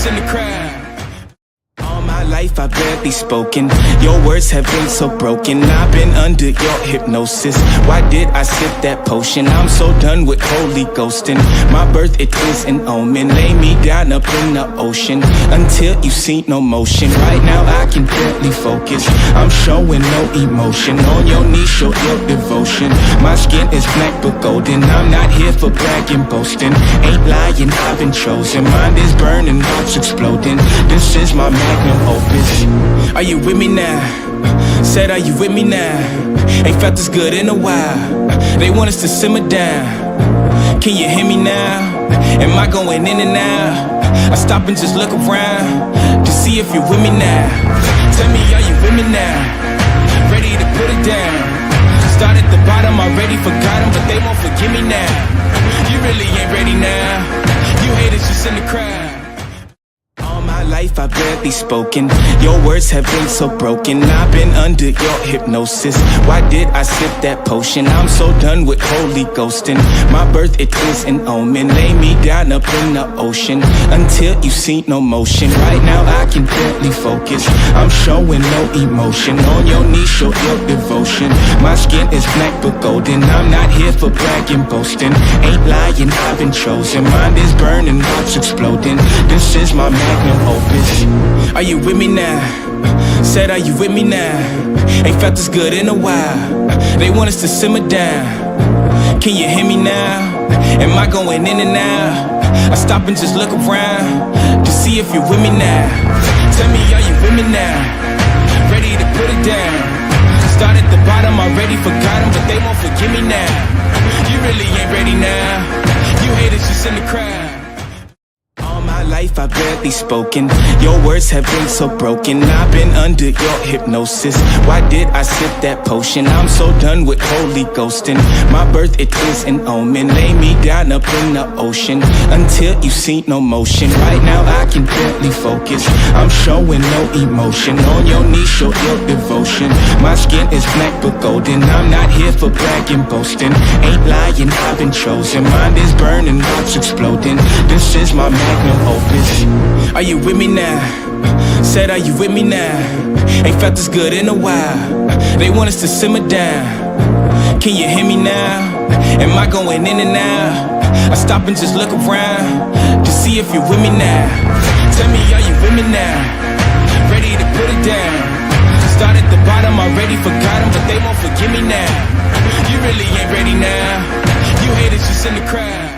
just in the crowd. All my life I've barely spoken. Your words have been so broken. I've been under your hypnosis. Why did I sip that potion? I'm so done with holy ghosting. My birth, it is an omen. Lay me down up in the ocean until you see no motion. Right now I can barely focus. I'm showing no emotion. On your knees, show your devotion. My skin is black but golden. I'm not here for bragging, boasting. Ain't lying, I've been chosen. Mind is burning, heart's exploding. This is my magnum opus. Are you with me now? Said, are you with me now? Ain't felt this good in a while. They want us to simmer down. Can you hear me now? Am I going in and out? I stop and just look around to see if you're with me now. Tell me, are you with me now? Ready to put it down. Start at the bottom, already forgot them, but they won't forgive me now. You really ain't ready now. You haters just in the crowd. Life I've barely spoken. Your words have been so broken. I've been under your hypnosis. Why did I sip that potion? I'm so done with holy ghosting. My birth, it is an omen. Lay me down up in the ocean until you see no motion. Right now I can barely focus. I'm showing no emotion. On your knees, show your devotion. My skin is black but golden. I'm not here for bragging, boasting. Ain't lying, I've been chosen. Mind is burning, heart's exploding. This is my magnum opus. Are you with me now? Said, are you with me now? Ain't felt this good in a while. They want us to simmer down. Can you hear me now? Am I going in and out? I stop and just look around to see if you're with me now. Tell me, are you with me now? Ready to put it down. Start at the bottom, already forgot them, but they won't forgive me now. You really ain't ready now. You haters just in the crowd. Life I've barely spoken. Your words have been so broken. I've been under your hypnosis. Why did I sip that potion? I'm so done with holy ghosting. My birth, it is an omen. Lay me down up in the ocean until you see no motion. Right now I can barely focus. I'm showing no emotion. On your knees, show your devotion. My skin is black but golden. I'm not here for bragging, boasting. Ain't lying, I've been chosen. Mind is burning, heart's exploding. This is my magnum opus. Are you with me now? Said, are you with me now? Ain't felt this good in a while. They want us to simmer down. Can you hear me now? Am I going in and out? I stop and just look around to see if you're with me now. Tell me, are you with me now? Ready to put it down. Start at the bottom, already forgot them, but they won't forgive me now. You really ain't ready now. You haters just in the crowd.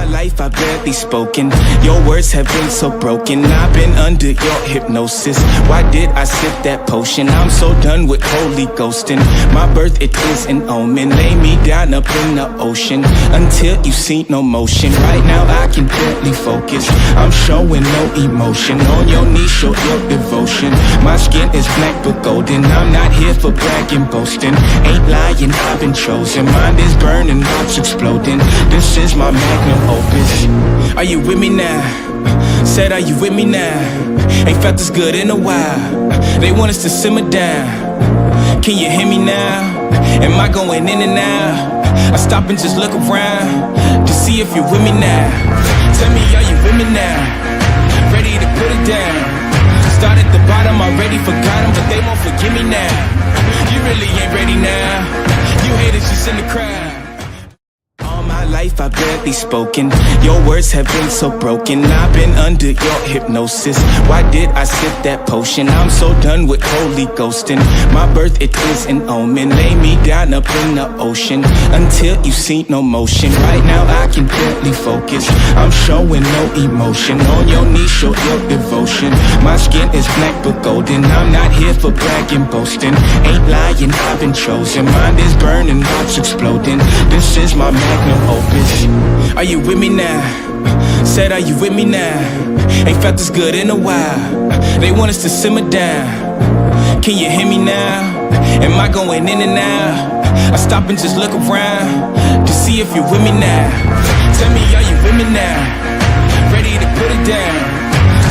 Life I've barely spoken. Your words have been so broken. I've been under your hypnosis. Why did I sip that potion? I'm so done with holy ghosting. My birth, it is an omen. Lay me down up in the ocean until you see no motion. Right now I can barely focus. I'm showing no emotion. On your knees, show your devotion. My skin is black but golden. I'm not here for bragging, boasting. Ain't lying, I've been chosen. Mind is burning, heart's exploding. This is my magnum opus. Are you with me now? Said, are you with me now? Ain't felt this good in a while. They want us to simmer down. Can you hear me now? Am I going in and out? I stop and just look around to see if you're with me now. Tell me, are you with me now? Ready to put it down. Start at the bottom, already forgot them, but they won't forgive me now. You really ain't ready now. You haters just in the crowd. Life I've barely spoken. Your words have been so broken. I've been under your hypnosis. Why did I sip that potion? I'm so done with holy ghosting. My birth, it is an omen. Lay me down up in the ocean until you see no motion. Right now I can barely focus. I'm showing no emotion. On your knees, show your devotion. My skin is black but golden. I'm not here for bragging, boasting. Ain't lying, I've been chosen. Mind is burning, heart's exploding. This is my magnum opus. Are you with me now? Said, are you with me now? Ain't felt this good in a while. They want us to simmer down. Can you hear me now? Am I going in and out? I stop and just look around to see if you're with me now. Tell me, are you with me now? Ready to put it down.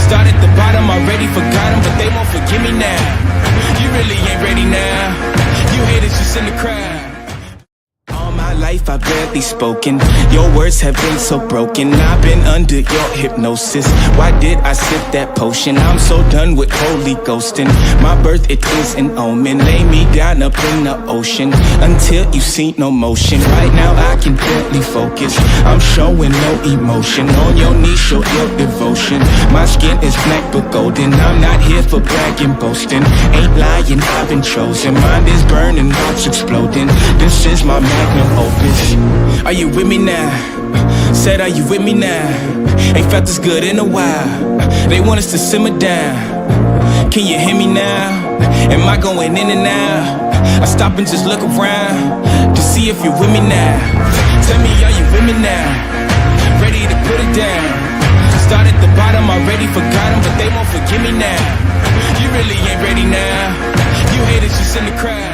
Start at the bottom, already forgot them, but they won't forgive me now. You really ain't ready now. You haters just in the crowd. Life I've barely spoken. Your words have been so broken. I've been under your hypnosis. Why did I sip that potion? I'm so done with holy ghosting. My birth, it is an omen. Lay me down up in the ocean until you see no motion. Right now I can barely focus. I'm showing no emotion. On your knees, show your devotion. My skin is black but golden. I'm not here for bragging, boasting. Ain't lying, I've been chosen. Mind is burning, heart's exploding. This is my magnum opus. Are you with me now? Said, are you with me now? Ain't felt this good in a while. They want us to simmer down. Can you hear me now? Am I going in and out? I stop and just look around to see if you're with me now. Tell me, are you with me now? Ready to put it down. Start at the bottom, already forgot them, but they won't forgive me now. You really ain't ready now. You haters just in the crowd.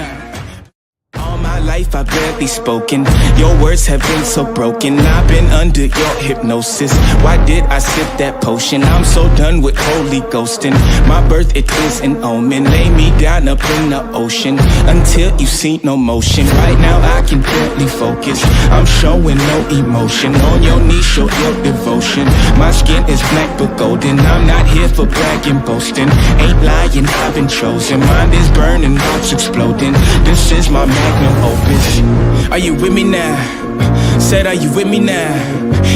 Life I've barely spoken. Your words have been so broken. I've been under your hypnosis. Why did I sip that potion? I'm so done with holy ghosting. My birth, it is an omen. Lay me down up in the ocean until you see no motion. Right now I can barely focus. I'm showing no emotion. On your knees, show your devotion. My skin is black but golden. I'm not here for bragging, boasting. Ain't lying, I've been chosen. Mind is burning, heart's exploding. This is my magnum opus. Are you with me now? Said, are you with me now?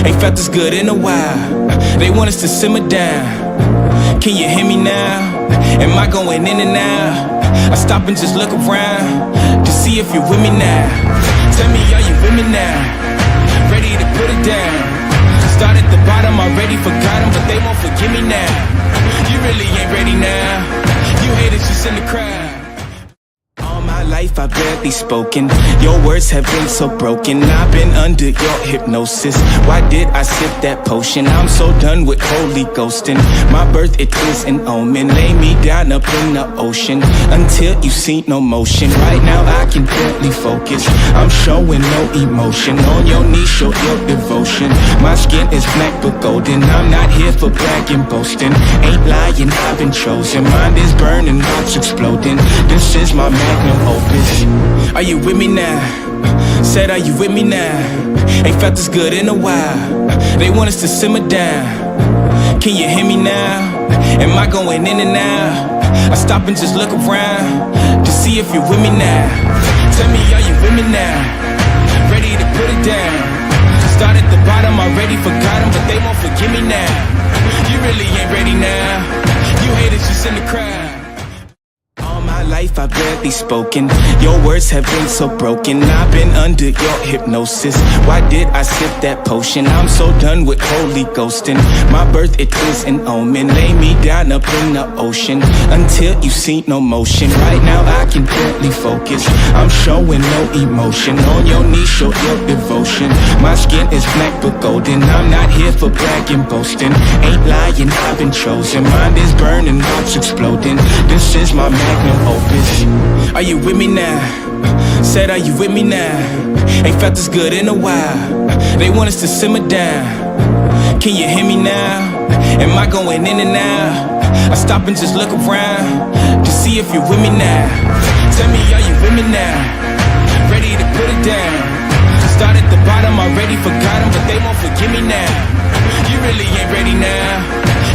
Ain't felt this good in a while. They want us to simmer down. Can you hear me now? Am I going in and out? I stop and just look around to see if you're with me now. Tell me, are you with me now? Ready to put it down. Start at the bottom, already forgot them, but they won't forgive me now. You really ain't ready now. You haters just in the crowd. Life I've barely spoken. Your words have been so broken. I've been under your hypnosis. Why did I sip that potion? I'm so done with holy ghosting. My birth, it is an omen. Lay me down up in the ocean until you see no motion. Right now I can barely focus. I'm showing no emotion. On your knees, show your devotion. My skin is black but golden. I'm not here for bragging, boasting. Ain't lying, I've been chosen. Mind is burning, heart's exploding. This is my magnum opus. Are you with me now? Said, are you with me now? Ain't felt this good in a while. They want us to simmer down. Can you hear me now? Am I going in and out? I stop and just look around to see if you're with me now. Tell me, are you with me now? Ready to put it down. Start at the bottom, already forgot them, but they won't forgive me now. You really ain't ready now. You haters just in the crowd. Life I've barely spoken. Your words have been so broken. I've been under your hypnosis. Why did I sip that potion? I'm so done with holy ghosting. My birth, it is an omen. Lay me down up in the ocean until you see no motion. Right now I can barely focus. I'm showing no emotion. On your knees, show your devotion. My skin is black but golden. I'm not here for bragging, boasting. Ain't lying, I've been chosen. Mind is burning, heart's exploding. This is my magnum opus. Are you with me now? Said, are you with me now? Ain't felt this good in a while. They want us to simmer down. Can you hear me now? Am I going in and out? I stop and just look around to see if you're with me now. Tell me, are you with me now? Ready to put it down. Start at the bottom, already forgot them, but they won't forgive me now. You really ain't ready now.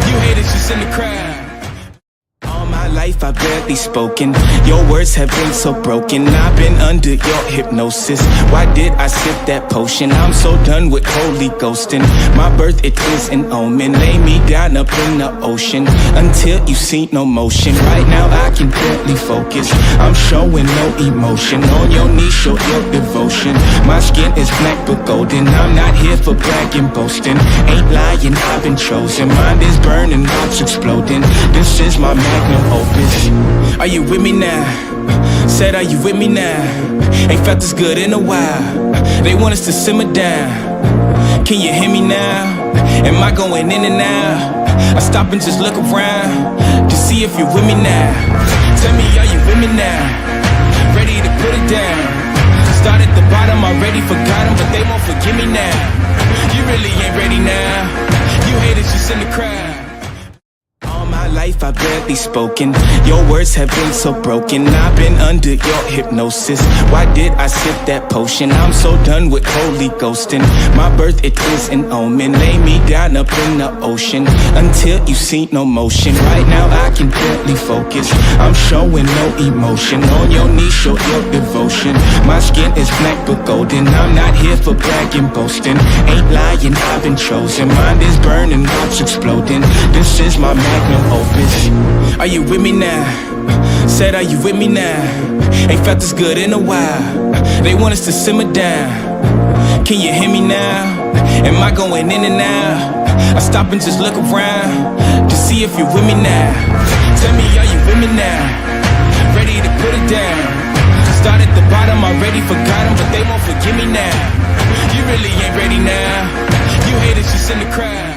You haters just in the crowd. Life I've barely spoken. Your words have been so broken. I've been under your hypnosis. Why did I sip that potion? I'm so done with holy ghosting. My birth, it is an omen. Lay me down up in the ocean until you see no motion. Right now I can barely focus. I'm showing no emotion. On your knees, show your devotion. My skin is black but golden. I'm not here for bragging, boasting. Ain't lying, I've been chosen. Mind is burning, heart's exploding. This is my magnum opus. Are you with me now? Said, are you with me now? Ain't felt this good in a while. They want us to simmer down. Can you hear me now? Am I going in and out? I stop and just look around to see if you're with me now. Tell me, are you with me now? Ready to put it down. Start at the bottom, already forgot them, but they won't forgive me now. You really ain't ready now. You haters just in the crowd. life I've barely spoken. Your words have been so broken. I've been under your hypnosis. Why did I sip that potion? I'm so done with holy ghosting. My birth, it is an omen. Lay me down up in the ocean until you see no motion. Right now I can barely focus. I'm showing no emotion. On your knees, show your devotion. My skin is black but golden. I'm not here for bragging, boasting. Ain't lying, I've been chosen. Mind is burning, heart's exploding. This is my magnum opus. Are you with me now? Said, are you with me now? Ain't felt this good in a while. They want us to simmer down. Can you hear me now? Am I going in and out? I stop and just look around to see if you're with me now. Tell me, are you with me now? Ready to put it down. Start at the bottom, already forgot them, but they won't forgive me now. You really ain't ready now. You haters just in the crowd.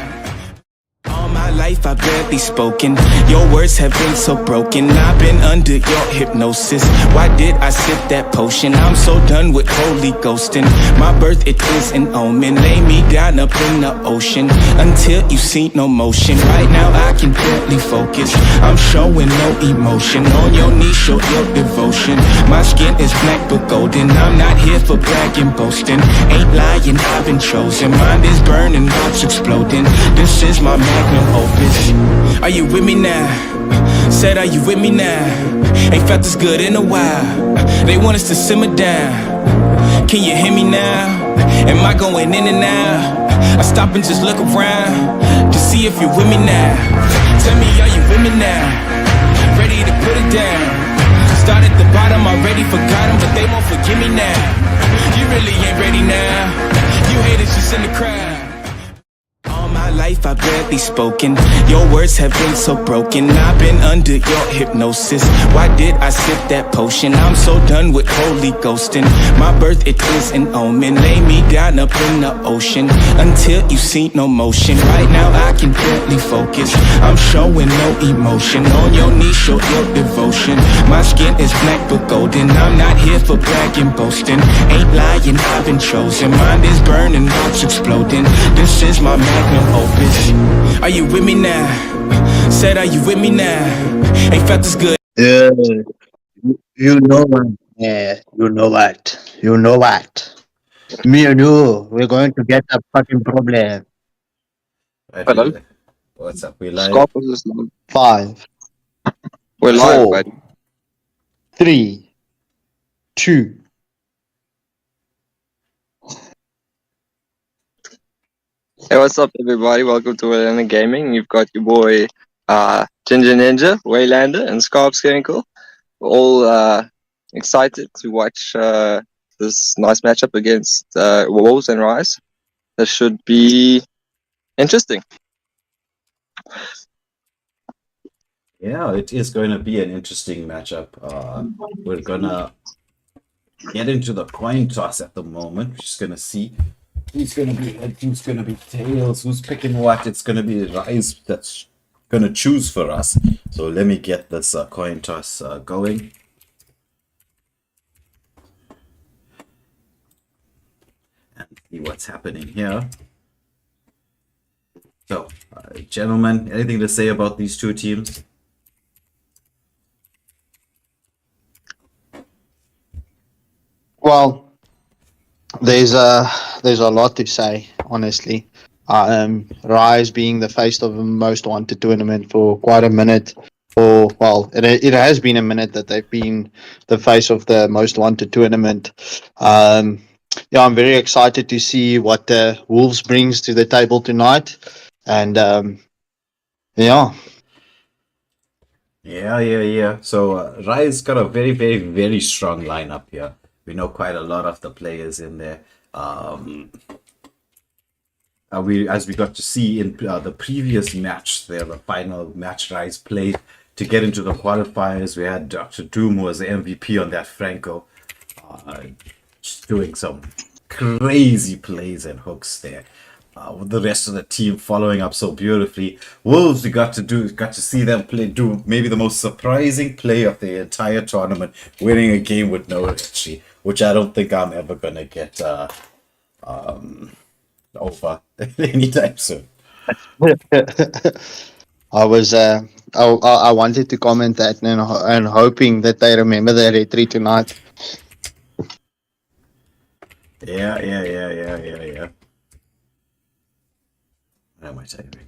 All my life I've barely spoken. Your words have been so broken. I've been under your hypnosis. Why did I sip that potion? I'm so done with holy ghosting. My birth, it is an omen. Lay me down up in the ocean until you see no motion. Right now I can barely focus. I'm showing no emotion. On your knees, show your devotion. My skin is black but golden. I'm not here for bragging, boasting. Ain't lying, I've been chosen. Mind is burning, heart's exploding. This is my magnum opus. Are you with me now? Said, are you with me now? Ain't felt this good in a while. They want us to simmer down. Can you hear me now? Am I going in and out? I stop and just look around to see if you're with me now. Tell me, are you with me now? Ready to put it down. Start at the bottom, already forgot them, but they won't forgive me now. You really ain't ready now. You haters just in the crowd. Life I've barely spoken. Your words have been so broken. I've been under your hypnosis. Why did I sip that potion? I'm so done with holy ghosting. My birth, it is an omen. Lay me down up in the ocean until you see no motion. Right now I can barely focus. I'm showing no emotion. On your knees, show your devotion. My skin is black but golden. I'm not here for bragging, boasting. Ain't lying, I've been chosen. Mind is burning, heart's exploding. This is my magnum opus. Are you with me now? Said, are you with me now? Ain't felt this good. Yeah, you know what? Yeah, you know what? You know what? Me and you, we're going to get a fucking problem. Right, Hello, what's up? We live. Scarp is live. Five, We're live, four, buddy. 3, 2. Hey, what's up, everybody? Welcome to Waylander Gaming. You've got your boy Ginger Ninja, Waylander, and Scarp Skankle. We're all excited to watch this nice matchup against Wolves and Rise. This should be interesting. Yeah, it is going to be an interesting matchup. We're gonna get into the coin toss at the moment. We're just gonna see who's gonna be head, who's gonna be tails, who's picking what. It's gonna be Rise that's gonna choose for us. So let me get this coin toss going. And see what's happening here. So, gentlemen, anything to say about these two teams? Well, there's a lot to say, honestly. Rise being the face of the most wanted tournament for quite a minute. It has been a minute that they've been the face of the most wanted tournament. Yeah, I'm very excited to see what the Wolves brings to the table tonight, and yeah. Yeah. So Rise got a very, very, very strong lineup here. We know quite a lot of the players in there. As we got to see in the previous match, there the final match Rise played to get into the quarterfinals. We had Dr. Doom, who was the MVP on that Franco, just doing some crazy plays and hooks there. With the rest of the team following up so beautifully. Wolves, we got to see them do maybe the most surprising play of the entire tournament, winning a game with no Richie, which I don't think I'm ever gonna get over anytime soon. I was I wanted to comment that and hoping that they remember the retreat tonight. Yeah. How am I typing?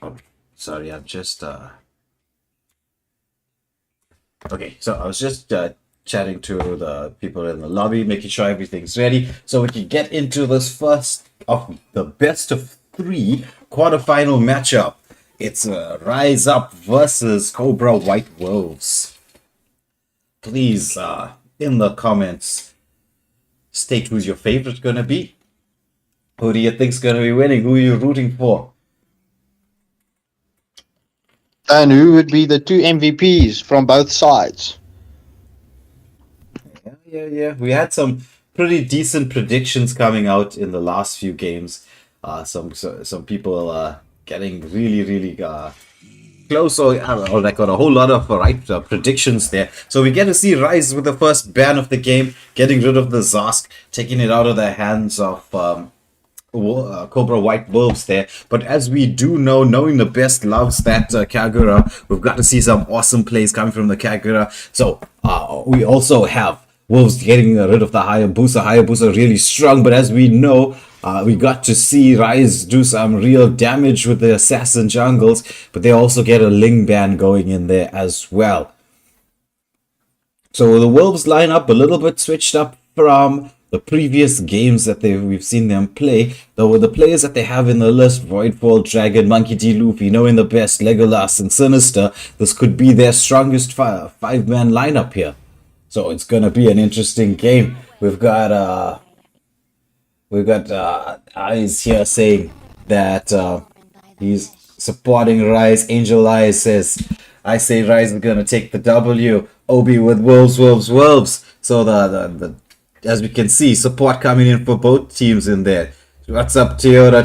Oh, sorry, I'm just okay. So I was just chatting to the people in the lobby, making sure everything's ready, so we can get into this first of the best of three quarterfinal matchup. It's Rise Up versus Cobra White Wolves. Please, in the comments, state who's your favorite gonna be. Who do you think's gonna be winning? Who are you rooting for? And who would be the two MVPs from both sides? Yeah. We had some pretty decent predictions coming out in the last few games. Some people getting really close, or like got a whole lot of right predictions there. So we get to see Rise with the first ban of the game, getting rid of the Zosk, taking it out of the hands of Cobra White Wolves there. But as we do know, knowing the best loves that Kagura, we've got to see some awesome plays coming from the Kagura. So we also have Wolves getting rid of the Hayabusa. Hayabusa really strong, but as we know, we got to see Rise do some real damage with the assassin jungles, but they also get a Ling ban going in there as well. So the Wolves line up a little bit switched up from the previous games that we've seen them play. Though with the players that they have in the list, Voidfall, Dragon, Monkey D, Luffy, knowing the best, Legolas and Sinister, this could be their strongest five-man lineup here. So it's gonna be an interesting game. We've got Eyes here saying that he's supporting Rise. Angel Eyes says, I say Rise is gonna take the W. Obi with wolves. So the as we can see, support coming in for both teams in there. What's up, Teora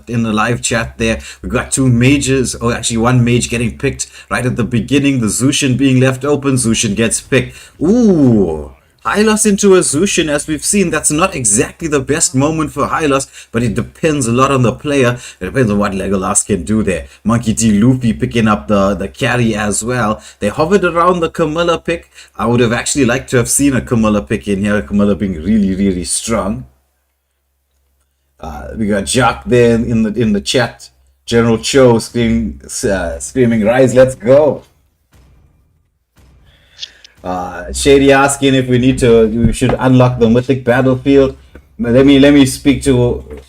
in the live chat there. We've got two mages, or actually one mage getting picked right at the beginning. The Zushin being left open. Zushin gets picked. Ooh, Hylos into a Zushin, as we've seen. That's not exactly the best moment for Hylos, but it depends a lot on the player. It depends on what Legolas can do there. Monkey D. Luffy picking up the carry as well. They hovered around the Camilla pick. I would have actually liked to have seen a Camilla pick in here. Camilla being really strong. We got Jacques there in the chat. General Cho screaming, Rise, let's go. Shady asking if we should unlock the mythic battlefield. Let me speak to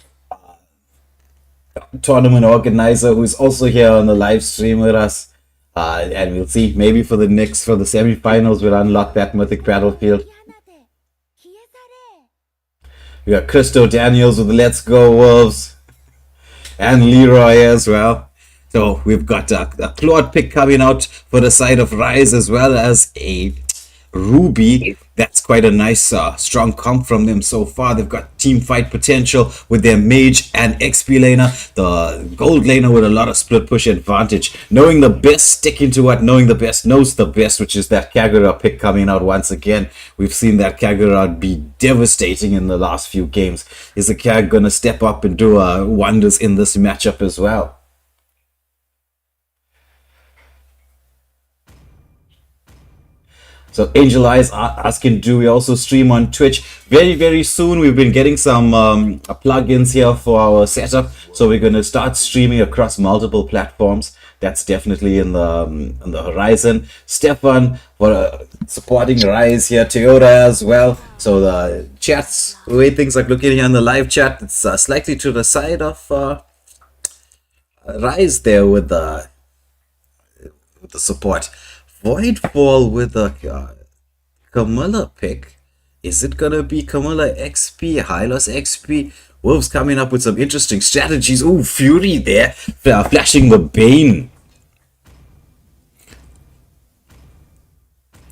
tournament organizer who's also here on the live stream with us. And we'll see, maybe for the semi-finals we'll unlock that mythic battlefield. We got Christo Daniels with Let's Go Wolves. And Leroy as well. So we've got a Claude pick coming out for the side of Rise, as well as a Ruby. That's quite a nice strong comp from them so far. They've got team fight potential with their mage and XP laner. The gold laner with a lot of split push advantage. Knowing the best, sticking to what knowing the best knows the best, which is that Kagura pick coming out once again. We've seen that Kagura be devastating in the last few games. Is the Kag gonna step up and do wonders in this matchup as well? So Angel Eyes asking, do we also stream on Twitch? Very soon. We've been getting some plugins here for our setup, so we're going to start streaming across multiple platforms. That's definitely in the horizon. Stefan for supporting Rise here, Toyota as well. So the chats, the way things are looking here in the live chat, it's slightly to the side of Rise there with the support. Voidfall with a Camilla pick. Is it gonna be Camilla XP, Hylos XP? Wolves coming up with some interesting strategies. Ooh, Fury there, flashing the Bane.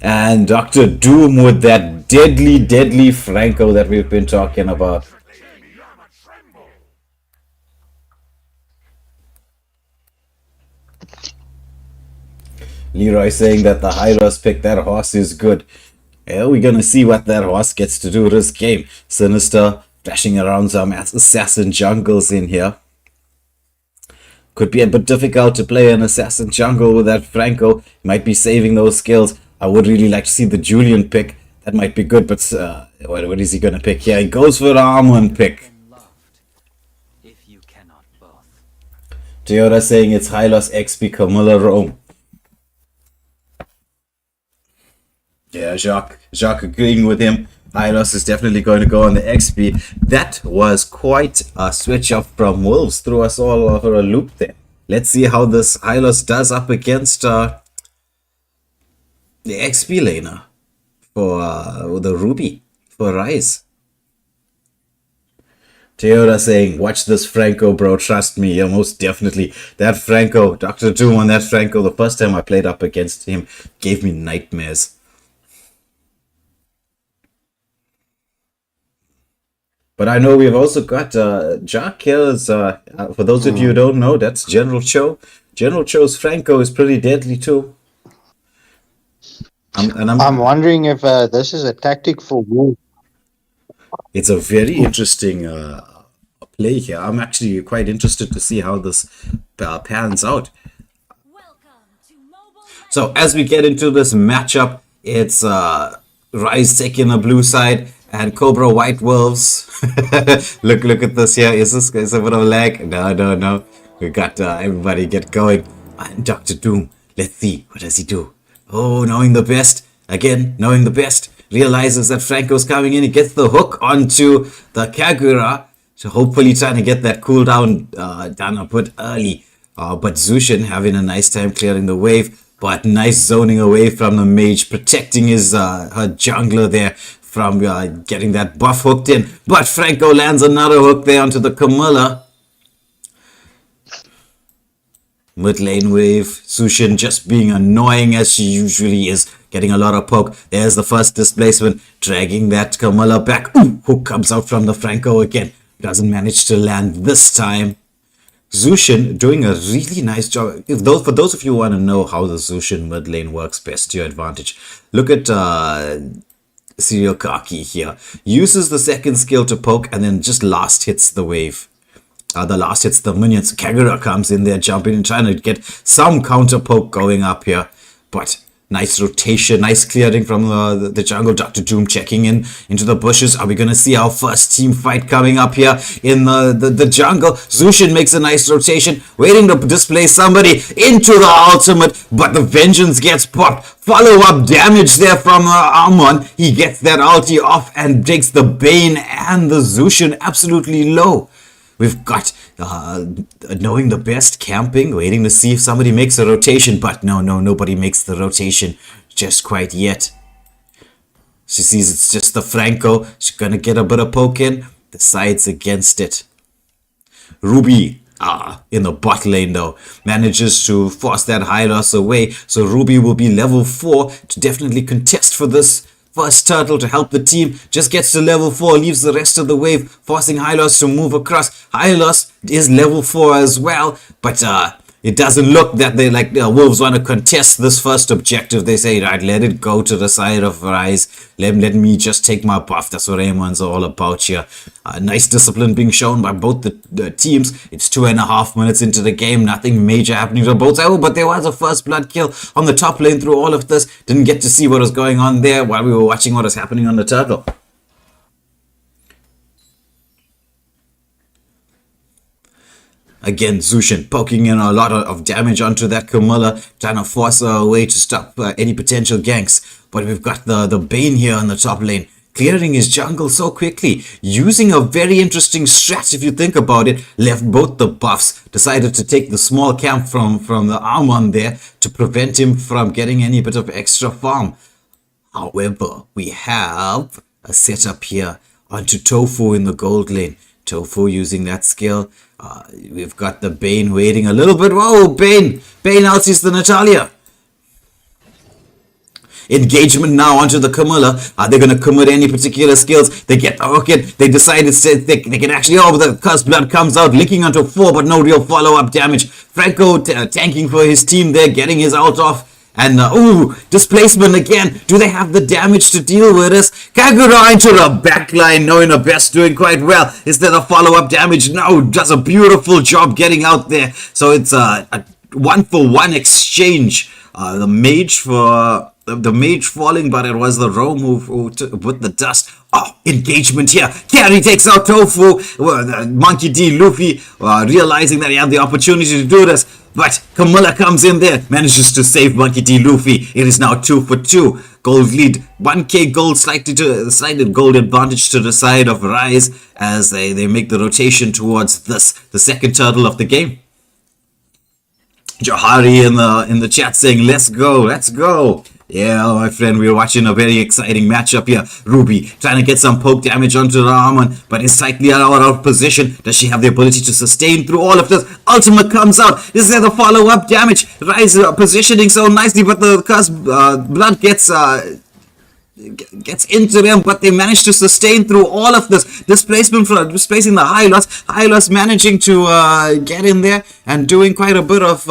And Dr. Doom with that deadly Franco that we've been talking about. Leroy saying that the Hylos pick, that horse is good. Yeah, we're gonna see what that horse gets to do this game. Sinister flashing around some assassin jungles in here. Could be a bit difficult to play an assassin jungle with that Franco. Might be saving those skills. I would really like to see the Julian pick. That might be good, but what is he gonna pick here? He goes for the Armon pick. Toyota saying it's Hylos XP Camilla Rome. Yeah, Jacques agreeing with him. Hylos is definitely going to go on the XP. That was quite a switch up from Wolves. Threw us all over a loop there. Let's see how this Hylos does up against the XP laner for the Ruby, for Ryze. Toyota saying, watch this Franco, bro. Trust me, yeah, most definitely. That Franco, Dr. Doom on that Franco, the first time I played up against him, gave me nightmares. But I know we've also got Jack Kills. For those of you who don't know, that's General Cho. General Cho's Franco is pretty deadly too. I'm wondering if this is a tactic for Wolves. It's a very interesting play here. I'm actually quite interested to see how this pans out. So as we get into this matchup, it's Ryze taking the blue side and Cobra White Wolves. look at this here. Is a bit of lag? No. We got everybody get going. And Dr. Doom, let's see, what does he do? Oh, knowing the best. Again, knowing the best. Realizes that Franco's coming in. He gets the hook onto the Kagura. So hopefully trying to get that cooldown done a bit early. But Zushin having a nice time clearing the wave. But nice zoning away from the mage. Protecting his her jungler there from getting that buff hooked in. But Franco lands another hook there onto the Camilla. Mid lane wave. Zushin just being annoying as she usually is. Getting a lot of poke. There's the first displacement. Dragging that Camilla back. Ooh, hook comes out from the Franco again. Doesn't manage to land this time. Zushin doing a really nice job. For those of you who want to know how the Zushin mid lane works best to your advantage, look at Serial Kaki here. Uses the second skill to poke and then just last hits the wave. The last hits the minions. Kagura comes in there jumping and trying to get some counter poke going up here. But nice rotation, nice clearing from the jungle. Dr. Doom checking into the bushes. Are we going to see our first team fight coming up here in the jungle? Zushin makes a nice rotation, waiting to display somebody into the ultimate, but the vengeance gets popped. Follow-up damage there from Armon. He gets that ulti off and takes the Bane and the Zushin absolutely low. We've got knowing the best, camping, waiting to see if somebody makes a rotation. But no, nobody makes the rotation just quite yet. She sees it's just the Franco. She's going to get a bit of poke in. Decides against it. Ruby, in the bot lane though, manages to force that Hylos away. So Ruby will be level 4 to definitely contest for this first turtle to help the team. Just gets to level 4, leaves the rest of the wave, forcing Hylos to move across. Hylos is level 4 as well, but it doesn't look that they Wolves want to contest this first objective. They say, right, let it go to the side of Ryze. Let me just take my buff. That's what Raymond's all about here. Nice discipline being shown by both the teams. It's 2.5 minutes into the game. Nothing major happening to both sides. But there was a first blood kill on the top lane through all of this. Didn't get to see what was going on there while we were watching what was happening on the turtle. Again, Zushin poking in a lot of damage onto that Camilla, trying to force her away to stop any potential ganks. But we've got the Bane here on the top lane, clearing his jungle so quickly, using a very interesting strat if you think about it. Left both the buffs, decided to take the small camp from the Armon there to prevent him from getting any bit of extra farm. However, we have a setup here onto Tofu in the gold lane. Tofu using that skill. We've got the Bane waiting a little bit. Whoa, Bane outsies the Natalia. Engagement now onto the Camilla. Are they going to commit any particular skills? They get the hook in. They decide they can actually, the cursed blood comes out, linking onto 4, but no real follow-up damage. Franco tanking for his team there, getting his ult off. And, displacement again. Do they have the damage to deal with this? Kagura into the backline, knowing the best, doing quite well. Is there a follow-up damage? No, does a beautiful job getting out there. So it's a 1-for-1 exchange. The mage falling, but it was the roam who with the dust. Oh, engagement here. Carry takes out Tofu. Monkey D. Luffy realizing that he had the opportunity to do this. But Camilla comes in there, manages to save Monkey D. Luffy. It is now 2 for 2. Gold lead, 1k gold, slight gold advantage to the side of Ryze as they make the rotation towards the second turtle of the game. Johari in the chat saying, let's go. Yeah, my friend, we're watching a very exciting matchup here. Ruby trying to get some poke damage onto the Armon, but is slightly out of position. Does she have the ability to sustain through all of this? Ultimate comes out. Is there the follow-up damage? Ryze positioning so nicely, but the cursed blood gets into them, but they manage to sustain through all of this displacement for displacing the Hylos. Hylos managing to get in there and doing quite a bit of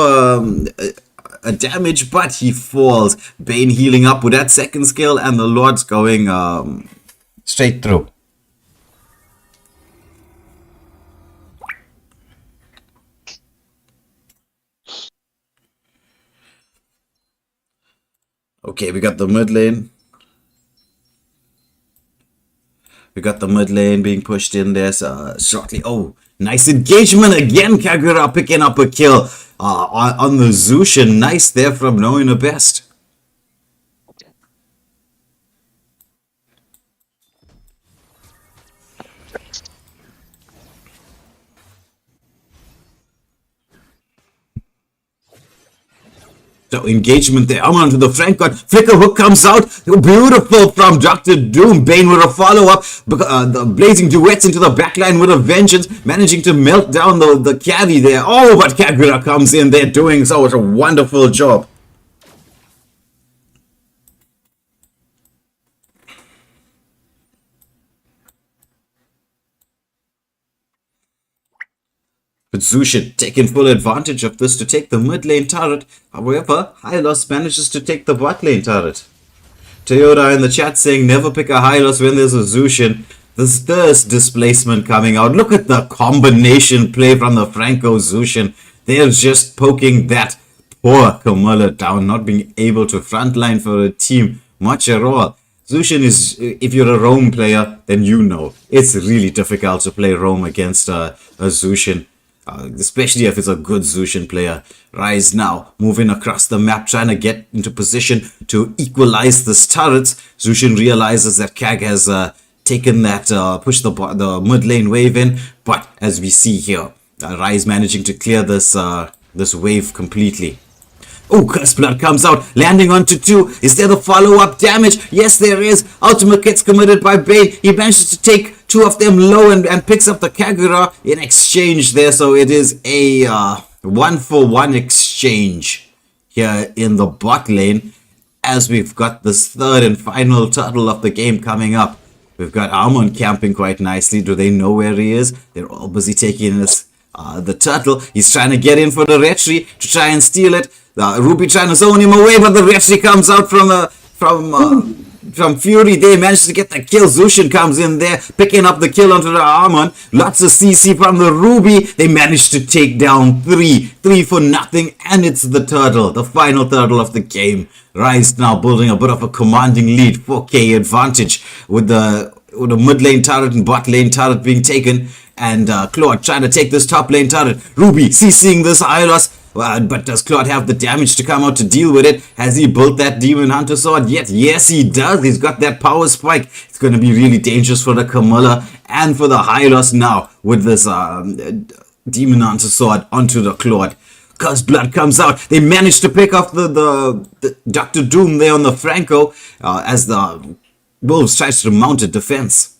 a damage, but he falls. Bane healing up with that second skill, and the Lord's going straight through. Okay, we got the mid lane. We got the mid lane being pushed in there shortly. Oh, nice engagement again. Kagura picking up a kill on the Zushin. Nice there from knowing the best. So engagement there. I'm onto the flank guard. Flicker hook comes out. Beautiful from Dr. Doom. Bane with a follow-up. The blazing duets into the backline with a vengeance. Managing to melt down the carry there. Oh, but Kagura comes in there doing such a wonderful job. But Zushin taking full advantage of this to take the mid lane turret. However, Hylos manages to take the bot lane turret. Toyota in the chat saying never pick a Hylos when there's a Zushin. There's displacement coming out. Look at the combination play from the Franco Zushin. They're just poking that poor Camilla down, not being able to frontline for a team much at all. Zushin is, if you're a roam player, then you know. It's really difficult to play roam against a Zushin. Especially if it's a good Zushin player. Ryze now moving across the map, trying to get into position to equalize this turrets. Zushin realizes that Kag has taken that, pushed the mid lane wave in, but as we see here, Ryze managing to clear this this wave completely. Oh, Curse Blood comes out, landing onto 2. Is there the follow-up damage? Yes, there is. Ultimate gets committed by Bane. He manages to take 2 of them low and picks up the Kagura in exchange there. So it is a 1-for-1 exchange here in the bot lane as we've got this third and final turtle of the game coming up. We've got Armon camping quite nicely. Do they know where he is? They're all busy taking this. The turtle, he's trying to get in for the retry to try and steal it. Ruby trying to zone him away, but the retry comes out from Fury. They managed to get the kill. Zushin comes in there, picking up the kill onto the Armon. Lots of CC from the Ruby. They managed to take down 3 for nothing, and it's the turtle, the final turtle of the game. Ryze now building a bit of a commanding lead, 4k advantage with the mid lane turret and bot lane turret being taken. And Claude trying to take this top lane turret. Ruby CCing this Hylos. But does Claude have the damage to come out to deal with it? Has he built that Demon Hunter sword yet? Yes, he does. He's got that power spike. It's going to be really dangerous for the Camilla and for the Hylos now with this Demon Hunter sword onto the Claude. Curse Blood comes out. They manage to pick off the Dr. Doom there on the Franco as the Wolves tries to mount a defense.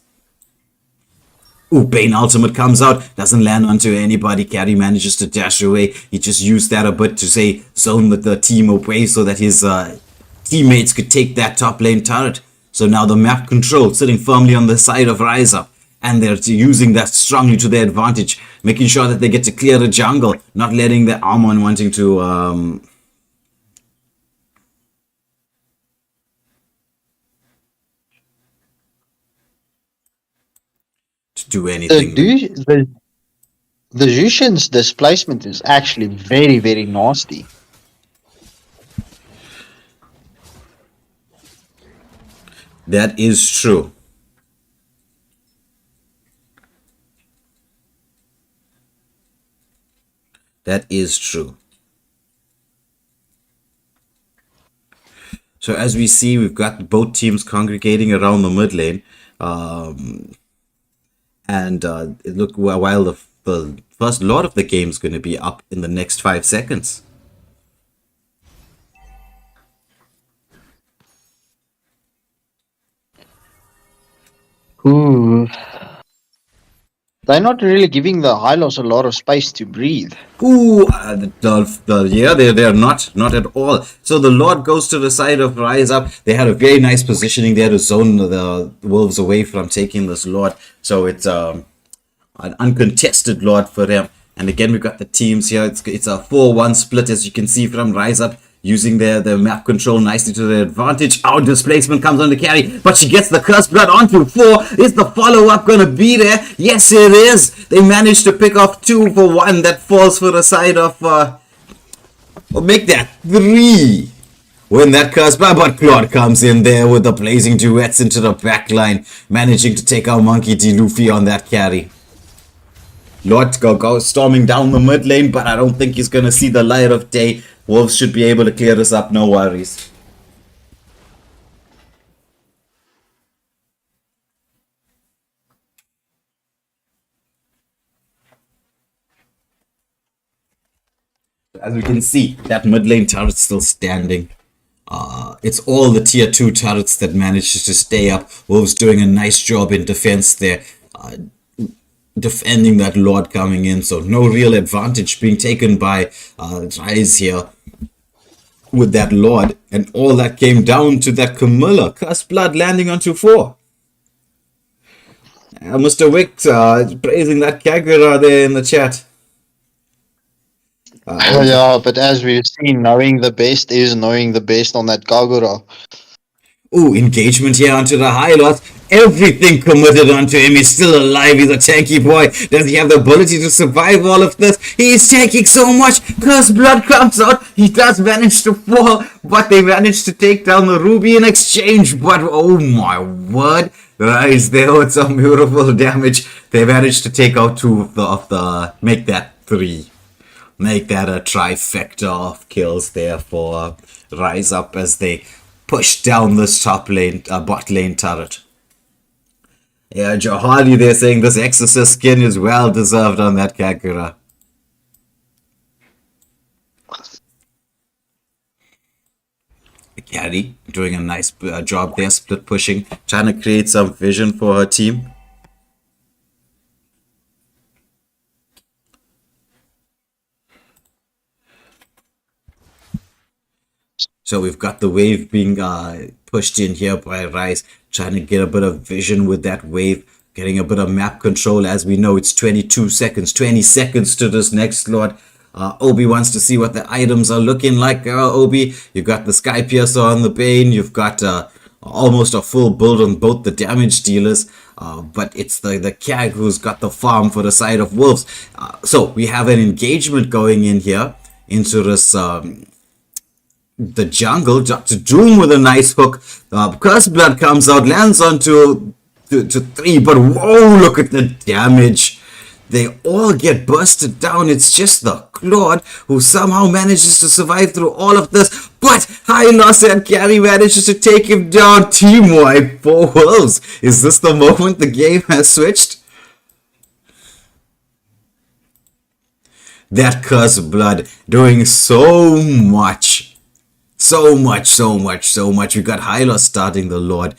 Ooh, Bane ultimate comes out, doesn't land onto anybody. Carry manages to dash away. He just used that a bit to say zone the team away so that his teammates could take that top lane turret. So now the map control sitting firmly on the side of Ryze, and they're using that strongly to their advantage, making sure that they get to clear the jungle, not letting the Armon wanting to do anything. The Jushin's displacement is actually very, very nasty. That is true. That is true. So as we see, we've got both teams congregating around the mid lane. Look, while the first lot of the game is going to be up in the next 5 seconds. Ooh. They're not really giving the Hylos a lot of space to breathe. Ooh, yeah, they're not at all. So the Lord goes to the side of Rise Up. They had a very nice positioning there to zone the Wolves away from taking this Lord. So it's an uncontested Lord for them. And again, we've got the teams here. It's a 4-1 split, as you can see from Rise Up, using their map control nicely to their advantage. Our displacement comes on the carry, but she gets the Cursed Blood onto 4. Is the follow-up going to be there? Yes, it is. They managed to pick off 2 for 1. That falls for the side of... make that 3. When that Cursed Blood, but Claude comes in there with the blazing duets into the back line, managing to take out Monkey D. Luffy on that carry. Lord go storming down the mid lane, but I don't think he's going to see the light of day. Wolves should be able to clear this up, no worries. As we can see, that mid lane turret's still standing. It's all the tier 2 turrets that manages to stay up. Wolves doing a nice job in defense there. Defending that Lord coming in, so no real advantage being taken by Ryze here with that Lord, and all that came down to that Camilla Cursed Blood landing onto 4. Mr. Wicks praising that Kagura there in the chat. Yeah, but as we've seen, knowing the best is knowing the best on that Kagura. Ooh, engagement here onto the Hylos. Everything committed onto him. He's still alive. He's a tanky boy. Does he have the ability to survive all of this? He's taking so much. Cursed Blood comes out. He does manage to fall, but they managed to take down the Ruby in exchange. But oh my word, Ryze there with some beautiful damage. They managed to take out 2 of the make that 3. Make that a trifecta of kills there for Ryze Up as they push down this top lane, bot lane turret. Yeah, Johali there saying this Exorcist skin is well deserved on that Kagura. Carry doing a nice job there, split pushing, trying to create some vision for her team. So we've got the wave being pushed in here by Ryze, trying to get a bit of vision with that wave, getting a bit of map control. As we know, it's 22 seconds, 20 seconds to this next Lord. Obi wants to see what the items are looking like. Obi, you've got the Sky Piercer on the Bane, you've got almost a full build on both the damage dealers, but it's the Kag who's got the farm for the side of Wolves. So we have an engagement going in here into this... the jungle. Dr. Doom with a nice hook. Cursed Blood comes out, lands onto to 3, but whoa, look at the damage. They all get bursted down. It's just the Claude who somehow manages to survive through all of this. But Hylos and Carry manages to take him down. Team wipe for Wolves. Is this the moment the game has switched? That Cursed Blood doing so much. So much. We got Hylos starting the Lord,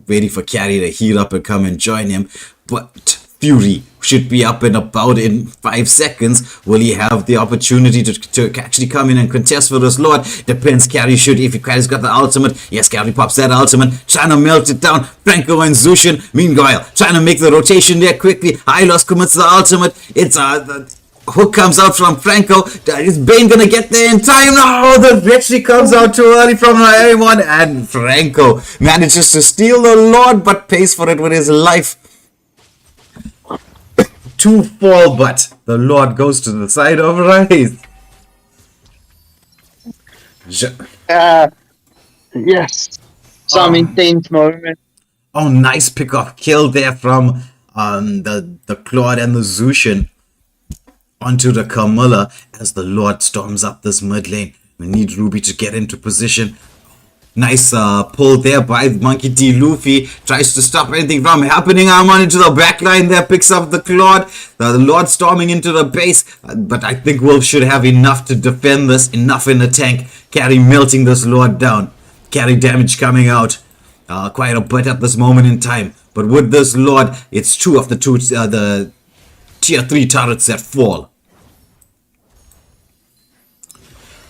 waiting for Carry to heal up and come and join him. But Fury should be up and about in 5 seconds. Will he have the opportunity to actually come in and contest for this Lord? Depends. Carry should, if Carry's got the ultimate. Yes, Carry pops that ultimate, trying to melt it down. Franco and Zushin, meanwhile, trying to make the rotation there quickly. Hylos commits the ultimate. It's hook comes out from Franco. Is Bane gonna get there in time? No, the victory comes out too early from everyone, and Franco manages to steal the Lord, but pays for it with his life. 2 fall, but the Lord goes to the side of Ryze. Yes. Some intense moment. Oh, nice pick off kill there from the Claude and the Zushin onto the Camilla as the Lord storms up this mid lane. We need Ruby to get into position. Nice pull there by Monkey D. Luffy. Tries to stop anything from happening. I'm on into the back line there. Picks up the Claude. The Lord storming into the base. But I think Wolf should have enough to defend this. Enough in the tank. Carry melting this Lord down. Carry damage coming out. Quite a bit at this moment in time. But with this Lord, it's two of the tier 3 turrets that fall.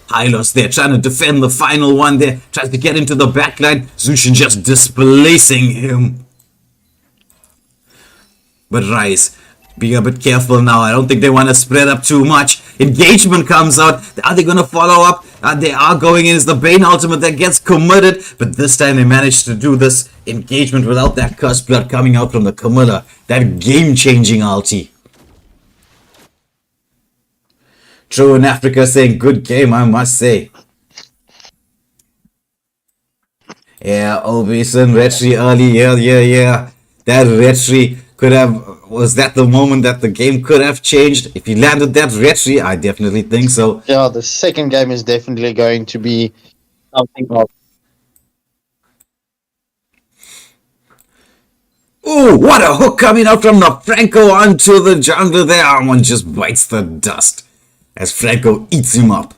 Hylos there trying to defend the final one there. Tries to get into the backline. Zushin just displacing him. But Ryze being a bit careful now. I don't think they want to spread up too much. Engagement comes out. Are they going to follow up? They are going in. It's the Bane ultimate that gets committed. But this time they managed to do this engagement without that cursed blood coming out from the Camilla. That game-changing ulti. True in Africa saying good game, I must say. Yeah, Obison, Retri early, yeah. That Retri could have, was that the moment that the game could have changed? If he landed that Retri, I definitely think so. Yeah, the second game is definitely going to be something of. Ooh, what a hook coming out from the Franco onto the jungle there. One just bites the dust as Franco eats him up.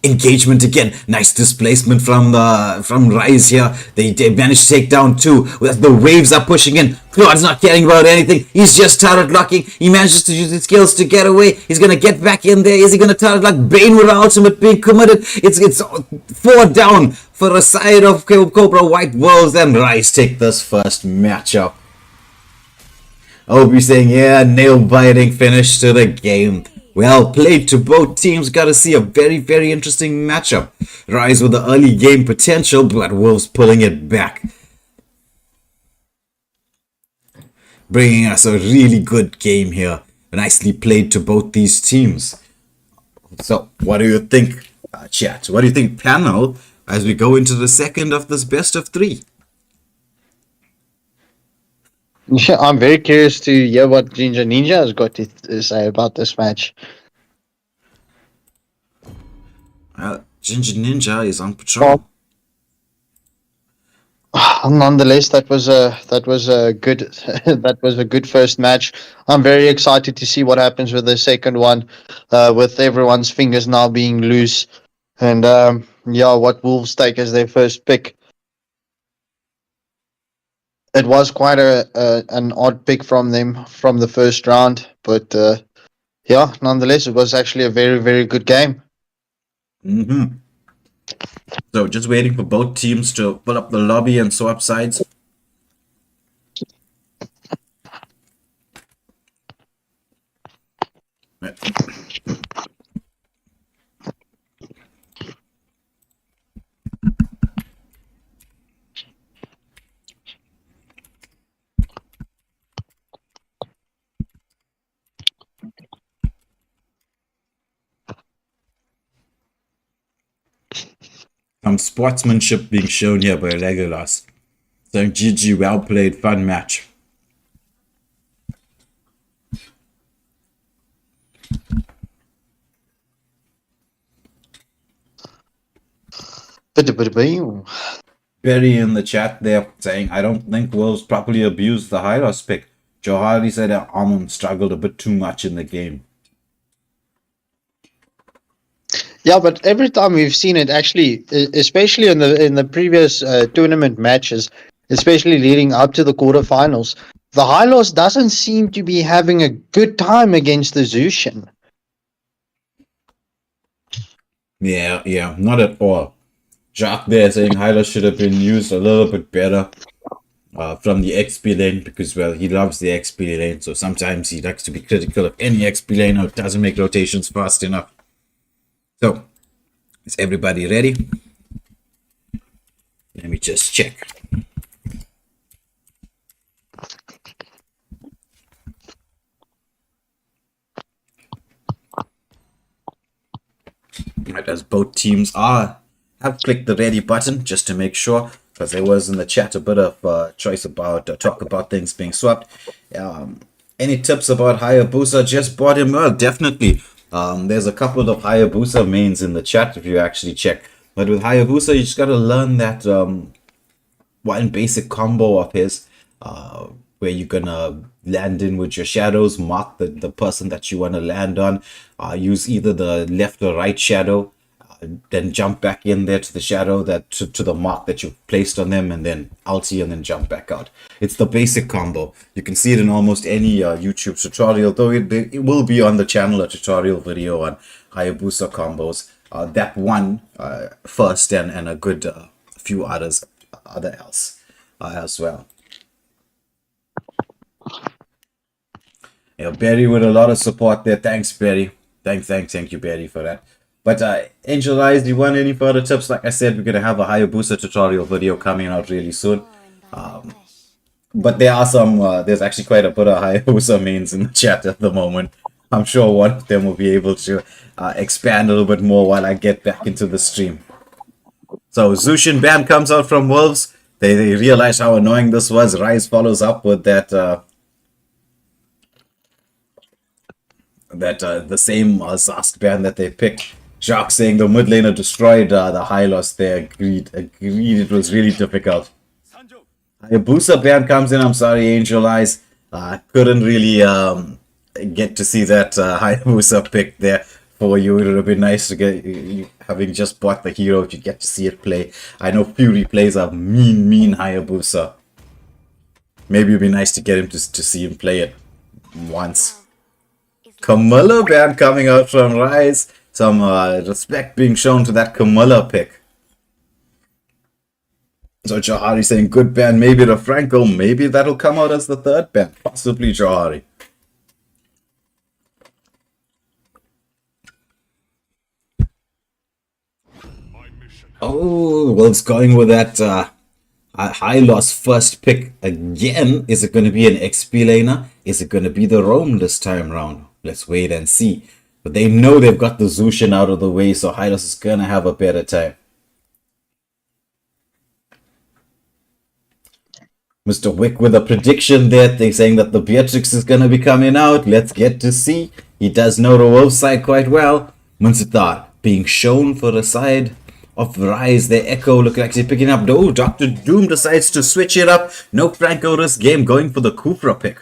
Engagement again. Nice displacement from Ryze here. They managed to take down 2. The waves are pushing in. Claude's not caring about anything. He's just turret locking. He manages to use his skills to get away. He's gonna get back in there. Is he gonna turret lock? Bane with the ultimate being committed. It's 4 down for a side of Cobra White Wolves, and Ryze take this first matchup. Obi saying, yeah, nail-biting finish to the game. Well played to both teams. Got to see a very, very interesting matchup. Ryze with the early game potential, but Wolves pulling it back. Bringing us a really good game here. Nicely played to both these teams. So, what do you think, chat? What do you think, panel, as we go into the second of this best of 3? Yeah, I'm very curious to hear what Ginger Ninja has got to say about this match. Ginger Ninja is on patrol. Nonetheless, that was a good that was a good first match. I'm very excited to see what happens with the second one, with everyone's fingers now being loose, and yeah, what Wolves take as their first pick. It was quite an odd pick from them from the first round, but yeah, nonetheless, it was actually a very, very good game. So just waiting for both teams to pull up the lobby and swap sides. Right. Some sportsmanship being shown here by Legolas. So GG, well played, fun match. Berry in the chat there saying, I don't think Wolves properly abused the Hylos pick. Johari said that Amon struggled a bit too much in the game. Yeah, but every time we've seen it, actually, especially in the previous tournament matches, especially leading up to the quarterfinals, the Hylos doesn't seem to be having a good time against the Zushin. Yeah, not at all. Jacques there saying Hylos should have been used a little bit better from the XP lane because, well, he loves the XP lane, so sometimes he likes to be critical of any XP lane or doesn't make rotations fast enough. So, is everybody ready? Let me just check. Right, as both teams have clicked the ready button just to make sure, because there was in the chat a bit of choice about talk about things being swapped. Any tips about Hayabusa? Just bought him? Well, definitely. There's a couple of Hayabusa mains in the chat if you actually check. But with Hayabusa, you just got to learn that one basic combo of his, where you're gonna land in with your shadows, mark the person that you want to land on, use either the left or right shadow, then jump back in there to the shadow that to the mark that you've placed on them, and then ulti and then jump back out. It's the basic combo. You can see it in almost any YouTube tutorial, though it will be on the channel, a tutorial video on Hayabusa combos. That one first, and a good few others else as well. Yeah, Barry with a lot of support there. Thanks, Barry. Thank you, Barry, for that. But Angel-Ryze, do you want any further tips? Like I said, we're gonna have a Hayabusa tutorial video coming out really soon. But there are some. There's actually quite a bit of Hayabusa mains in the chat at the moment. I'm sure one of them will be able to expand a little bit more while I get back into the stream. So Zushin ban comes out from Wolves. They realize how annoying this was. Ryze follows up with that the same Zask ban that they picked. Jacques saying the mid laner destroyed the Hylos there. Agreed. It was really difficult. Hayabusa ban comes in. I'm sorry, Angel-Ryze. Couldn't really get to see that Hayabusa pick there for you. It would have been nice to get, having just bought the hero, if you get to see it play. I know Fury plays a mean Hayabusa. Maybe it'd be nice to get him to see him play it once. Camilla ban coming out from Ryze. Some respect being shown to that Camilla pick. So Johari saying good ban, maybe the Franco, maybe that'll come out as the third ban. Possibly Johari. Oh, well, it's going with that high loss first pick again. Is it going to be an XP laner? Is it going to be the roam this time round? Let's wait and see. But they know they've got the Zushin out of the way, so Hylos is going to have a better time. Mr. Wick with a prediction there. They're saying that the Beatrix is going to be coming out. Let's get to see. He does know the wolf side quite well. Munsitar being shown for the side of Ryze. Their Echo look like they're picking up. Oh, Dr. Doom decides to switch it up. No Franco this game, going for the Kufra pick.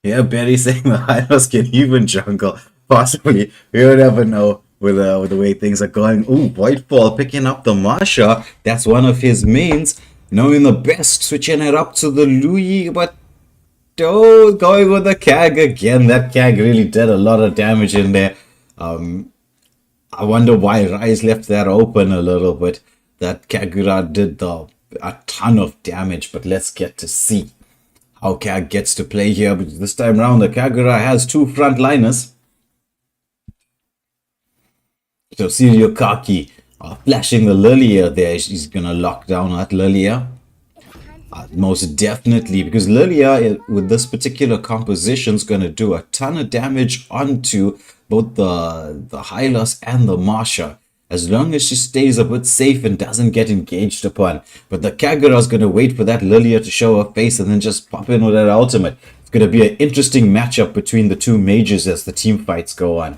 Yeah, Barry saying the Hylos can even jungle. Possibly. We will never know with the way things are going. Ooh, Voidfall picking up the Marsha. That's one of his mains. Knowing the best, switching it up to the Louis, but oh, going with the Kag again. That Kag really did a lot of damage in there. I wonder why Ryze left that open a little bit. That Kagura did a ton of damage, but let's get to see how Kag gets to play here. But this time around, the Kagura has two frontliners. So Sirio Kaki flashing the Lilia there. He's going to lock down at Lilia. Most definitely, because Lilia with this particular composition is going to do a ton of damage onto both the Hylos and the Marsha, as long as she stays a bit safe and doesn't get engaged upon. But the Kagura is going to wait for that Lilia to show her face and then just pop in with that ultimate. It's going to be an interesting matchup between the two mages as the team fights go on.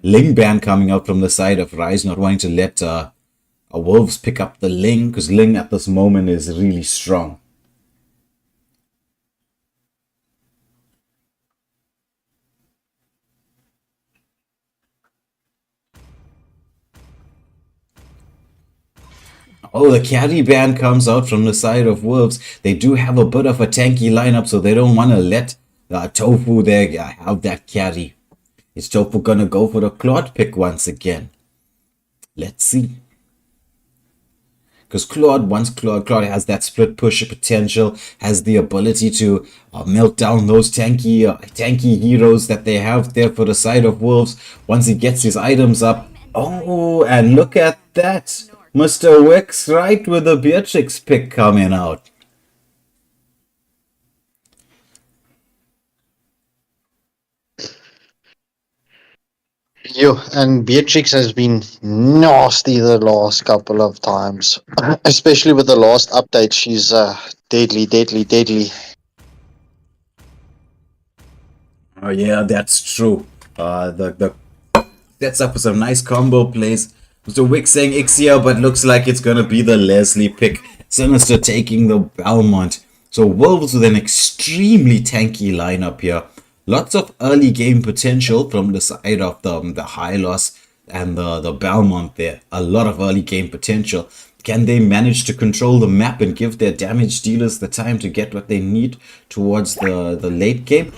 Ling ban coming out from the side of Ryze, not wanting to let Wolves pick up the Ling, because Ling at this moment is really strong. Oh, the carry ban comes out from the side of Wolves. They do have a bit of a tanky lineup, so they don't want to let Tofu there have that carry. Is Tofu going to go for the Claude pick once again? Let's see. Because once Claude has that split push potential, has the ability to melt down those tanky heroes that they have there for the side of Wolves. Once he gets his items up. Oh, and look at that. Mr. Wicks right with the Beatrix pick coming out. And Beatrix has been nasty the last couple of times, especially with the last update. She's deadly, deadly, deadly. Oh yeah, that's true. The sets up for some nice combo plays. Mr. Wick saying Ixia, but looks like it's gonna be the Leslie pick. Sinister taking the Belmont. So Wolves with an extremely tanky lineup here. Lots of early game potential from the side of the high loss and the Belmont there. A lot of early game potential. Can they manage to control the map and give their damage dealers the time to get what they need towards the late game?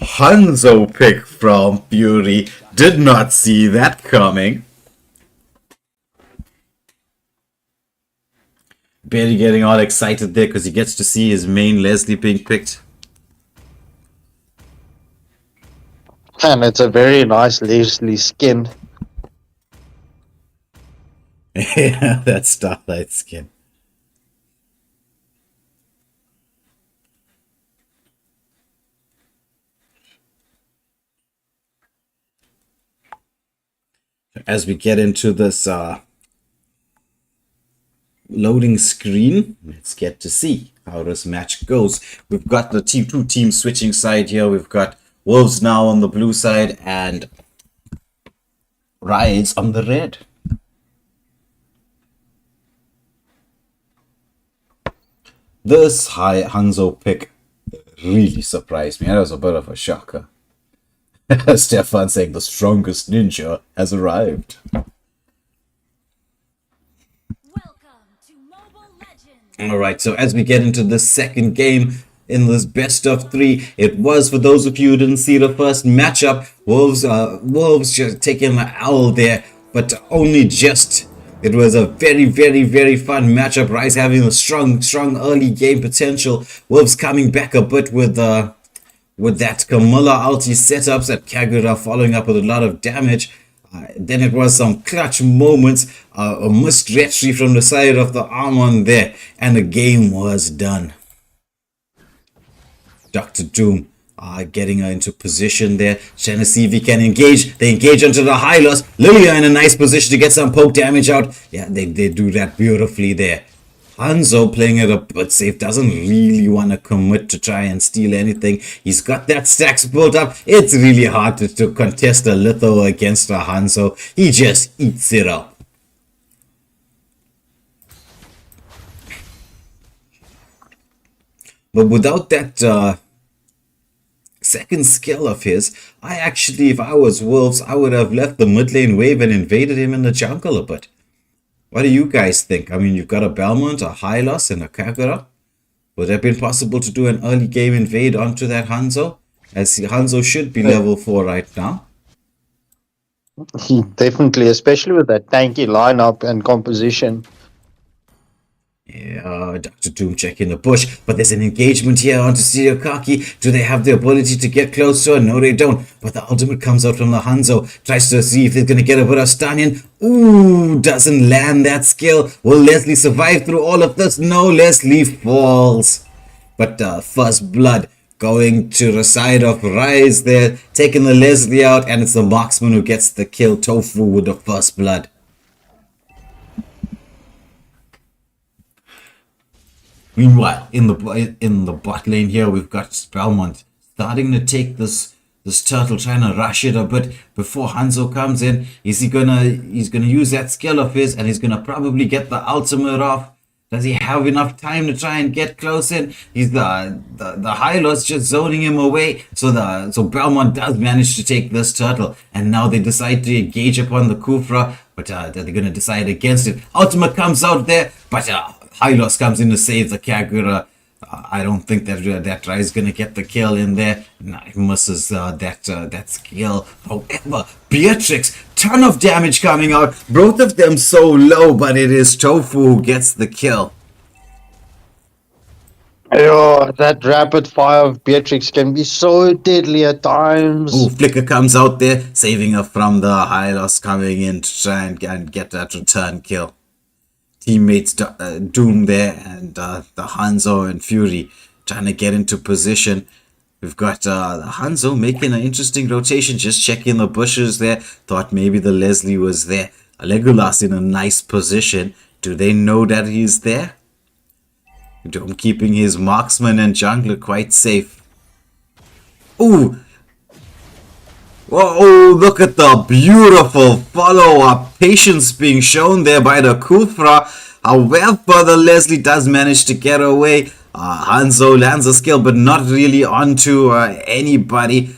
Hanzo pick from Fury. Did not see that coming. Barry getting all excited there because he gets to see his main Leslie being picked. And it's a very nice Leslie skin. Yeah, that Starlight skin. As we get into this loading screen, let's get to see how this match goes. We've got the two teams switching side here. We've got Wolves now on the blue side and Ryze on the red. This high Hanzo pick really surprised me. That was a bit of a shocker. Stefan saying the strongest ninja has arrived. Alright, so as we get into the second game in this best of 3, it was, for those of you who didn't see the first matchup, Wolves just taking the owl there, but only just. It was a very, very, very fun matchup. Ryze having a strong early game potential. Wolves coming back a bit with that Camilla ulti setups at Kagura, following up with a lot of damage. Then it was some clutch moments, a missed retry from the side of the Armon there, and the game was done. Dr. Doom getting her into position there, trying to see if he can engage. They engage onto the high loss. Lilia in a nice position to get some poke damage out. Yeah, they do that beautifully there. Hanzo playing it a bit safe, doesn't really want to commit to try and steal anything. He's got that stacks built up. It's really hard to contest a litho against a Hanzo. He just eats it up. But without that second skill of his, I actually, if I was Wolves, I would have left the mid lane wave and invaded him in the jungle a bit. What do you guys think? I mean, you've got a Belmont, a Hylos, and a Kagura. Would it have been possible to do an early game invade onto that Hanzo? As Hanzo should be level 4 right now. Definitely, especially with that tanky lineup and composition. Yeah, Dr. Doom checking the bush, but there's an engagement here onto Siriokaki. Do they have the ability to get close to her? No, they don't. But the ultimate comes out from the Hanzo. Tries to see if they're going to get a bit of stun in. Ooh, doesn't land that skill. Will Leslie survive through all of this? No, Leslie falls. But first blood going to the side of Ryze there, taking the Leslie out, and it's the marksman who gets the kill. Tofu with the first blood. Meanwhile, in the bot lane here, we've got Belmont starting to take this turtle, trying to rush it a bit before Hanzo comes in. He's gonna use that skill of his, and he's gonna probably get the ultimate off. Does he have enough time to try and get close in? He's the Hylos just zoning him away. So Belmont does manage to take this turtle, and now they decide to engage upon the Kufra, but they're gonna decide against it. Ultimate comes out there, but Hylos comes in to save the Kagura. I don't think that Ryze is going to get the kill in there. No, he misses that skill. However, Beatrix, ton of damage coming out. Both of them so low, but it is Tofu who gets the kill. Oh, that rapid fire of Beatrix can be so deadly at times. Ooh, Flicker comes out there, saving her from the Hylos coming in to try and get that return kill. teammates Doom there and the Hanzo and Fury trying to get into position. We've got Hanzo making an interesting rotation, just checking the bushes there. Thought maybe the Leslie was there. Legolas in a nice position. Do they know that he's there? Doom keeping his marksman and jungler quite safe. Ooh! Whoa, look at the beautiful follow-up patience being shown there by the Kufra. However, the Leslie does manage to get away. Hanzo lands a skill, but not really onto anybody.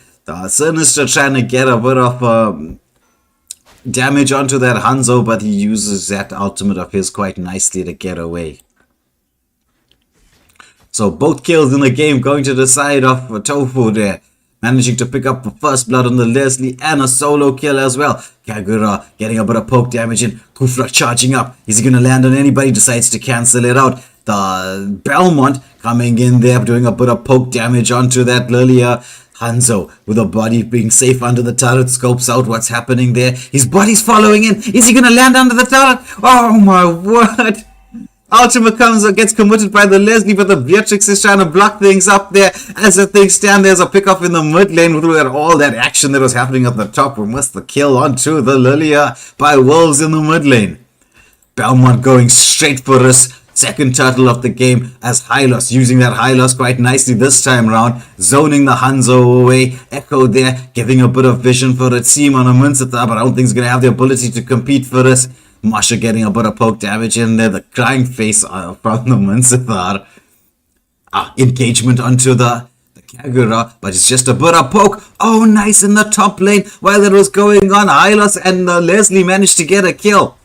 Sinister trying to get a bit of damage onto that Hanzo, but he uses that ultimate of his quite nicely to get away. So both kills in the game going to the side of Tofu there. Managing to pick up the first blood on the Leslie and a solo kill as well. Kagura getting a bit of poke damage in. Kufra charging up. Is he going to land on anybody? Decides to cancel it out. The Belmont coming in there doing a bit of poke damage onto that Lilia. Hanzo with a body being safe under the turret, scopes out what's happening there. His body's following in. Is he going to land under the turret? Oh my word. Ultima comes gets committed by the Leslie, but the Beatrix is trying to block things up there. As the things stand, there's a pick off in the mid lane with all that action that was happening at the top. We missed the kill onto the Lilia by Wolves in the mid lane. Belmont going straight for us. Second turtle of the game as Hylos, using that Hylos quite nicely this time round, zoning the Hanzo away. Echo there, giving a bit of vision for the team on a Minsata, but I don't think he's going to have the ability to compete for this. Masha getting a bit of poke damage in there, the crying face from the Minsata. Engagement onto the Kagura, but it's just a bit of poke. Oh, nice in the top lane. While that was going on, Hylos and Leslie managed to get a kill.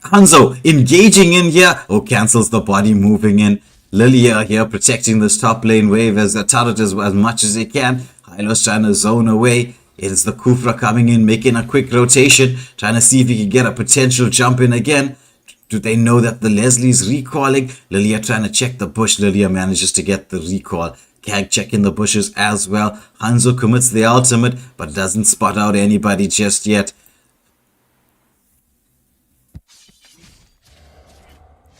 Hanzo engaging in here. Oh, cancels the body, moving in. Lilia here protecting this top lane wave as the turret as much as he can. Hylos trying to zone away. It is the Kufra coming in, making a quick rotation, trying to see if he can get a potential jump in again. Do they know that the Leslie's recalling? Lilia trying to check the bush. Lilia manages to get the recall. Kag checking the bushes as well. Hanzo commits the ultimate, but doesn't spot out anybody just yet.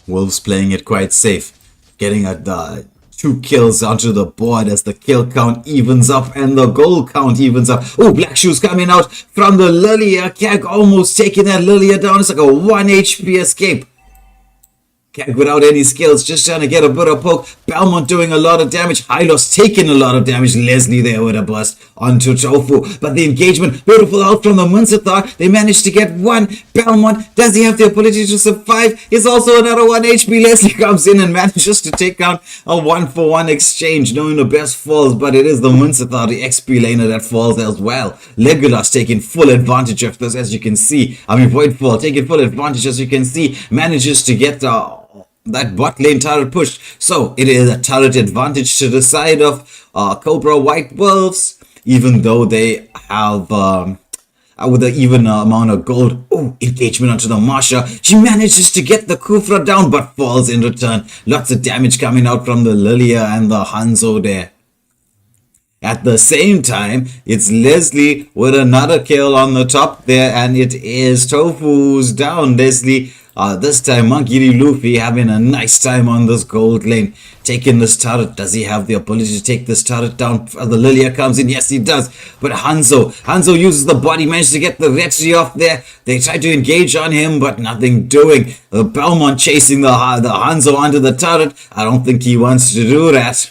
Wolves playing it quite safe, getting a 2 kills onto the board as the kill count evens up and the goal count evens up. Oh, Black Shoes coming out from the Lilia. Kag almost taking that Lilia down. It's like a 1 HP escape. Kag without any skills, just trying to get a bit of poke. Belmont doing a lot of damage. Hylos taking a lot of damage. Leslie there with a bust onto Tofu. But the engagement, beautiful out from the Munsathar. They managed to get one. Belmont, does he have the ability to survive? Is also another 1 HP. Leslie comes in and manages to take down a 1-for-1 exchange. Knowing the best falls, but it is the Munsathar, the XP laner, that falls as well. Legolas taking full advantage of this, as you can see. Voidfall taking full advantage, as you can see. Manages to get that bot lane turret pushed. So it is a turret advantage to the side of Cobra White Wolves, even though they have with an even amount of gold. Oh, engagement onto the Marsha. She manages to get the Kufra down, but falls in return. Lots of damage coming out from the Lilia and the Hanzo there. At the same time, it's Leslie with another kill on the top there, and it is Tofu's down. Leslie, this time Monkey D. Luffy having a nice time on this gold lane. Taking this turret. Does he have the ability to take this turret down? The Lilia comes in. Yes, he does. But Hanzo uses the body, managed to get the Retri off there. They try to engage on him, but nothing doing. The Belmont chasing the Hanzo onto the turret. I don't think he wants to do that.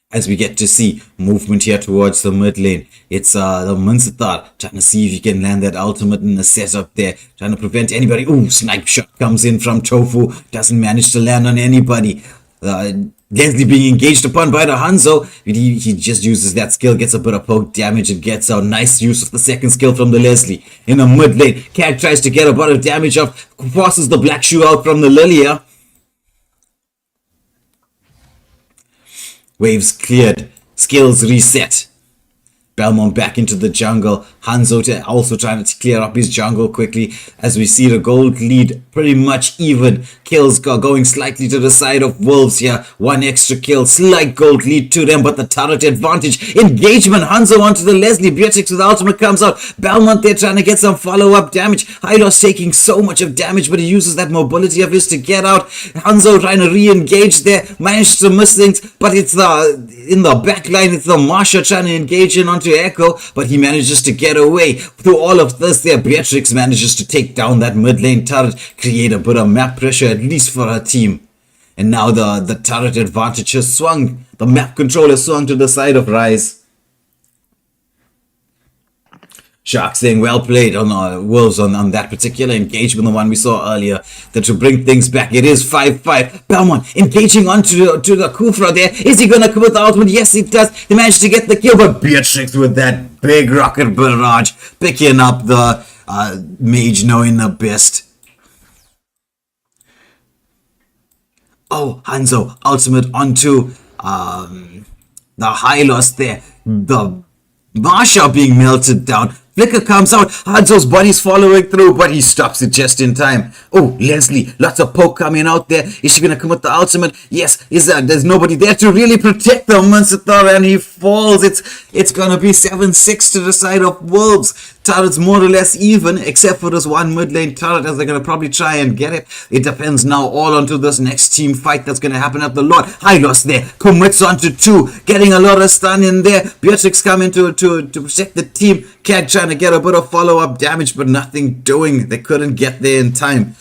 As we get to see movement here towards the mid lane, it's the Munsathar trying to see if he can land that ultimate in the setup there, trying to prevent anybody. Ooh, snipe shot comes in from Tofu, doesn't manage to land on anybody. Leslie being engaged upon by the Hanzo. He just uses that skill, gets a bit of poke damage and gets out. Nice use of the second skill from the Leslie. In the mid lane, Kag tries to get a bit of damage off, forces the Black Shoe out from the Lilia. Waves cleared. Skills reset. Belmont back into the jungle. Hanzo also trying to clear up his jungle quickly as we see the gold lead pretty much even. Kills going slightly to the side of Wolves here. One extra kill, slight gold lead to them, but the turret advantage. Engagement, Hanzo onto the Leslie. Beatrix with the ultimate comes out. Belmont there trying to get some follow-up damage. Hylos taking so much of damage, but he uses that mobility of his to get out. Hanzo trying to re-engage there. Managed to miss things, but it's in the back line, it's the Marsha trying to engage in onto Echo, but he manages to get away. Through all of this there, Beatrix manages to take down that mid lane turret, create a bit of map pressure, at least for her team. And now the turret advantage has swung. The map control has swung to the side of Ryze. Shark saying well played on Wolves on that particular engagement, the one we saw earlier, that to bring things back. It is 5-5. Belmont engaging onto the Kufra there. Is he going to come with the ultimate? Yes, he does. He managed to get the kill, but Beatrix with that big rocket barrage, picking up the mage knowing the best. Oh, Hanzo, ultimate onto the Hylos there. The Marsha being melted down. Flicker comes out. Hanzo's body's following through, but he stops it just in time. Oh, Leslie, lots of poke coming out there. Is she going to come with the ultimate? Yes. There's nobody there to really protect the Munsathar, and he falls. It's going to be 7-6 to the side of Wolves. Turret's more or less even, except for this one mid lane turret, as they're going to probably try and get it. It depends now all onto this next team fight that's going to happen at the Lord. Hylos there, commits onto 2, getting a lot of stun in there. Beatrix coming to protect the team. Cag trying to get a bit of follow-up damage, but nothing doing. They couldn't get there in time.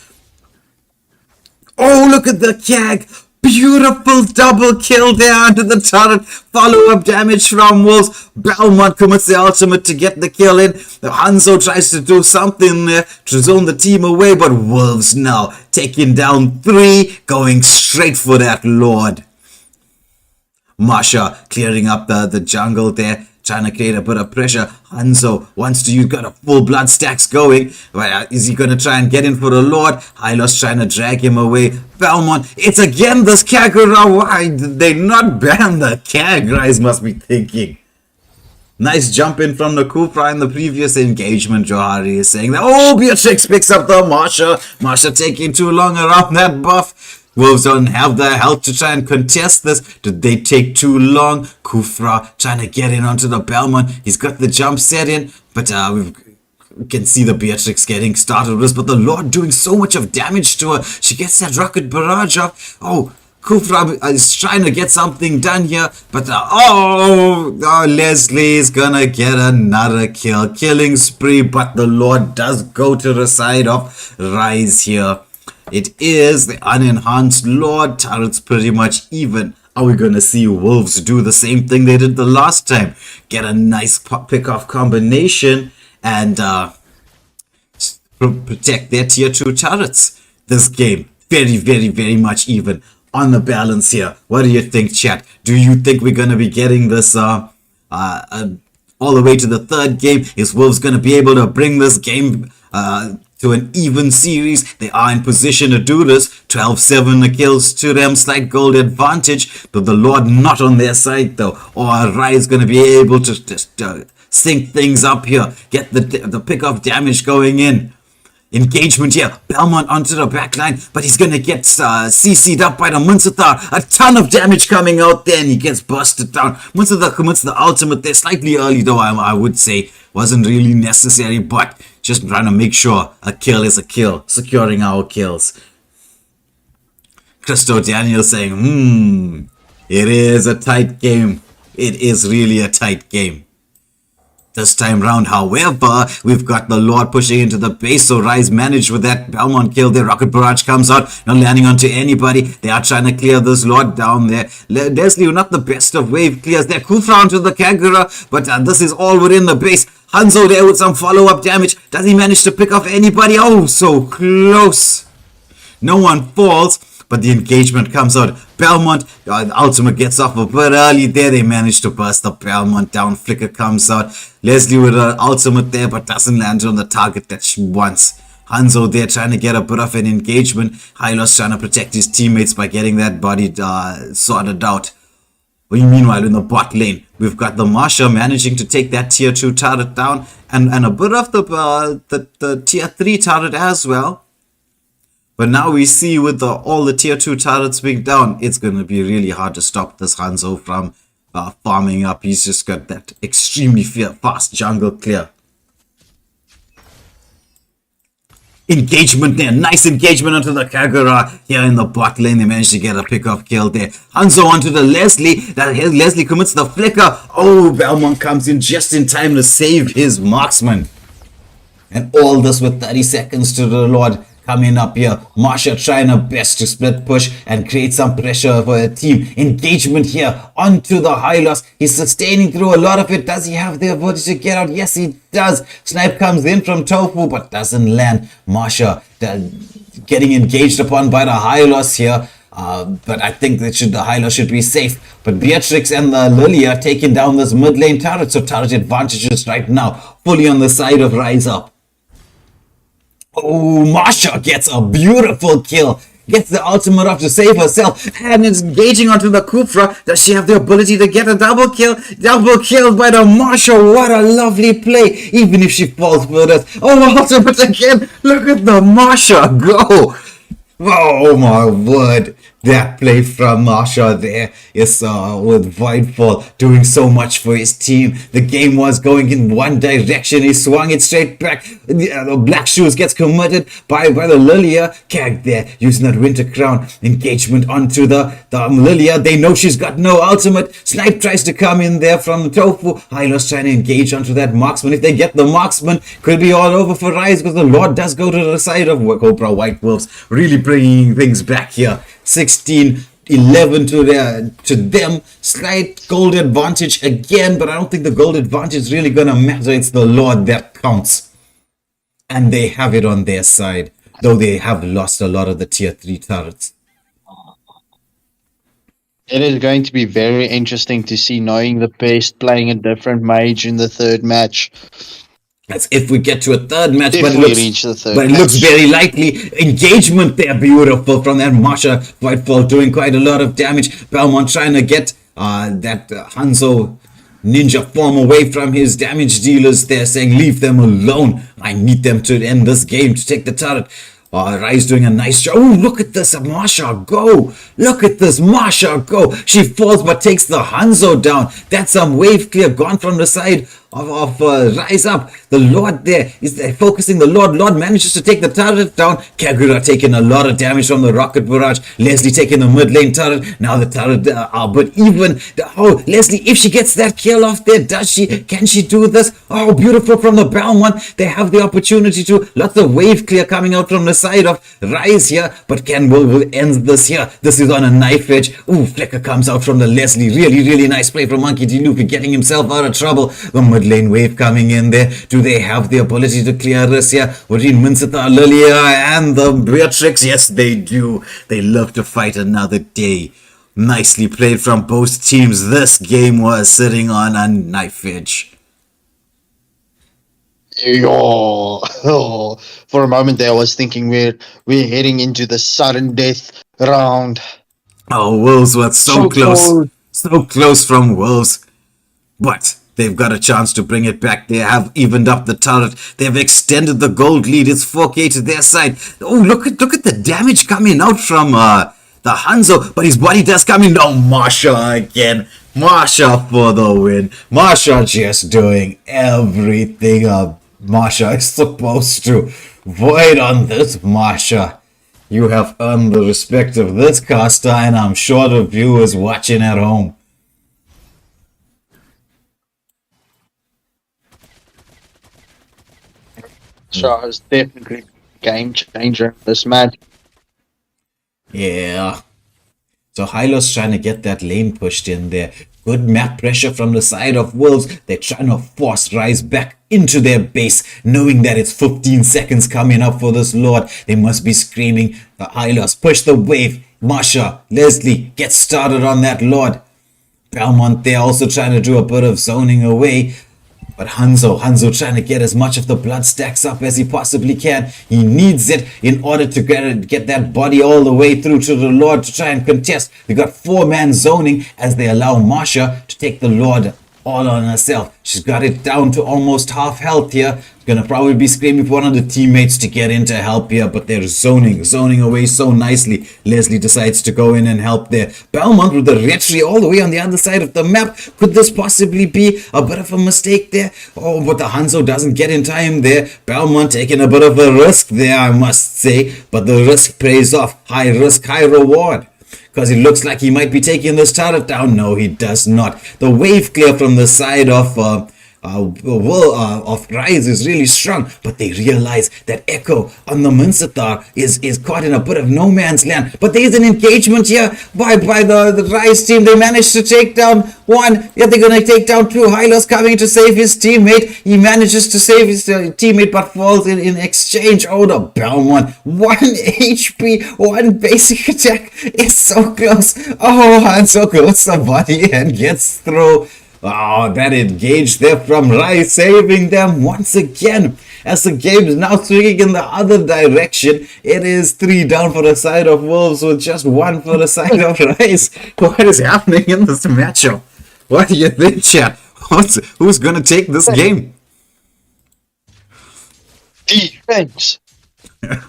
Oh, look at the Cag. Beautiful double kill there under the turret. Follow-up damage from Wolves. Belmont commits the ultimate to get the kill in. Hanzo tries to do something there to zone the team away, but Wolves now taking down 3, going straight for that Lord. Marsha clearing up the jungle there, trying to create a bit of pressure. Hanzo wants to use, got a full blood stacks going. Is he going to try and get in for the Lord? Hylos trying to drag him away. Belmont, it's again this Kagura. Why did they not ban the Kag? Ryze must be thinking. Nice jump in from the Kufra in the previous engagement. Johari is saying that. Oh, Beatrix picks up the Marsha. Marsha taking too long around that buff. Wolves don't have the health to try and contest this. Did they take too long? Kufra trying to get in onto the Belmont. He's got the jump set in, but we can see the Beatrix getting started with this. But the Lord doing so much of damage to her. She gets that rocket barrage off. Oh, Kufra is trying to get something done here, but Leslie is gonna get another kill. Killing spree, but the Lord does go to the side of Ryze here. It is the unenhanced Lord. Turret's pretty much even. Are we going to see Wolves do the same thing they did the last time? Get a nice pick-off combination and protect their tier 2 turrets. This game, very, very, very much even. On the balance here. What do you think, chat? Do you think we're going to be getting this all the way to the 3rd game? Is Wolves going to be able to bring this game to an even series? They are in position to do this. 12-7 kills to them, slight gold advantage, but the Lord not on their side though. Or Ryze going to be able to just sync things up here, get the pick-off damage going in. Engagement here, Belmont onto the back line, but he's going to get CC'd up by the Munsathar. A ton of damage coming out there, and he gets busted down. Munsathar commits the ultimate there, slightly early though, I would say. Wasn't really necessary, but just trying to make sure a kill is a kill, securing our kills. Christo Daniel saying, it is a tight game. It is really a tight game. This time round, however, we've got the Lord pushing into the base, so Ryze managed with that Belmont kill. Their rocket barrage comes out, not landing onto anybody. They are trying to clear this Lord down there. Leslie, not the best of wave clears there. Kufra onto the Kagura, but this is all within the base. Hanzo there with some follow-up damage. Does he manage to pick off anybody? Oh, so close. No one falls, but the engagement comes out. Belmont, ultimate gets off a bit early there. They manage to burst the Belmont down. Flicker comes out. Leslie with an ultimate there, but doesn't land on the target that she wants. Hanzo there trying to get a bit of an engagement. Hylos trying to protect his teammates by getting that body sorted out. Meanwhile, in the bot lane, we've got the Marsha managing to take that tier 2 turret down and a bit of the tier 3 turret as well. But now we see with all the tier 2 turrets being down, it's going to be really hard to stop this Hanzo from farming up. He's just got that extremely fast jungle clear. Engagement there, nice engagement onto the Kagura here in the bot lane. They managed to get a pick-off kill there. Hanzo onto the Leslie. Leslie commits the flicker. Oh, Belmont comes in just in time to save his marksman. And all this with 30 seconds to the Lord coming up here. Marsha trying her best to split push and create some pressure for her team. Engagement here onto the Hylos. He's sustaining through a lot of it. Does he have the ability to get out? Yes, he does. Snipe comes in from Tofu but doesn't land. Marsha getting engaged upon by the Hylos here. But I think that the Hylos should be safe. But Beatrix and the Lily are taking down this mid lane turret. So turret advantages right now fully on the side of Rise Up. Oh, Marsha gets a beautiful kill. Gets the ultimate off to save herself. And is engaging onto the Kufra. Does she have the ability to get a double kill? Double kill by the Marsha. What a lovely play. Even if she falls for this. Oh, ultimate again. Look at the Marsha go. Oh my word. That play from Marsha there is with Voidfall doing so much for his team. The game was going in one direction. He swung it straight back. The Black Shoes gets committed by the Lilia. Kag there using that Winter Crown. Engagement onto the Lilia. They know she's got no ultimate. Snipe tries to come in there from the Tofu. Hylos trying to engage onto that Marksman. If they get the Marksman, could be all over for Rise because the Lord does go to the side of Cobra White Wolves. Really bringing things back here. 16-11 to them. Slight gold advantage again, but I don't think the gold advantage is really gonna matter. It's the Lord that counts, and they have it on their side, though they have lost a lot of the tier 3 turrets. It is going to be very interesting to see, knowing the best playing a different mage in the third match. That's if we get to a third match, If but we it reach the third looks match. very likely. Engagement there, beautiful from that Marsha. Whitefall doing quite a lot of damage. Belmont trying to get that Hanzo ninja form away from his damage dealers there, saying leave them alone. I need them to end this game to take the turret. Rise doing a nice job. Oh, look at this Marsha go. Look at this Marsha go. She falls but takes the Hanzo down. That's some wave clear gone from the side of Rise Up. The Lord there is focusing the Lord. Lord manages to take the turret down. Kagura taking a lot of damage from the rocket barrage. Leslie taking the mid lane turret. Now the turret but even Leslie, if she gets that kill off there, does she? Can she do this? Oh, beautiful from the Belmont. They have the opportunity to. Lots of wave clear coming out from the side of Rise here, but will end this here. This is on a knife edge. Ooh, Flicker comes out from the Leslie. Really nice play from Monkey D. Luffy, getting himself out of trouble. The mid lane wave coming in there. Do they have the ability to clear this here? Between Minsita, Lilia, and the Beatrix? Yes, they do. They love to fight another day. Nicely played from both teams. This game was sitting on a knife edge. For a moment there, I was thinking we're heading into the sudden death round. Oh, Wolves were so close. So close from Wolves. But they've got a chance to bring it back. They have evened up the turret. They've extended the gold lead. It's 4K to their side. Oh, look at the damage coming out from the Hanzo. But his body does come in. No, Marsha again. Marsha for the win. Marsha just doing everything Marsha is supposed to. Void on this, Marsha. You have earned the respect of this caster, and I'm sure the viewers watching at home. So it's definitely a game changer this match. Yeah. So Hylos trying to get that lane pushed in there. Good map pressure from the side of Wolves. They're trying to force Rise back into their base, knowing that it's 15 seconds coming up for this Lord. They must be screaming. The Hylos push the wave. Marsha, Leslie, get started on that Lord. Belmont, they're also trying to do a bit of zoning away. But Hanzo trying to get as much of the blood stacks up as he possibly can. He needs it in order to get that body all the way through to the Lord to try and contest. They got 4-man zoning as they allow Marsha to take the Lord all on herself. She's got it down to almost half health here. Gonna probably be screaming for one of the teammates to get in to help here, but they're zoning away so nicely. Leslie decides to go in and help there. Belmont with the retry all the way on the other side of the map. Could this possibly be a bit of a mistake there? Oh, but the Hanzo doesn't get in time there. Belmont taking a bit of a risk there, I must say, but the risk pays off. High risk, high reward. Because it looks like he might be taking this turret down. No, he does not. The wave clear from the side of Ryze is really strong, but they realize that Echo on the Munsatar is caught in a bit of no man's land. But there's an engagement here by the Ryze team. They managed to take down one, yet they're going to take down two. Hylos coming to save his teammate. He manages to save his teammate, but falls in exchange. Oh, the Belmont, 1 HP, 1 basic attack is so close. Oh, Hanzo goes the body and gets through. Oh, that engage there from Ryze, saving them once again. As the game is now swinging in the other direction, it is 3 down for the side of Wolves with just 1 for the side of Ryze. What is happening in this matchup? What do you think, chat? Who's gonna take this game? Defense.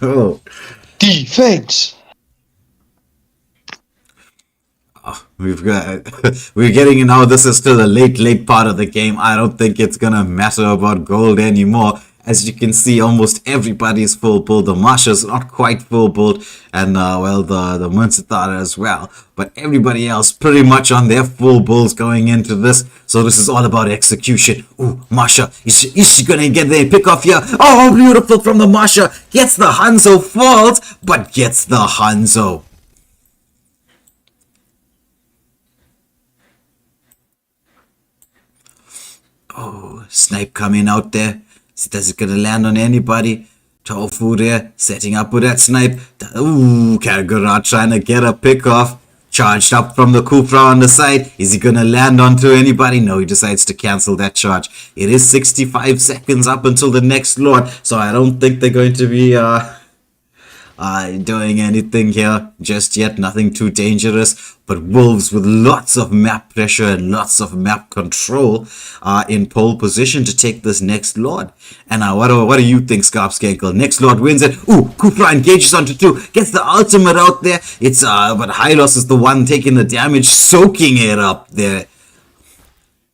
Oh. Defense. We're getting now. This is still a late part of the game. I don't think it's gonna matter about gold anymore. As you can see, almost everybody's full build. The Marsha's not quite full build, and the Munsatar as well. But everybody else pretty much on their full builds going into this. So this is all about execution. Ooh, Marsha, is she gonna get the pick off here? Oh, beautiful from the Marsha. Gets the Hanzo, falls, but gets the Hanzo. Oh, snipe coming out there. Is it gonna land on anybody? Tofu there, setting up with that snipe. Ooh, Kagura trying to get a pick off. Charged up from the Kufra on the side. Is he gonna land onto anybody? No, he decides to cancel that charge. It is 65 seconds up until the next Lord, so I don't think they're going to be doing anything here just yet. Nothing too dangerous. But Wolves with lots of map pressure and lots of map control are in pole position to take this next Lord. And what do you think, Scarpscankle? Next Lord wins it. Ooh, Kufra engages onto 2. Gets the ultimate out there. It's but Hylos is the one taking the damage, soaking it up there.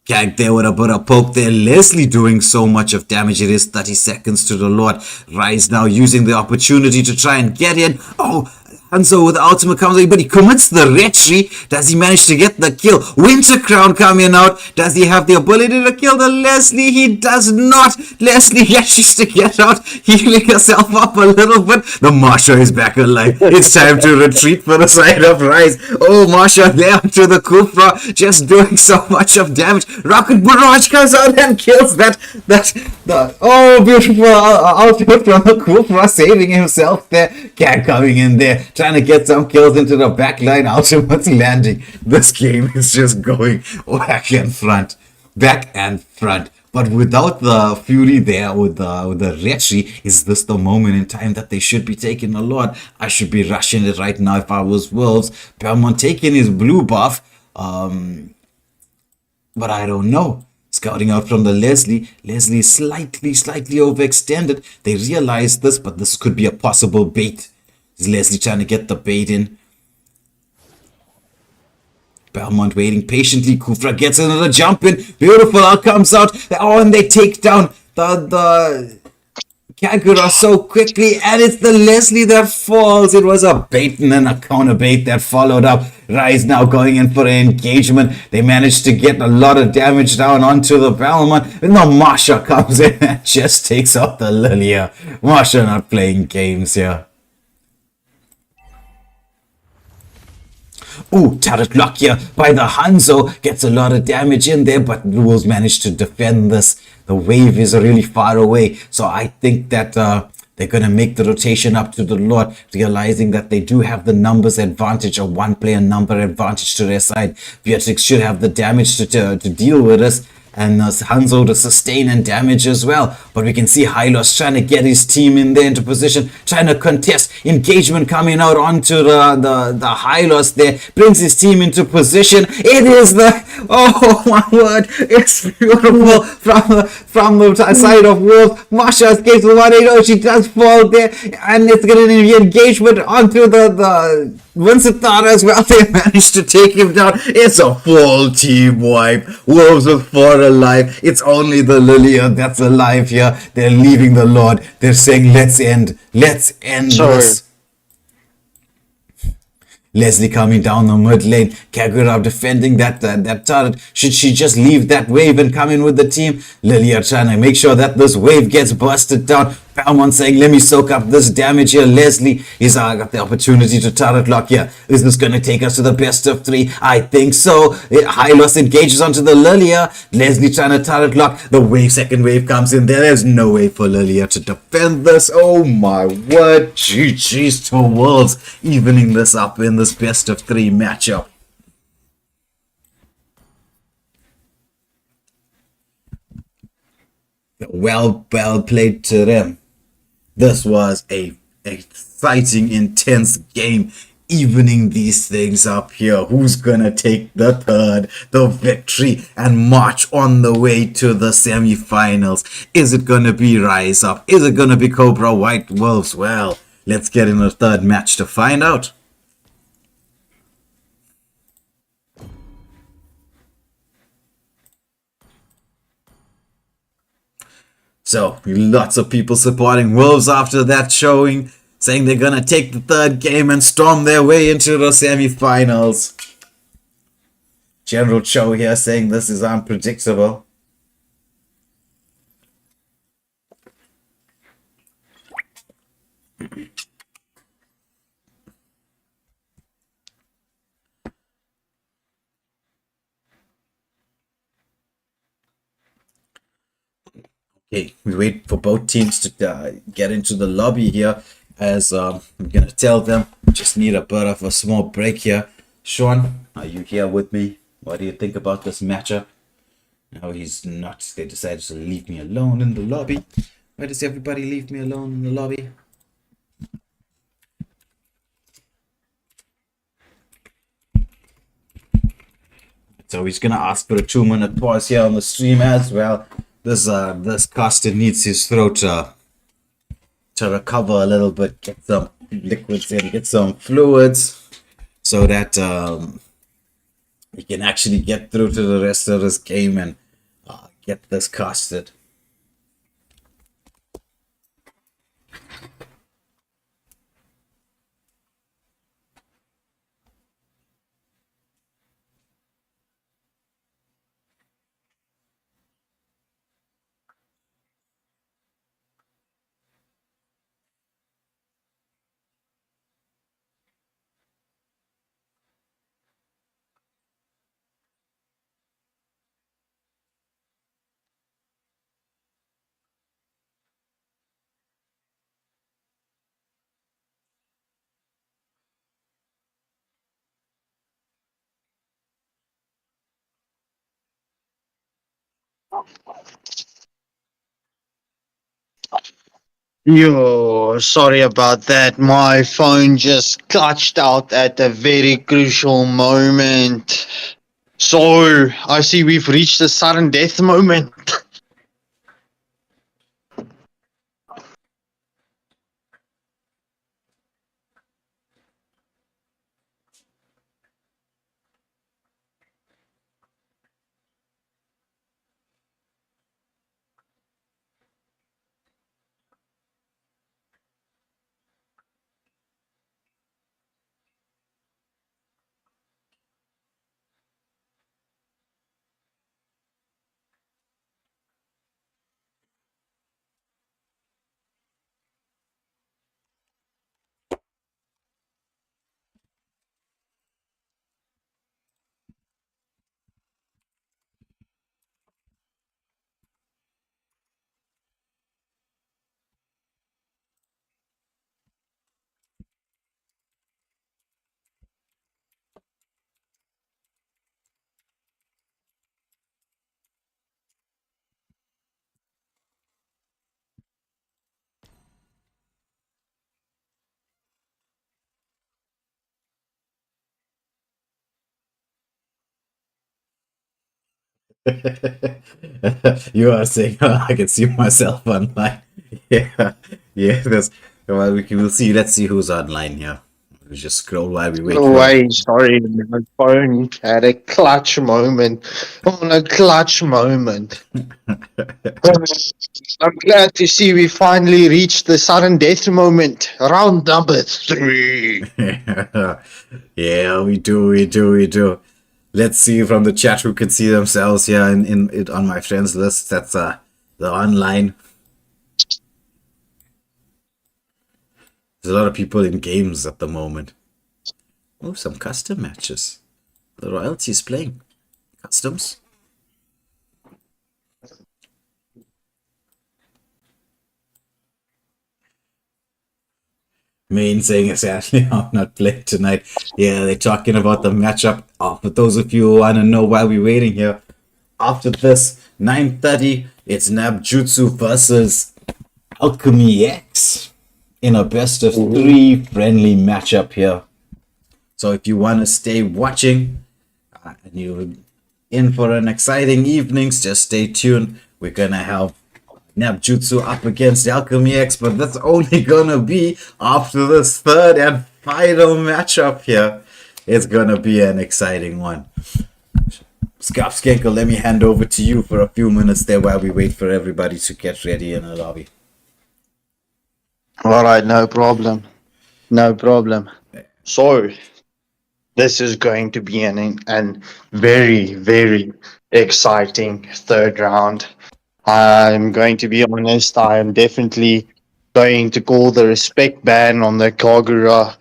Kag there with a bit of poke there. Leslie doing so much of damage. It is 30 seconds to the Lord. Ryze now using the opportunity to try and get in. Oh, Hanzo with the ultimate comes in, but he commits the retry. Does he manage to get the kill? Winter Crown coming out. Does he have the ability to kill the Leslie? He does not. Leslie manages to get out, healing herself up a little bit. The Marsha is back alive. It's time to retreat for the side of Ryze. Oh, Marsha there to the Kufra, just doing so much of damage. Rocket Barrage comes out and kills oh, beautiful output from the Kufra, saving himself there. Cat coming in there, trying to get some kills into the back line, ultimately landing. This game is just going back and front. But without the Fury there, with the retry, is this the moment in time that they should be taking the Lord? I should be rushing it right now if I was Wolves. Belmont taking his blue buff, but I don't know. Scouting out from the Leslie is slightly overextended. They realize this, but this could be a possible bait. Is Leslie trying to get the bait in? Belmont waiting patiently. Kufra gets another jump in. Beautiful, out comes out. Oh, and they take down the Kagura so quickly, and it's the Leslie that falls. It was a bait and then a counter bait that followed up. Ryze now going in for an engagement. They managed to get a lot of damage down onto the Belmont. And the Marsha comes in and just takes out the Lilia. Marsha not playing games here. Ooh, turret lock here by the Hanzo. Gets a lot of damage in there, but Wolves managed to defend this. The wave is really far away. So I think that they're going to make the rotation up to the Lord, realizing that they do have the numbers advantage, or 1 player number advantage to their side. Beatrix should have the damage to deal with this. and Hanzo to sustain and damage as well. But we can see Hylos trying to get his team in there into position, trying to contest. Engagement coming out onto the Hylos there, brings his team into position. It is oh my word, it's beautiful from the side of Wolves. Masha escapes the 180, she does fall there, and it's going to be engagement onto the Vincent Thara as well. They managed to take him down. It's a full team wipe. Wolves with 4 alive. It's only the Lilia that's alive here. They're leaving the Lord. They're saying, let's end this. Leslie coming down the mid lane. Kagura defending that turret. Should she just leave that wave and come in with the team? Lilia trying to make sure that this wave gets busted down. Palmon saying, let me soak up this damage here. Leslie is got the opportunity to turret lock here. Is this going to take us to the best of 3? I think so. Hylos engages onto the Lilia. Leslie trying to turret lock. The second wave comes in there. There's no way for Lilia to defend this. Oh my word. GG's to Wolves, evening this up in this best of 3 matchup. Well played to them. This was a exciting, intense game, evening these things up here. Who's gonna take the victory, and march on the way to the semi-finals? Is it gonna be Rise Up? Is it gonna be Cobra White Wolves? Well, let's get in the third match to find out. So, lots of people supporting Wolves after that showing, saying they're gonna take the third game and storm their way into the semi-finals. General Cho here saying this is unpredictable. Okay, we wait for both teams to get into the lobby here, as I'm gonna tell them just need a bit of a small break here. Sean, are you here with me? What do you think about this matchup? No, he's not. They decided to leave me alone in the lobby. Why does everybody leave me alone in the lobby? So he's gonna ask for a 2-minute pause here on the stream as well. This caster needs his throat to recover a little bit, get some liquids in, get some fluids, so that he can actually get through to the rest of this game and get this casted. Yo, sorry about that. My phone just clutched out at a very crucial moment. So, I see we've reached the sudden death moment. You are saying, oh, I can see myself online. Yeah, yeah. Well, we'll see. Let's see who's online here. We just scroll while we wait No for. way, sorry, my phone had a clutch moment. Oh, a clutch moment. I'm glad to see we finally reached the sudden death moment. Round number 3. Yeah, we do. Let's see from the chat who can see themselves here in it on my friends list. That's the online. There's a lot of people in games at the moment. Oh, some custom matches. The royalty is playing customs. Main saying exactly, I'm not playing tonight. Yeah, they're talking about the matchup. Oh, for those of you who want to know why we're waiting here, after this 9:30, it's Nabjutsu versus Alchemy X in a best of 3 friendly matchup here. So if you want to stay watching and you're in for an exciting evenings, just stay tuned. We're gonna have Nabjutsu up against Alchemy X, but that's only gonna be after this third and final matchup here. It's gonna be an exciting one. Skenkel, let me hand over to you for a few minutes there while we wait for everybody to get ready in the lobby. Alright, no problem. No problem. So, this is going to be an very, very exciting third round. I'm going to be honest, I am definitely going to call the respect ban on the Kagura.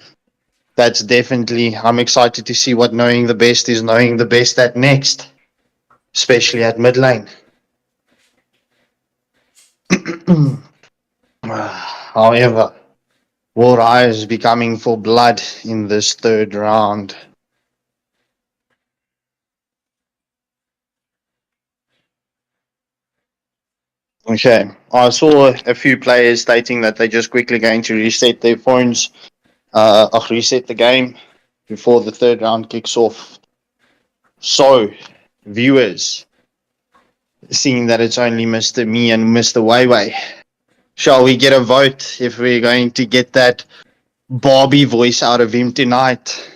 That's definitely, I'm excited to see what knowing the best is knowing the best at next, especially at mid lane. However, War-Ryze be coming for blood in this third round. Okay, I saw a few players stating that they're just quickly going to reset their phones, reset the game before the third round kicks off. So, viewers, seeing that it's only Mr. Me and Mr. Weiwei, shall we get a vote if we're going to get that Barbie voice out of him tonight?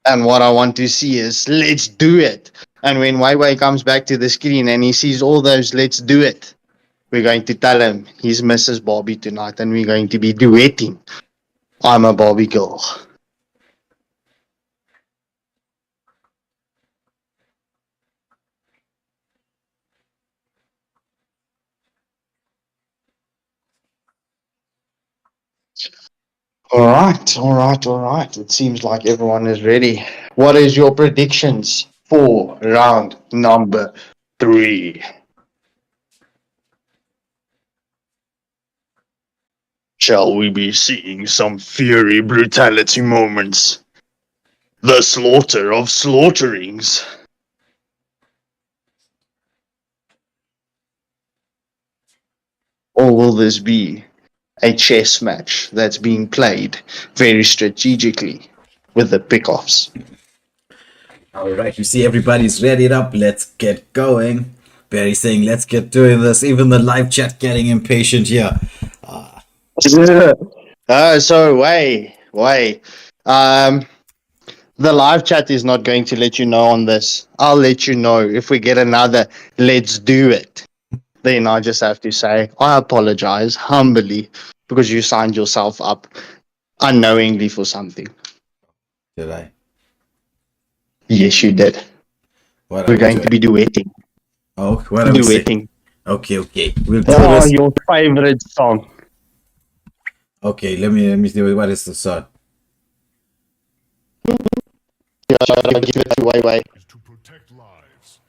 And what I want to see is, let's do it. And when Weiwei comes back to the screen and he sees all those let's do it, we're going to tell him he's Mrs. Barbie tonight and we're going to be duetting I'm a Barbie girl. All right. It seems like everyone is ready. What is your predictions for round number 3? Shall we be seeing some fury brutality moments? The slaughter of slaughterings. Or will this be a chess match that's being played very strategically with the pickoffs? All right, you see everybody's readied up. Let's get going. Barry saying, let's get doing this. Even the live chat getting impatient here. So wait. The live chat is not going to let you know on this. I'll let you know if we get another let's do it. Then I just have to say, I apologize humbly because you signed yourself up unknowingly for something. Did I? Yes, you did. What We're going to be duetting. Oh, what are we saying? Duetting. Okay. We'll do Oh, this. your favorite song. Okay, let me see. What is the song? Yeah, I'll give it to Weiwei. To protect lives.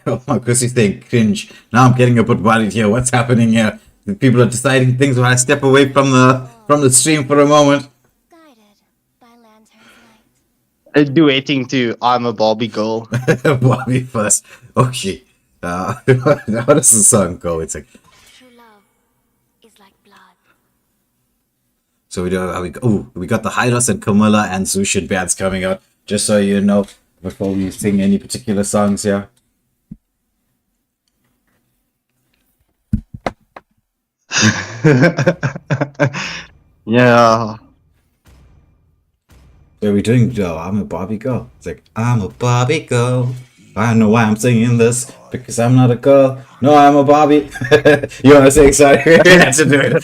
Oh my goodness, you think cringe. Now I'm getting a bit worried here. What's happening here? The people are deciding things when I step away from the stream for a moment. Guided by lantern's light. Duetting to I'm a Barbie girl. Bobby first. Okay. How does the song go? It's like True love is like blood. So we got the Hylos and Camilla and Zushin bands coming out. Just so you know, before we sing any particular songs here. Yeah. So we're doing I'm a Barbie girl. It's like, I'm a Barbie girl. I don't know why I'm singing this, because I'm not a girl. No, I'm a Barbie. You want to sing? Sorry, we had to do it.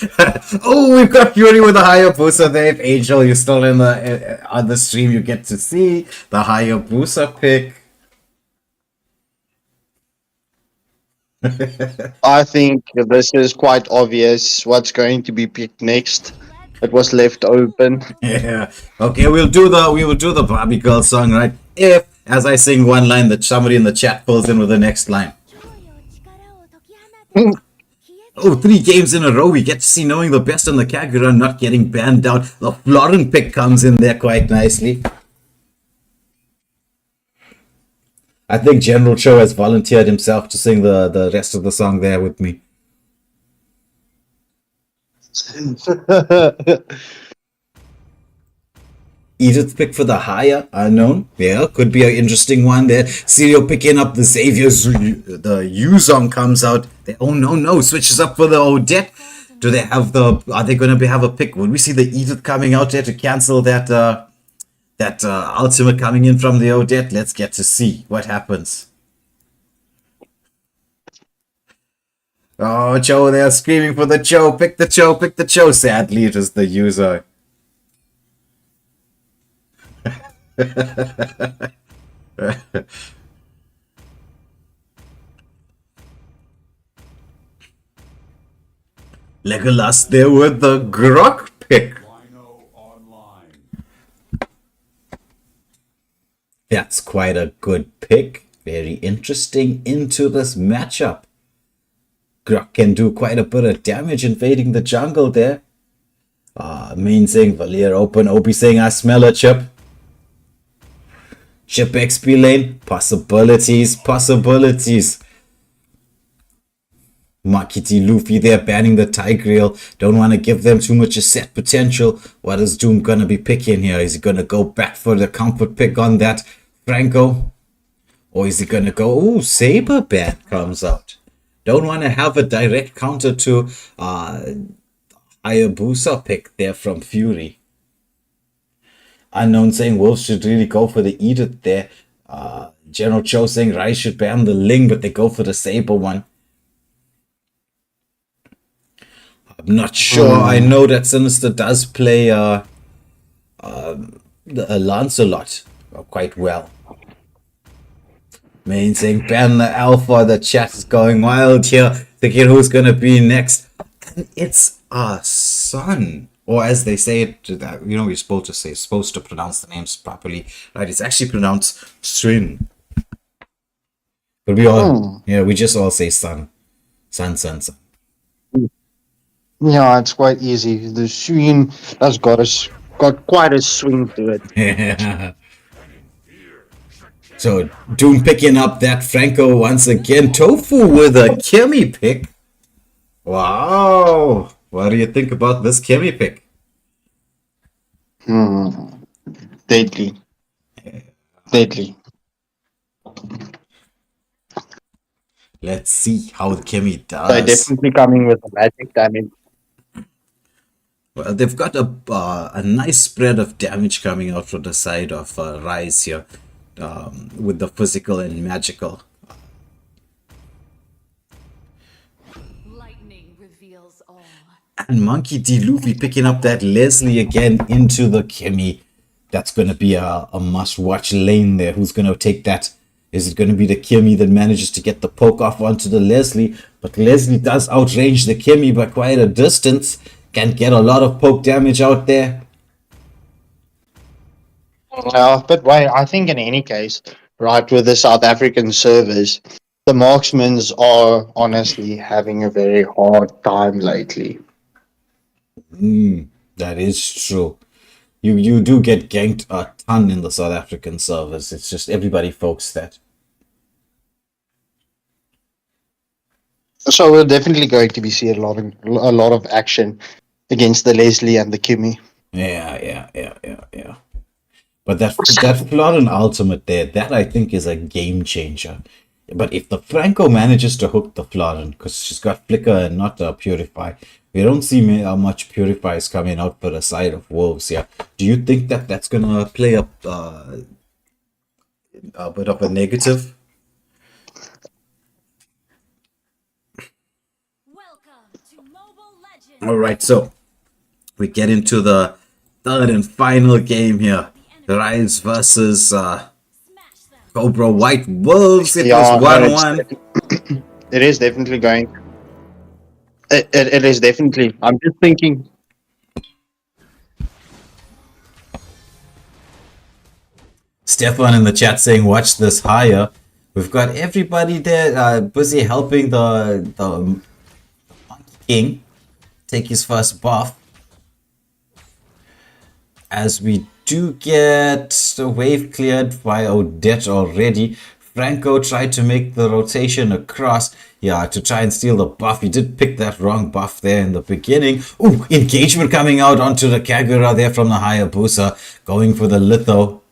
Oh, we've got Fury with a Hayabusa there. If Angel, you're still in the on the stream, you get to see the Hayabusa pick. I think this is quite obvious what's going to be picked next. It was left open. Yeah. Okay, we will do the Barbie girl song, right? If, as I sing one line, that somebody in the chat pulls in with the next line. Oh, 3 games in a row. We get to see knowing the best on the Kagura, not getting banned out. The Florin pick comes in there quite nicely. I think General Cho has volunteered himself to sing the rest of the song there with me. Edith pick for the higher unknown. Yeah, could be an interesting one there. Sirio picking up the Xavier's. The Yuzong comes out. Oh no, switches up for the Odette. Do they have the? Are they going to have a pick? Will we see the Edith coming out there to cancel that ultimate coming in from the Odette? Let's get to see what happens. Oh, Cho, they're screaming for the Cho. Pick the Cho, pick the Cho. Sadly, it is the user. Legolas there with the Grok pick. That's quite a good pick. Very interesting into this matchup. Grok can do quite a bit of damage invading the jungle there. Main saying Valir open, Obi saying I smell a chip. Chip XP lane, possibilities. Makiti Luffy there banning the Tigreal. Don't want to give them too much set potential. What is Doom gonna be picking here? Is he gonna go back for the comfort pick on that Franco? Or is he gonna go, ooh, Saber ban comes out. Don't want to have a direct counter to Hayabusa pick there from Fury. Unknown saying Wolves should really go for the Edith there. General Cho saying Ryze should ban the Ling, but they go for the Saber one. I'm not sure. I know that Sinister does play a Lancelot quite well. Main saying ban the Alpha. The chat is going wild here, thinking who's gonna be next. And it's a Sun. Or as they say it, you're supposed to pronounce the names properly, right? It's actually pronounced Sun. But we all, we just all say Sun. Sun. Yeah, it's quite easy. The swing has got quite a swing to it. Yeah. So Doom picking up that Franco once again. Tofu with a Kimmy pick. Wow. What do you think about this Kimmy pick? Deadly. Let's see how the Kimmy does. They're definitely coming with the magic damage. Well, they've got a nice spread of damage coming out from the side of Ryze here, with the physical and magical. Lightning reveals all. And Monkey D. Luffy picking up that Leslie again into the Kimmy. That's going to be a must-watch lane there. Who's going to take that? Is it going to be the Kimmy that manages to get the poke off onto the Leslie? But Leslie does outrange the Kimmy by quite a distance. Can get a lot of poke damage out there. But wait, I think in any case, right, with the South African servers, the marksmans are honestly having a very hard time lately. That is true. You do get ganked a ton in the South African servers. It's just everybody folks that. So we're definitely going to be seeing a lot of action against the Leslie and the Kimmy. Yeah. But that Florin ultimate there, that I think is a game changer. But if the Franco manages to hook the Florin, because she's got Flicker and not Purify, we don't see how much Purify is coming out for the side of Wolves. Yeah, do you think that that's gonna play up a bit of a negative? Welcome to Mobile Legends. All right, so we get into the third and final game here. Ryze versus Smash them. Cobra White Wolves. It Yeah, was no, 1-1. It is definitely going. It is definitely. I'm just thinking. Stefan in the chat saying, watch this higher. We've got everybody there busy helping the Monkey King take his first buff. As we do get the wave cleared by Odette already. Franco tried to make the rotation across, to try and steal the buff. He did pick that wrong buff there in the beginning. Ooh, engagement coming out onto the Kagura there from the Hayabusa, going for the Litho.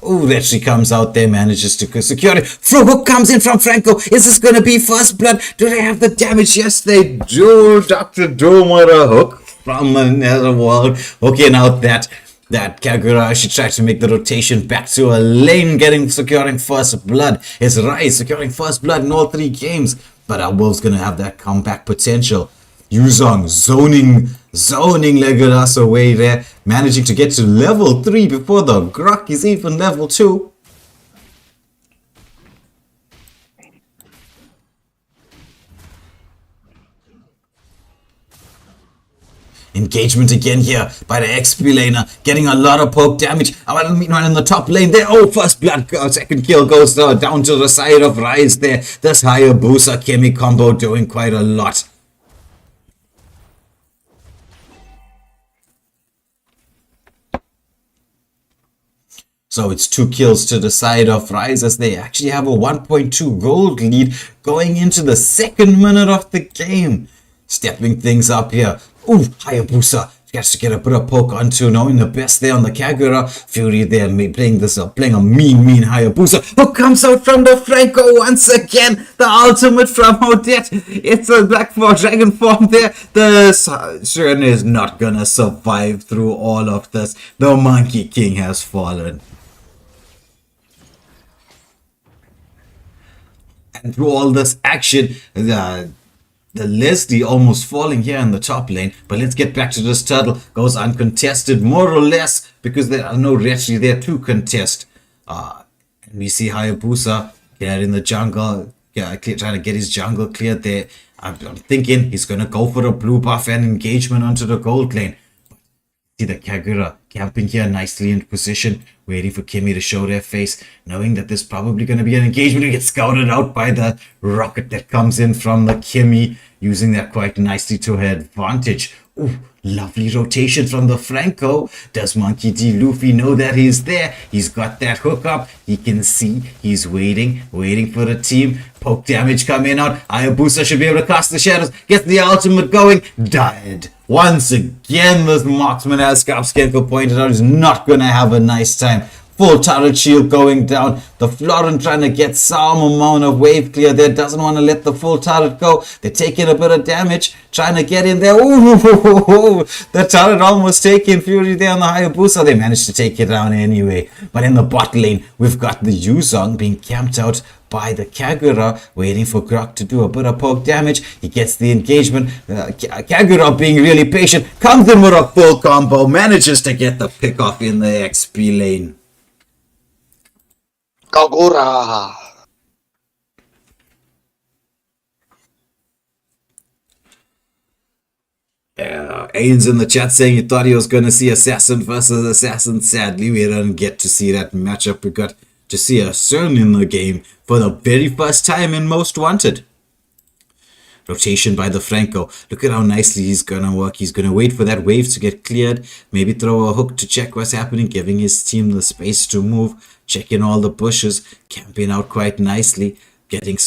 Ooh, that she comes out there, manages to secure it. Throw hook comes in from Franco. Is this going to be first blood? Do they have the damage? Yes, they do. Dr. Doom with a hook from another world. Hooking out that Kagura. She tries to make the rotation back to a lane, securing first blood. It's Ryze securing first blood in all 3 games. But our Wolves going to have that comeback potential. Yuzong zoning Legolas away there, managing to get to level 3 before the Grok is even level 2. Engagement again here by the XP laner, getting a lot of poke damage. Meanwhile in the top lane there, first blood, second kill goes down to the side of Ryze there. This Hayabusa Kemi combo doing quite a lot. So it's 2 kills to the side of Ryze as they actually have a 1.2 gold lead going into the 2nd minute of the game. Stepping things up here. Ooh, Hayabusa gets to get a bit of poke onto knowing the best there on the Kagura. Fury there playing a mean Hayabusa. Who comes out from the Franco once again? The ultimate from Odette. It's a Black Dragon form there. The Shen is not gonna survive through all of this. The Monkey King has fallen. And through all this action, the Leslie almost falling here in the top lane. But let's get back to this turtle. Goes uncontested, more or less, because there are no Retri there to contest. And we see Hayabusa here in the jungle, trying to get his jungle cleared there. I'm thinking he's going to go for a blue buff and engagement onto the gold lane. See the Kagura camping here nicely in position, waiting for Kimmy to show their face, knowing that there's probably going to be an engagement and get scouted out by the rocket that comes in from the Kimmy, using that quite nicely to her advantage. Ooh, lovely rotation from the Franco. Does Monkey D. Luffy know that he's there? He's got that hook up. He can see. He's waiting for the team. Poke damage coming out. Hayabusa should be able to cast the shadows. Get the ultimate going. Died. Once again, this marksman, as Skarpskenko pointed out, is not going to have a nice time. Full turret shield going down. The Florin trying to get some amount of wave clear there. Doesn't want to let the full turret go. They're taking a bit of damage. Trying to get in there. Ooh, the turret almost taking Fury there on the Hayabusa. They managed to take it down anyway. But in the bot lane, we've got the Yuzong being camped out by the Kagura, waiting for Grok to do a bit of poke damage. He gets the engagement. Kagura being really patient, comes in with a full combo, manages to get the pick off in the XP lane. Kagura. Aiden's in the chat saying he thought he was going to see Assassin versus Assassin. Sadly, we didn't get to see that matchup. We got to see a Cern in the game for the very first time in Most Wanted. Rotation by the Franco. Look at how nicely he's going to work. He's going to wait for that wave to get cleared. Maybe throw a hook to check what's happening, giving his team the space to move. Checking all the bushes. Camping out quite nicely. getting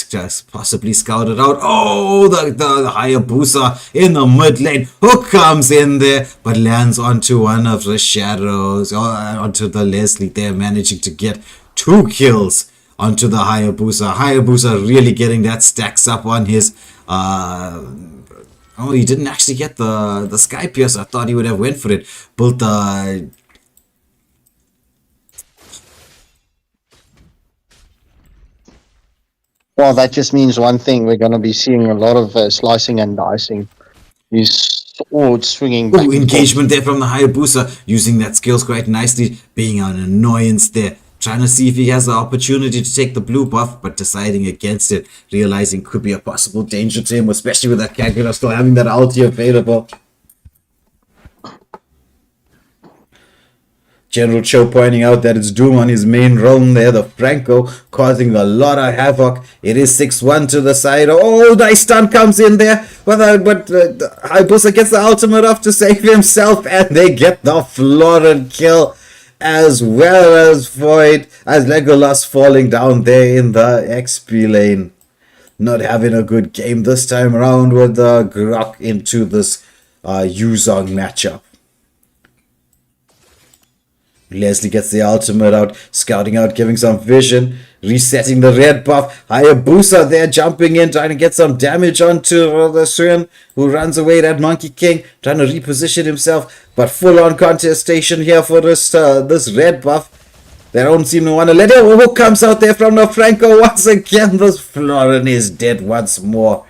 possibly scouted out. Oh, the Hayabusa in the mid lane. Hook comes in there, but lands onto one of the shadows, or onto the Leslie there, managing to get 2 kills onto the Hayabusa. Hayabusa really getting that stacks up on his... Oh, he didn't actually get the Sky Pierce. I thought he would have went for it. Built the... Well, that just means one thing. We're going to be seeing a lot of slicing and dicing. His sword swinging back Ooh, and engagement there from the Hayabusa, using that skills quite nicely, being an annoyance there. Trying to see if he has the opportunity to take the blue buff, but deciding against it, realizing could be a possible danger to him, especially with that Kagura still having that ulti available. General Cho pointing out that it's Doom on his main roam there, the Franco, causing a lot of havoc. It is 6-1 to the side. Oh, nice stun comes in there, but Hayabusa gets the ultimate off to save himself, and they get the florid kill, as well as Void, as Legolas falling down there in the XP lane. Not having a good game this time around with the Grok into this Yuzong matchup. Leslie gets the ultimate out, scouting out, giving some vision, resetting the red buff. Hayabusa there jumping in, trying to get some damage onto the Suen, who runs away, that Monkey King, trying to reposition himself, but full on contestation here for this red buff. They don't seem to want to let it. Who comes out there from the Franco once again? This Florin is dead once more.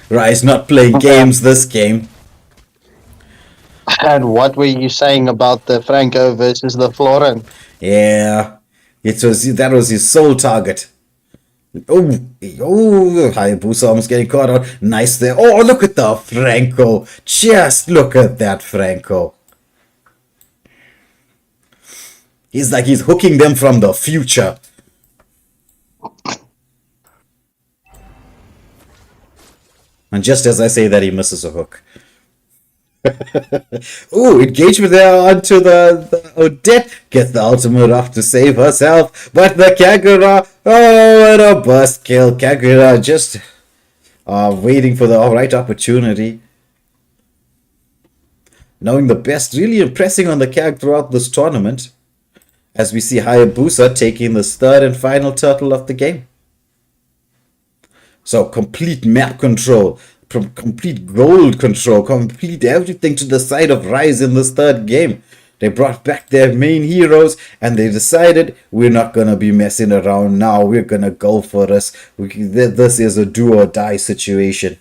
Ryze not playing games this game. And what were you saying about the Franco versus the Florin? Yeah, that was his sole target. Oh, Hayabusa almost getting caught out. Nice there. Oh, look at the Franco. Just look at that Franco. He's like he's hooking them from the future. And just as I say that, he misses a hook. Ooh, engagement there onto the Odette. Gets the ultimate off to save herself. But the Kagura, oh, what a burst kill. Kagura just waiting for the right opportunity. Knowing the best, really impressing on the Kag throughout this tournament. As we see Hayabusa taking this third and final turtle of the game. So complete map control. Complete gold control, complete everything to the side of Ryze in this third game. They brought back their main heroes and they decided we're not going to be messing around now. We're going to go for this. This is a do or die situation.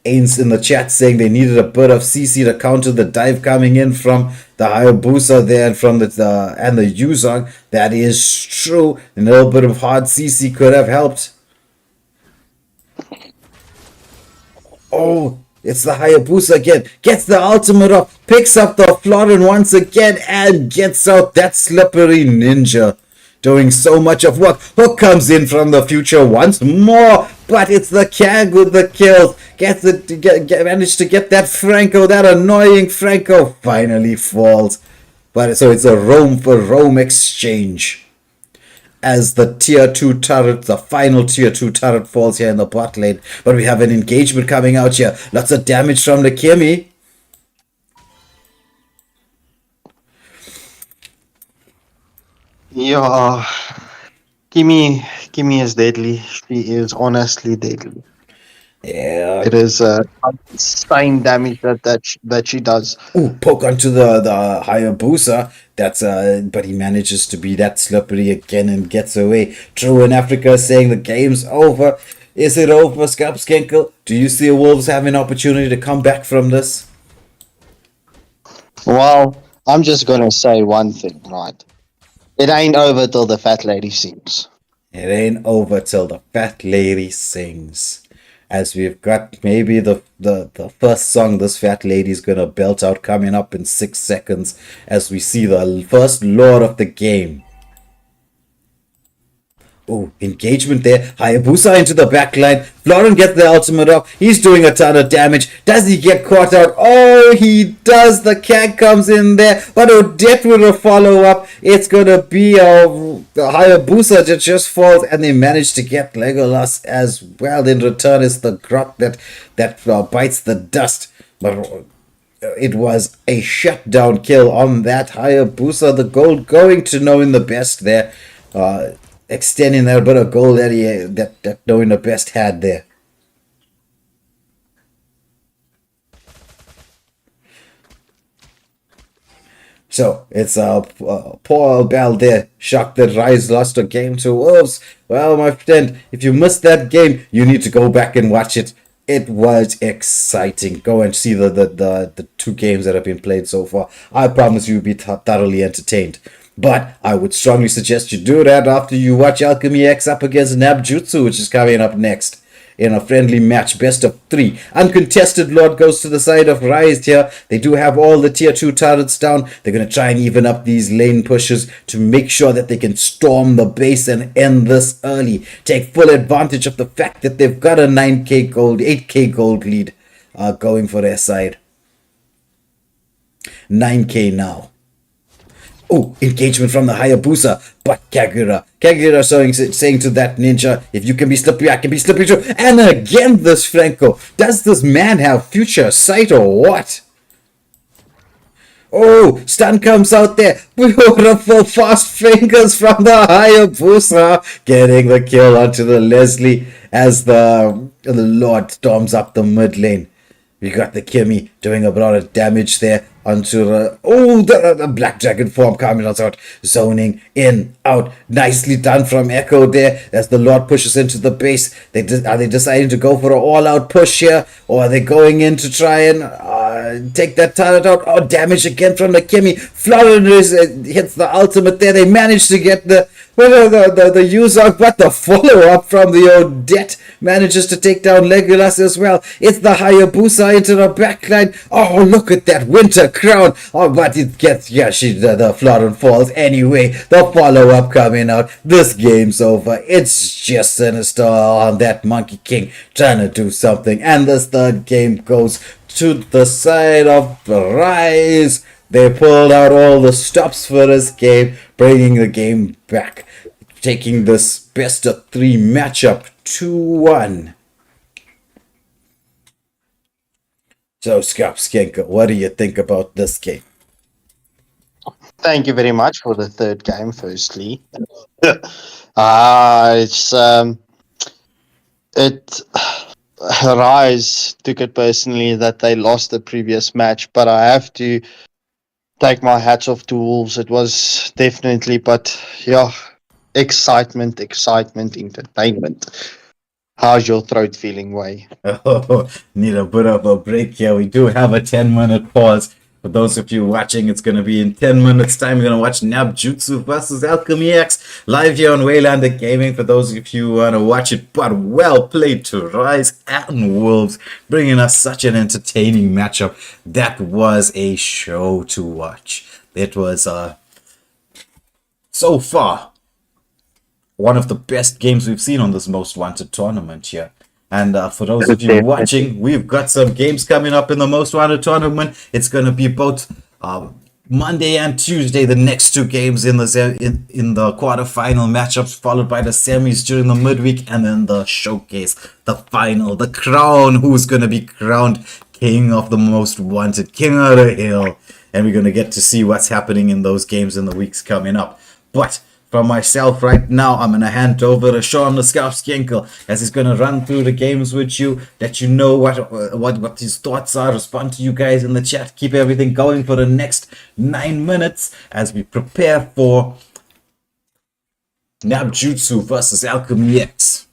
Ains in the chat saying they needed a bit of CC to counter the dive coming in from the Hayabusa there and from the Yuzong. That is true. A little bit of hard CC could have helped. Oh, it's the Hayabusa again. Gets the ultimate up. Picks up the Florin once again and gets out that slippery ninja. Doing so much of work. Hook comes in from the future once more. But it's the Kag with the kills. Managed to get that Franco. That annoying Franco finally falls. But so it's a roam for roam exchange. As the tier 2 turret, the final tier 2 turret falls here in the bot lane. But we have an engagement coming out here. Lots of damage from the Kimmy. Yeah, Kimmy is deadly. She is honestly deadly. Yeah. It is insane damage that she does. Ooh, poke onto the Hayabusa. That's but he manages to be that slippery again and gets away. True in Africa saying the game's over. Is it over, Skenkel? Do you see Wolves have an opportunity to come back from this? Well, I'm just gonna say one thing, right? It ain't over till the fat lady sings. It ain't over till the fat lady sings. As we've got maybe the first song this fat lady's gonna belt out coming up in 6 seconds as we see the first lord of the game Oh, engagement there. Hayabusa into the back line. Florin gets the ultimate off. He's doing a ton of damage. Does he get caught out? Oh, he does. The cat comes in there. But Odette with a follow-up. It's going to be a Hayabusa that just falls. And they manage to get Legolas as well. In return, it's the grot that bites the dust. But it was a shutdown kill on that Hayabusa. The gold going to knowing the best there. Extending that bit of goal that knowing the best had there. So it's Paul Bell there, shocked that Ryze lost a game to Wolves. Well, my friend, if you missed that game, you need to go back and watch it. It was exciting. Go and see the two games that have been played so far. I promise you'll be thoroughly entertained. But I would strongly suggest you do that after you watch Alchemy X up against Nabjutsu, which is coming up next in a friendly match, best of 3. Uncontested Lord goes to the side of Ryze here. They do have all the tier 2 turrets down. They're going to try and even up these lane pushes to make sure that they can storm the base and end this early. Take full advantage of the fact that they've got a 9k gold, 8k gold lead going for their side. 9k now. Oh, engagement from the Hayabusa, but Kagura saying to that ninja, if you can be slippery, I can be slippery too. And again, this Franco. Does this man have future sight or what? Oh, stun comes out there. Beautiful fast fingers from the Hayabusa. Getting the kill onto the Leslie as the Lord storms up the mid lane. We got the Kimmy doing a lot of damage there onto the Black Dragon form coming out, zoning in, out. Nicely done from Echo there as the Lord pushes into the base. Are they deciding to go for an all-out push here? Or are they going in to try and take that turret out? Oh, damage again from the Kimmy. Florin hits the ultimate there. They managed to get the user, but the follow-up from the Odette manages to take down Legolas as well. It's the Hayabusa into the backline. Oh, look at that winter crown. Oh, but it gets, the Florin falls anyway. The follow-up coming out. This game's over. It's just sinister on that Monkey King trying to do something. And this third game goes to the side of Ryze. They pulled out all the stops for this game, bringing the game back, taking this best of 3 matchup 2-1. So, Skenker, what do you think about this game? Thank you very much for the third game, firstly. Ryze took it personally that they lost the previous match, but I have to take my hats off to Wolves. It was definitely, but yeah, excitement, entertainment. How's your throat feeling, Way? Oh, need a bit of a break here. We do have a 10-minute pause. For those of you watching, it's going to be in 10 minutes time. We're going to watch Nabjutsu versus Alchemy X live here on Waylander Gaming. For those of you who want to watch it, but well played to Ryze and Wolves, bringing us such an entertaining matchup. That was a show to watch. It was, so far, one of the best games we've seen on this Most Wanted tournament here. And for those of you watching, we've got some games coming up in the Most Wanted tournament. It's going to be both Monday and Tuesday, the next 2 games in the quarterfinal matchups, followed by the semis during the midweek, and then the showcase, the final, the crown. Who's going to be crowned King of the Most Wanted, King of the Hill? And we're going to get to see what's happening in those games in the weeks coming up. But from myself right now, I'm going to hand over to Sean the Scarf Skenkel as he's going to run through the games with you, let you know what his thoughts are, respond to you guys in the chat, keep everything going for the next 9 minutes as we prepare for Nabjutsu versus Alchemy X.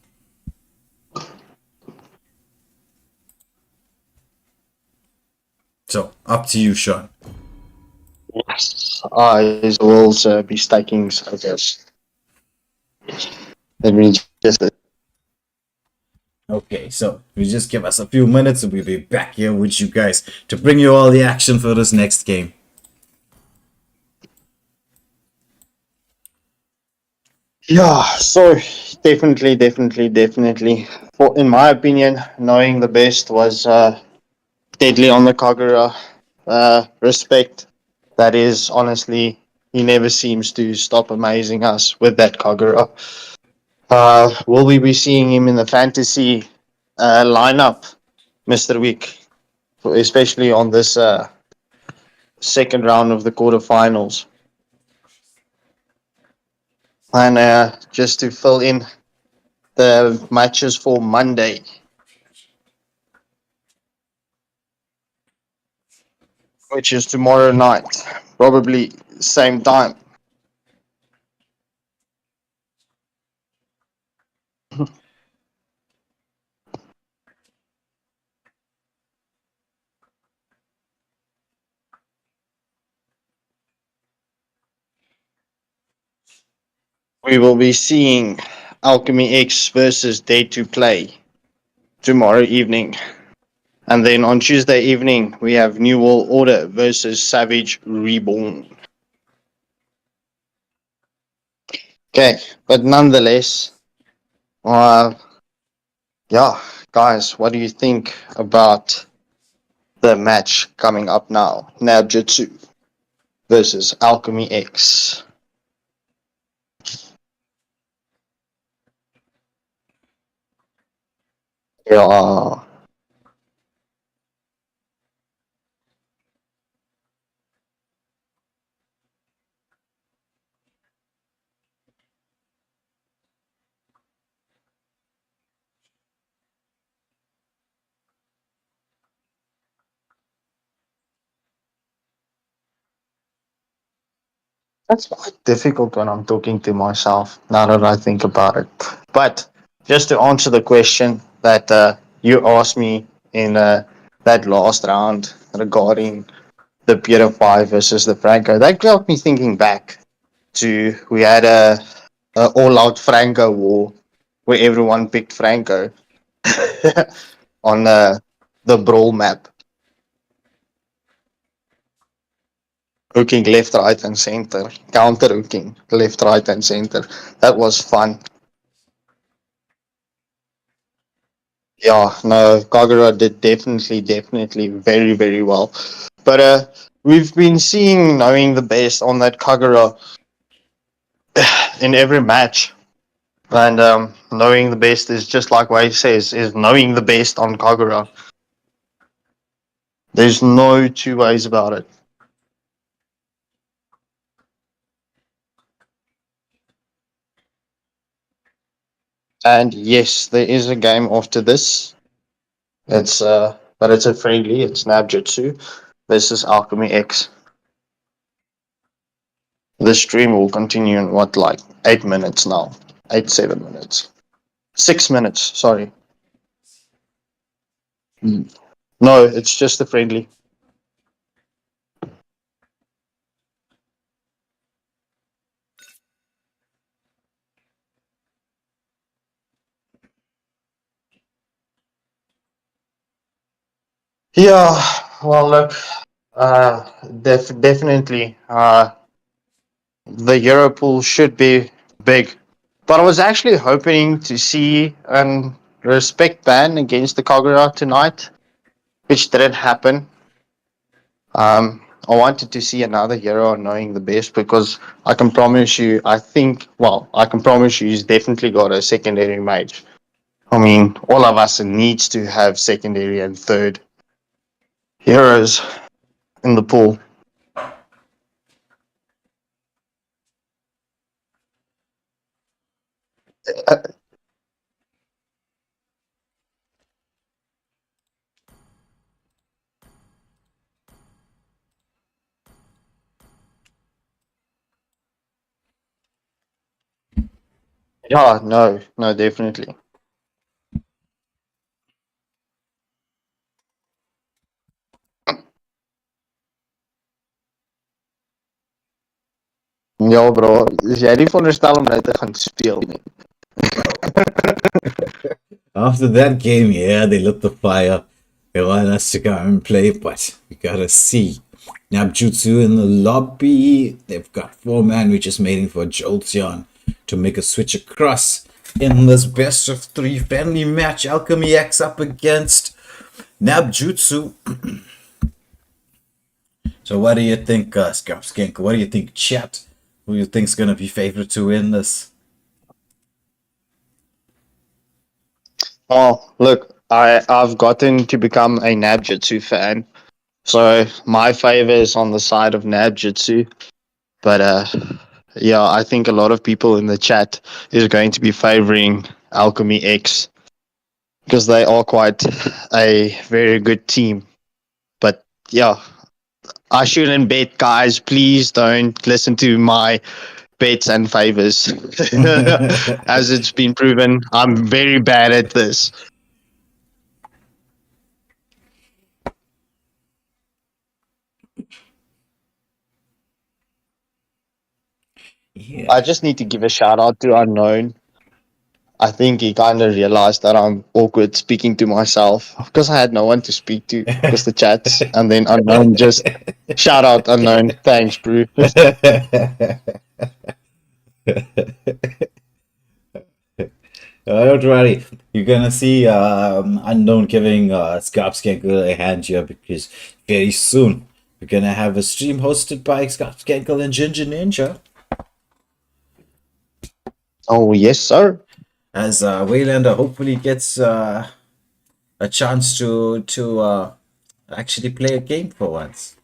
So, up to you, Sean. Yes, I will also be staking, so I guess. Let me just. Okay, so you just give us a few minutes and we'll be back here with you guys to bring you all the action for this next game. Yeah, so definitely. In my opinion, knowing the best was deadly on the Kagura. Respect. That is honestly, he never seems to stop amazing us with that Kagura. Will we be seeing him in the fantasy lineup, Mr. Week, especially on this second round of the quarterfinals? And just to fill in the matches for Monday, which is tomorrow night, probably same time. We will be seeing Alchemy X versus Day to Play tomorrow evening. And then on Tuesday evening, we have New World Order versus Savage Reborn. Okay, but nonetheless, uh, yeah, guys, what do you think about the match coming up now? Nabjutsu versus Alchemy X. Yeah, that's quite difficult when I'm talking to myself, now that I think about it. But just to answer the question that you asked me in that last round regarding the Purify versus the Franco, that got me thinking back to we had a all-out Franco war where everyone picked Franco on the Brawl map, hooking left, right, and center, counter hooking left, right, and center. That was fun. Yeah, no, Kagura did definitely very well. But we've been seeing knowing the best on that Kagura in every match. And knowing the best is just like Wade says, is knowing the best on Kagura. There's no two ways about it. And yes, there is a game after this. It's but it's a friendly. It's Nabjutsu. This is Alchemy X. The stream will continue in what, like 8 minutes now? 7 minutes. 6 minutes. Sorry. No, it's just a friendly. Yeah. Well, look. Definitely. The Euro pool should be big. But I was actually hoping to see a respect ban against the Kagura tonight, which didn't happen. I wanted to see another hero knowing the best because I can promise you, I can promise you he's definitely got a secondary mage. I mean, all of us needs to have secondary and third heroes in the pool. Yeah, no, definitely. Ja, bro, is jy nie veronderstel om nou te gaan speel nie? After that game, yeah, they lit the fire. They want us to go and play, but we gotta see. Nabjutsu in the lobby. They've got 4-man. We're just waiting for Jolteon. to make a switch across in this best of 3 friendly match. Alchemy X up against Nabjutsu. So what do you think, Skank? What do you think, chat? Who do you think's gonna be favorite to win this? Oh, look, I've gotten to become a Nabjutsu fan, so my favor is on the side of Nabjutsu. But yeah, I think a lot of people in the chat is going to be favoring Alchemy X because they are quite a very good team. But yeah, I shouldn't bet, guys. Please don't listen to my bets and favors. As it's been proven, I'm very bad at this. Yeah. I just need to give a shout out to Unknown. I think he kind of realized that I'm awkward speaking to myself because I had no one to speak to because the chats, and then Unknown just shout out Unknown. Thanks, bro. Don't worry, you're gonna see Unknown giving Skankel a hand here because very soon we're gonna have a stream hosted by Skankel and Ginger Ninja. Oh yes, sir. As Waylander hopefully gets a chance to actually play a game for once.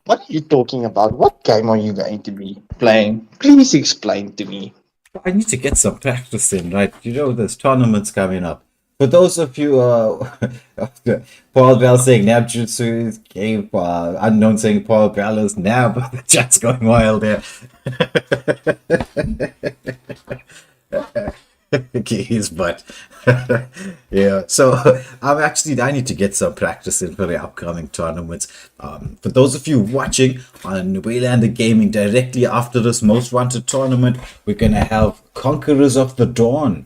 What are you talking about? What game are you going to be playing? Please explain to me. I need to get some practice in, right? You know, there's tournaments coming up. For those of you, Paul Bell saying Nabjutsu game, Unknown saying Paul Bell is Nab. The chat's going wild there. His butt. Yeah, so I need to get some practice in for the upcoming tournaments. For those of you watching on Waylander Gaming, directly after this Most Wanted tournament, we're gonna have Conquerors of the Dawn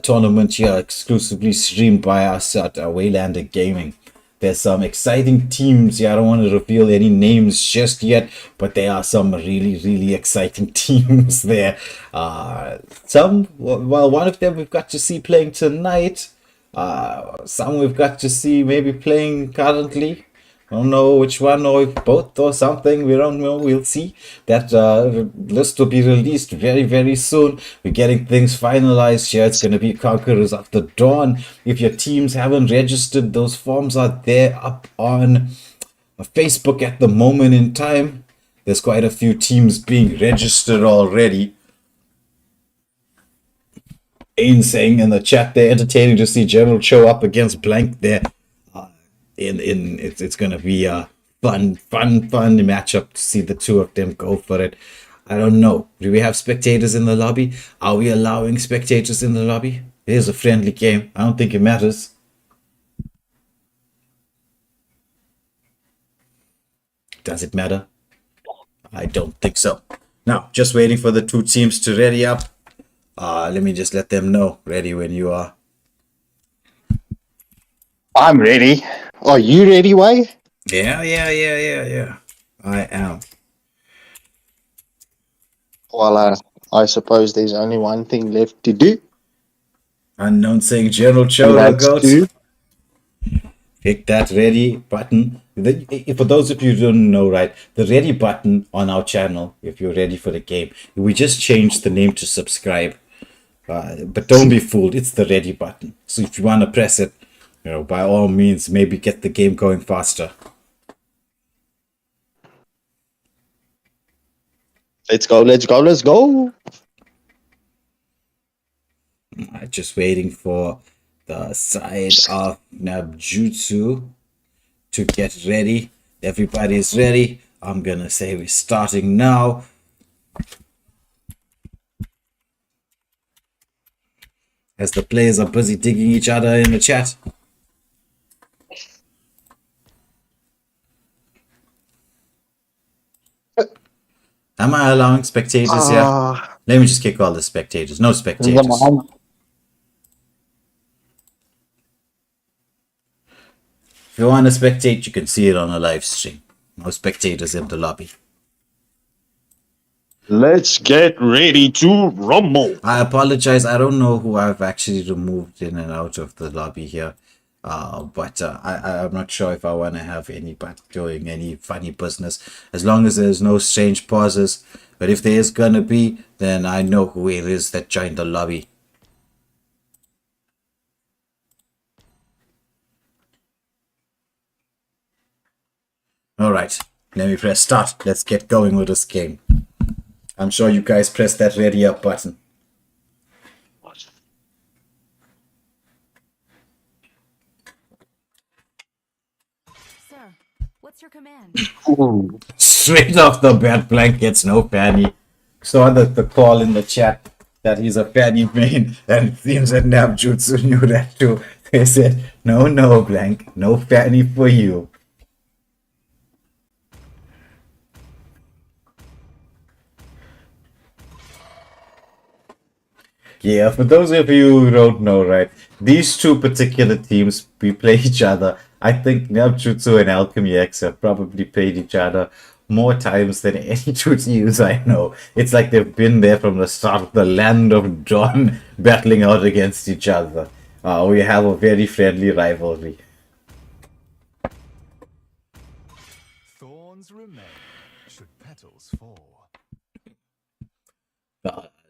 tournament here, exclusively streamed by us at Waylander Gaming. There's some exciting teams here. I don't want to reveal any names just yet, but there are some really, really exciting teams there. One of them we've got to see playing tonight. Some we've got to see maybe playing currently. I don't know which one, or if both or something. We don't know. We'll see. That list will be released very, very soon. We're getting things finalized here. It's going to be Conquerors of the Dawn. If your teams haven't registered, those forms are there up on Facebook at the moment in time. There's quite a few teams being registered already. Ain saying in the chat there, entertaining to see General Cho up against Blank there. It's gonna be a fun matchup to see the two of them go for it. I don't know. Do we have spectators in the lobby? Are we allowing spectators in the lobby? It is a friendly game. I don't think it matters. Does it matter? I don't think so. Now, just waiting for the two teams to ready up. Let me just let them know. Ready when you are. I'm ready. Are you ready, Way? Yeah. I am. Well, I suppose there's only one thing left to do. Unknown saying General Cho goes. Pick that ready button. For those of you who don't know, right, the ready button on our channel, if you're ready for the game, we just changed the name to subscribe. But don't be fooled, it's the ready button. So if you want to press it, by all means, maybe get the game going faster. Let's go. Just waiting for the side of Nabjutsu to get ready. Everybody's ready. I'm gonna say we're starting now. As the players are busy digging each other in the chat. Am I allowing spectators here? Let me just kick all the spectators. No spectators. If you want to spectate, you can see it on a live stream. No spectators in the lobby. Let's get ready to rumble. I apologize. I don't know who I've actually removed in and out of the lobby here. But I'm not sure if I want to have anybody doing any funny business. As long as there's no strange pauses. But if there is going to be, then I know who it is that joined the lobby. Alright, let me press start. Let's get going with this game. I'm sure you guys pressed that ready up button. Sir, what's your command? Straight off the bat, Blank gets no fanny. Saw the call in the chat that he's a fanny main, and it seems that Nabjutsu knew that too. They said, no, Blank, no fanny for you. Yeah, for those of you who don't know, right, these two particular teams, we play each other. I think Nabjutsu and Alchemy X have probably played each other more times than any two teams I know. It's like they've been there from the start of the land of Dawn, battling out against each other. We have a very friendly rivalry. Thorns remain should petals fall.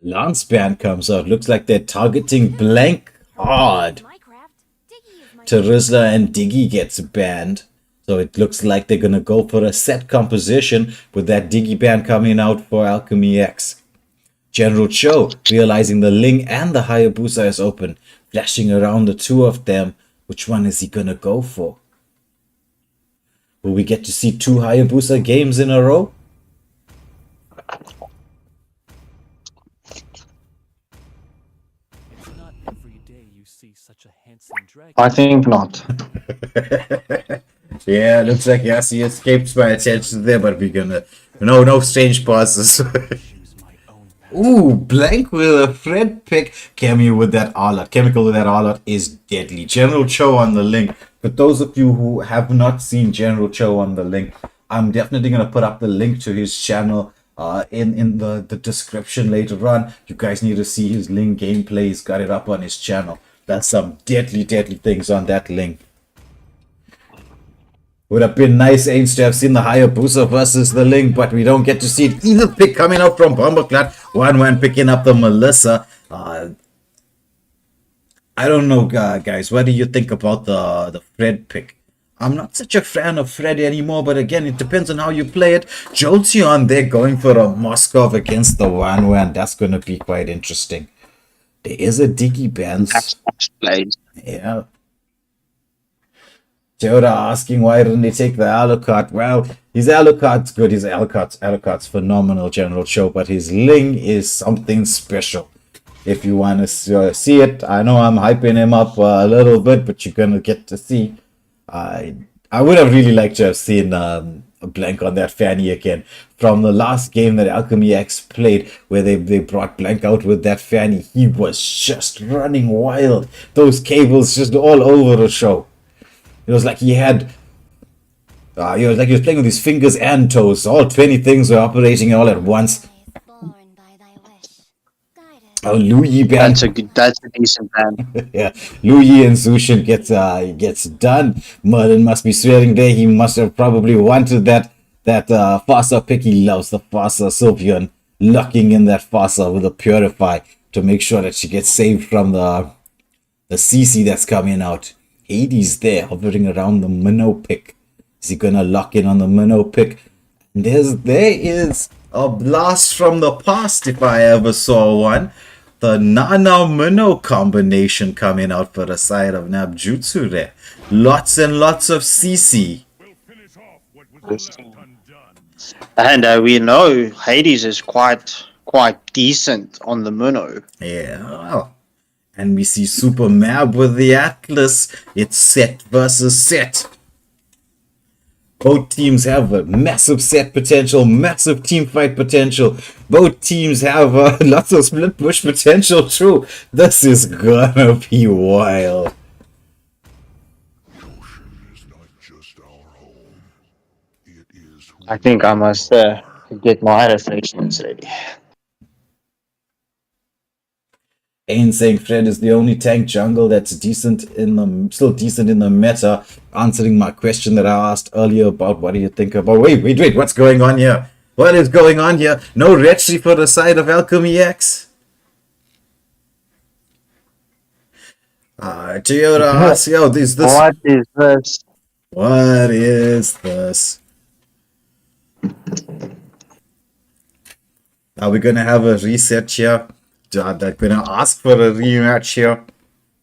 Lance band comes out. Looks like they're targeting Blank hard. My craft, Diggy is my Teresa and Diggy gets banned. So it looks like they're going to go for a set composition with that Diggy ban coming out for Alchemy X. General Cho, realizing the Ling and the Hayabusa is open, flashing around the two of them. Which one is he going to go for? Will we get to see two Hayabusa games in a row? It's not every day you see such a handsome dragon. I think not. Yeah, looks like Yassi escapes my attention there, but we're gonna... No strange pauses. Choose my own path. Ooh, Blank with a Fred pick. Chemical with that Arlot is deadly. General Cho on the link. For those of you who have not seen General Cho on the link, I'm definitely gonna put up the link to his channel in the description later on. You guys need to see his link gameplay. He's got it up on his channel. That's some deadly things on that link. Would have been nice, Ains, to have seen the Hayabusa versus the Ling, but we don't get to see it. Either pick coming out from Bomberclad. 1-1 picking up the Melissa. I don't know, guys. What do you think about the Fred pick? I'm not such a fan of Fred anymore, but again, it depends on how you play it. Jolteon, they're going for a Moskov against the 1-1. That's going to be quite interesting. There is a Diggy Benz. Yeah. Joda asking why didn't they take the Alucard? Well, his Alucard's good. His Alucard's phenomenal, General Cho, but his Ling is something special. If you want to see it, I know I'm hyping him up a little bit, but you're gonna get to see. I would have really liked to have seen a Blank on that Fanny again from the last game that Alchemy X played, where they brought Blank out with that Fanny. He was just running wild. Those cables just all over the show. It was like he had, he was playing with his fingers and toes. All 20 things were operating all at once. born by thy wish. Guided. Oh, Louis That's a decent ban. Yeah, Louis and Zushin gets done. Merlin must be swearing there. He must have probably wanted that Fasa pick. He loves the Fasa Sylveon, locking in that Fasa with a Purify to make sure that she gets saved from the CC that's coming out. Hades there, hovering around the Minnow pick. Is he gonna lock in on the Minnow pick? And there is a blast from the past, if I ever saw one. The Nana Minnow combination coming out for the side of Nabjutsu there. Lots and lots of CC. We'll finish off what was left undone. And we know Hades is quite decent on the Minnow. Yeah, well. And we see Super Mab with the Atlas. It's set versus set. Both teams have a massive set potential, massive team fight potential. Both teams have lots of split push potential too. This is gonna be wild. Ocean is not just our home. It is I think I must get my refreshments ready. Ain saying Fred is the only tank jungle that's still decent in the meta, answering my question that I asked earlier about what do you think about. Wait, what's going on here? What is going on here? No Retri for the side of Alchemy X. Toyota asks, yo, is this What is this? what is this? Are we gonna have a reset here? Are they gonna ask for a rematch here?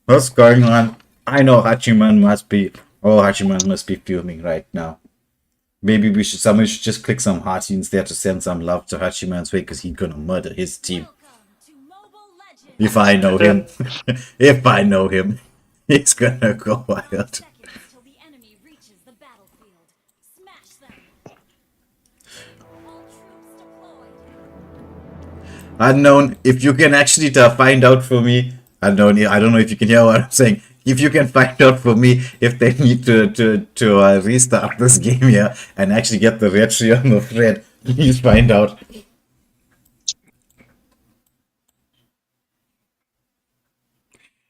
What's going on? I know Hachiman must be fuming right now. Maybe somebody should just click some hearties there to send some love to Hachiman's way because he's gonna murder his team. Welcome to Mobile Legends. If I know him. If I know him. He's gonna go wild. Seconds till the enemy reaches the battlefield. Smash them. All troops deployed. Unknown, if you can actually find out for me, Unknown, I don't know if you can hear what I'm saying. If you can find out for me if they need to restart this game here and actually get the retri on the thread, please find out.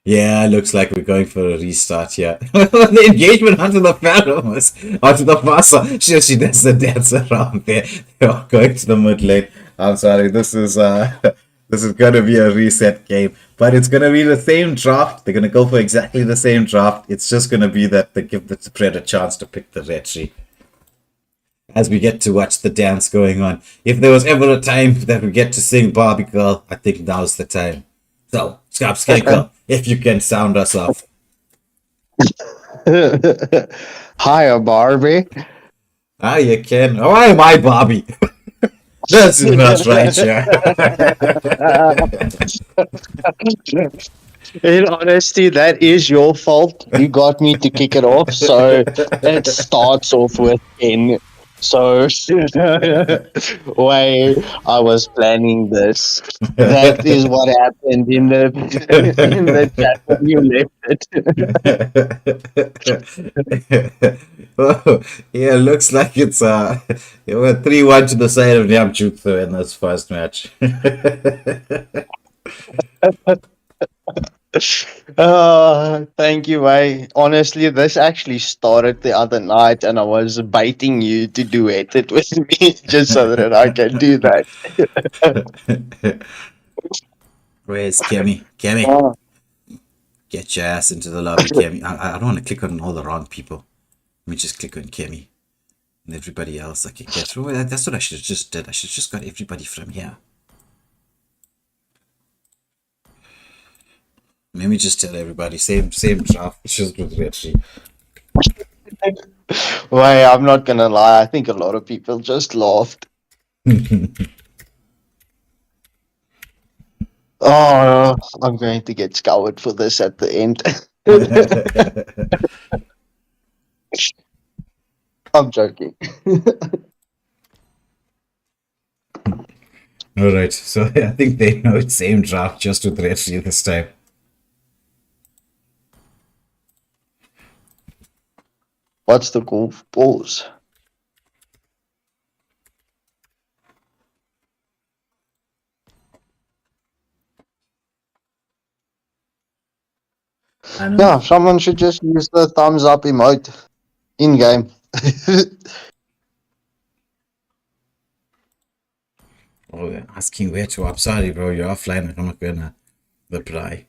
Yeah, looks like we're going for a restart here. The engagement onto the Pharaohs, onto the Vasa. She does the dance around there. They're going to the mid lane. I'm sorry, this is gonna be a reset game. But it's gonna be the same draft. They're gonna go for exactly the same draft. It's just gonna be that they give the spread a chance to pick the retri. As we get to watch the dance going on. If there was ever a time that we get to sing Barbie Girl, I think now's the time. So, Scarp, if you can sound us off. Hiya, Barbie. Ah, you can. Oh, why am I Barbie? That's not right, yeah. In honesty, that is your fault. You got me to kick it off, so it starts off with N. So, way I was planning this. That is what happened in the chat when you left it. Oh, yeah, looks like it's it went 3-1 to the side of Nyamchutsu in this first match. Thank you, Way. Honestly, this actually started the other night, and I was baiting you to duet it with me just so that I can do that. Where's Kemi? Kemi, Oh, get your ass into the lobby, Kemi. I don't want to click on all the wrong people. Let me just click on Kemi. And everybody else I can get through. That's what I should have just did. I should have just got everybody from here. Let me just tell everybody, same draft, just with Retri. Way, I'm not gonna lie. I think a lot of people just laughed. Oh, I'm going to get scoured for this at the end. I'm joking. Alright, so I think they know it's same draft, just with Retri this time. What's the cool pause? Yeah, someone should just use the thumbs up emote in game. Oh, they're asking where to. I'm sorry, bro. You're offline. I'm not gonna reply.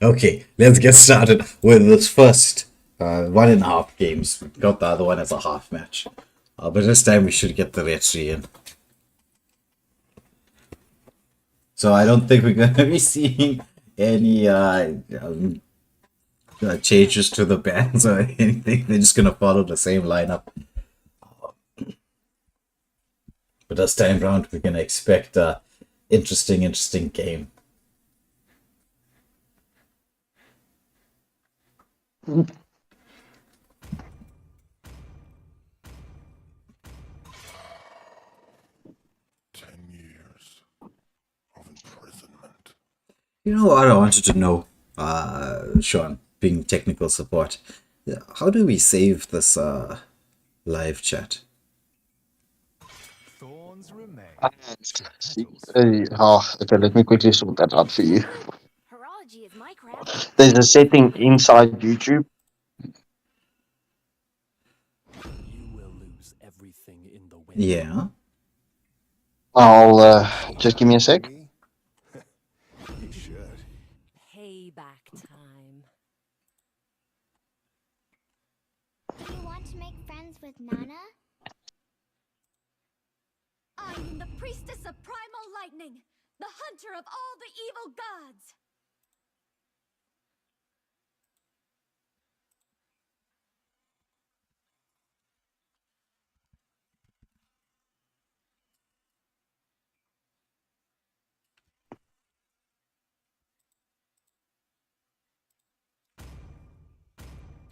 Okay, let's get started with this first 1.5 games. We got the other one as a half match. But this time we should get the retri in. So I don't think we're gonna be seeing any changes to the bands or anything. They're just gonna follow the same lineup. But this time round, we're gonna expect a interesting game. You know what I wanted to know, Sean, being technical support. Yeah, how do we save this live chat? Thorns remain. Okay, let me quickly sort that out for you. Horology is my craft. There's a setting inside YouTube. You will lose everything in the wind. Yeah. I'll just give me a sec. You should. Payback time. Do you want to make friends with Nana? I am the priestess of primal lightning, the hunter of all the evil gods.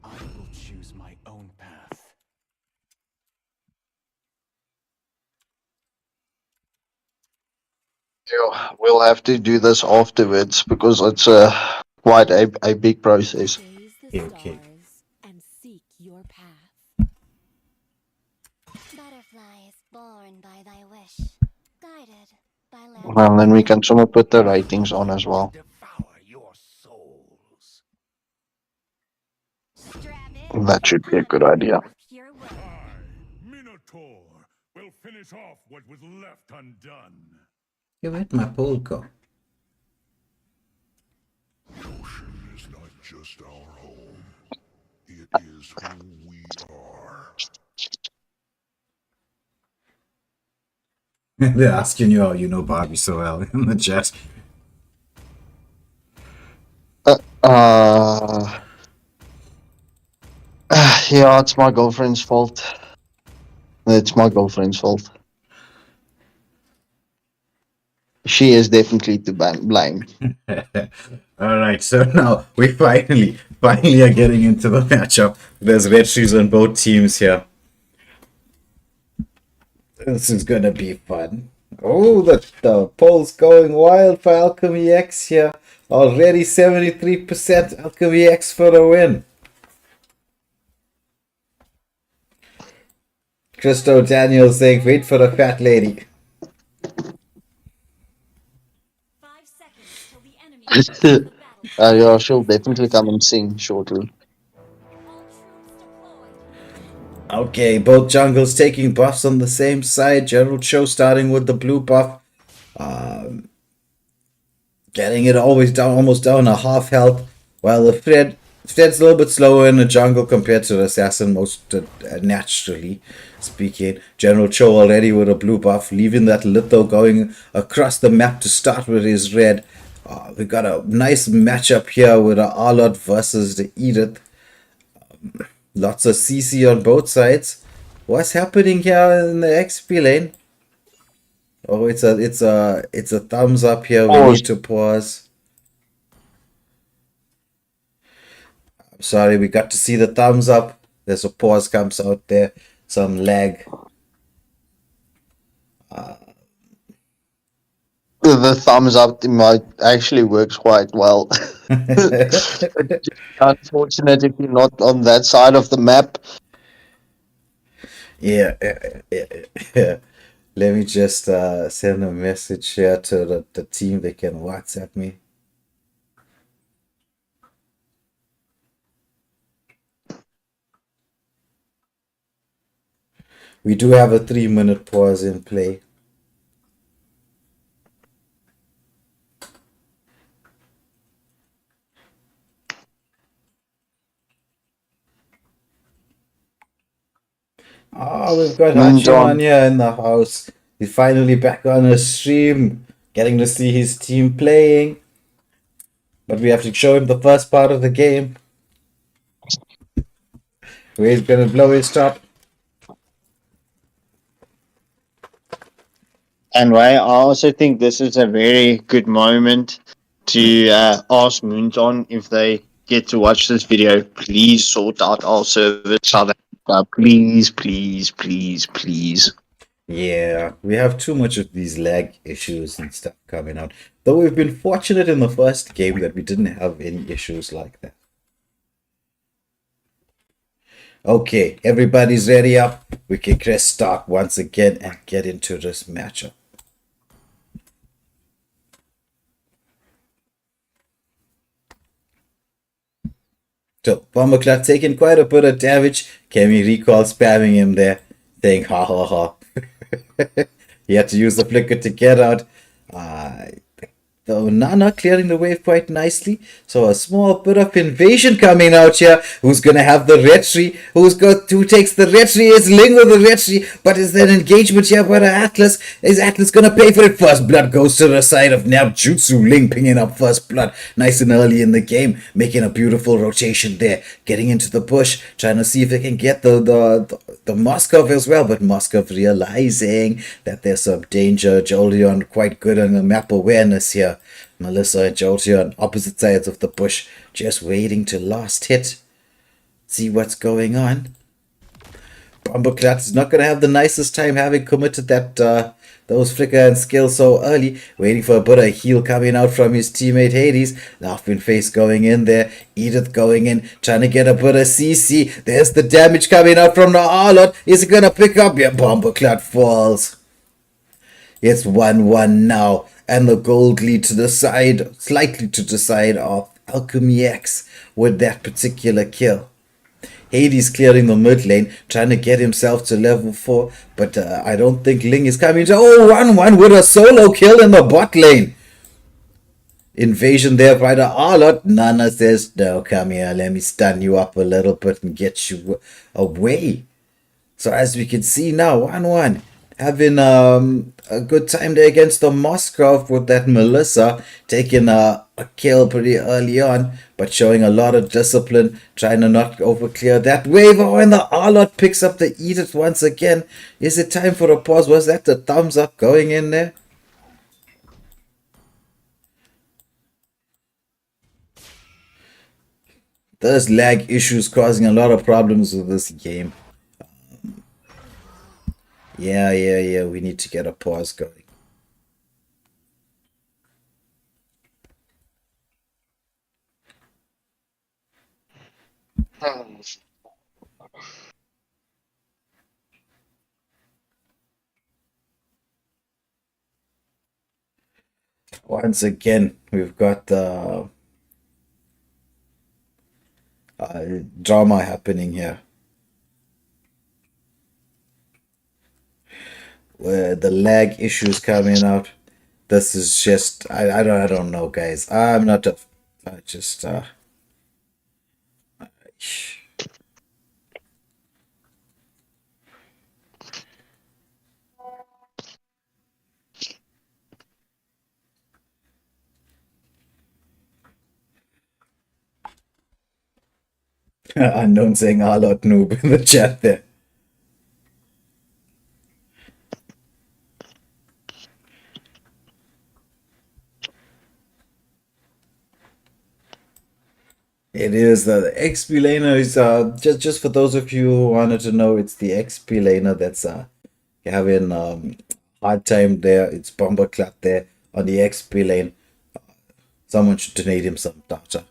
I will choose my own path. Yeah, we'll have to do this afterwards because it's quite a big process. Gaze the Okay. stars and seek your path. Butterfly is born by thy wish, guided by land. Well, then we can somewhat put the ratings on as well. Devour your souls. Strap in. That should be a good idea. Pure will. I, Minotaur, will finish off what was left undone. Yeah, where'd my poll go? The ocean is not just our home. It is who we are. They're asking you how you know Barbie so well in the chat. Yeah, it's my girlfriend's fault. It's my girlfriend's fault. She is definitely to blame. Alright, so now we finally are getting into the matchup. There's red shoes on both teams here. This is gonna be fun. Oh, the poll's going wild for Alchemy X here. Already 73% Alchemy X for a win. Christo Daniel saying, wait for the fat lady. 5 seconds till the enemy reaches the battlefield. Yeah, she'll definitely come and sing shortly. All troops deployed. Okay, both jungles taking buffs on the same side. General Cho starting with the blue buff. Getting it always down, almost down a half health. While the Fred's a little bit slower in the jungle compared to the assassin, most naturally speaking. General Cho already with a blue buff, leaving that litho going across the map to start with his red. We got a nice matchup here with the Arlott versus the Edith. Lots of CC on both sides. What's happening here in the XP lane? Oh, it's a thumbs up here. We Pause. need to pause. I'm sorry, we got to see the thumbs up. There's a pause comes out there. Some lag. The thumbs up might actually works quite well. Unfortunate if you're not on that side of the map. Yeah. Let me just send a message here to the team. They can WhatsApp me. We do have a 3-minute pause in play. Oh, we've got Hachiman here in the house. He's finally back on a stream, getting to see his team playing. But we have to show him the first part of the game, where he's gonna blow his top. And I also think this is a very good moment to ask Moonton if they get to watch this video. Please sort out our service, South Africa. Please, please, please, please. Yeah, we have too much of these lag issues and stuff coming out. Though we've been fortunate in the first game that we didn't have any issues like that. Okay, everybody's ready up. We can press start once again and get into this matchup. So, Bomboclat taking quite a bit of damage. Can we recall spamming him there? Saying ha ha ha. He had to use the flicker to get out. Though Nana clearing the wave quite nicely. So a small bit of invasion coming out here. Who's gonna have the retry? Who takes the retry? Is Ling with the retry? But is there an engagement here by the Atlas? Is Atlas gonna pay for it? First blood goes to the side of Nabjutsu. Ling picking up first blood nice and early in the game, making a beautiful rotation there, getting into the bush, trying to see if they can get the Moskov as well, but Moskov realizing that there's some danger. Jolteon quite good on the map awareness here. Melissa and Jolteon opposite sides of the bush, just waiting to last hit. See what's going on. Bumbleclat is not going to have the nicest time having committed that those flicker and skills so early, waiting for a bit of heal coming out from his teammate Hades. Laughing face going in there, Edith going in, trying to get a bit of CC. There's the damage coming out from the Arlot. Is it going to pick up? Yeah, Bumbleclat falls. It's 1-1 now, and the gold lead to the side, slightly to the side of Alchemy X with that particular kill. Hades clearing the mid lane, trying to get himself to level 4, but I don't think Ling is coming to... Oh, 1-1 with a solo kill in the bot lane. Invasion there by the Arlot. Nana says, no, come here, let me stun you up a little bit and get you away. So as we can see now, 1-1. Having a good time there against the Moskov with that Melissa, taking a kill pretty early on, but showing a lot of discipline, trying to not overclear that wave. Oh, and the Arlot picks up the Edith once again. Is it time for a pause? Was that the thumbs up going in there? There's lag issues causing a lot of problems with this game. Yeah, we need to get a pause going. Once again, we've got the drama happening here, where the lag issues coming out. This is just I don't know, guys. I'm not a, I just unknown saying a lot noob in the chat there. It is the XP laner is just for those of you who wanted to know, it's the XP laner that's having hard time there. It's Bomberclap there on the XP lane. Someone should donate him some data.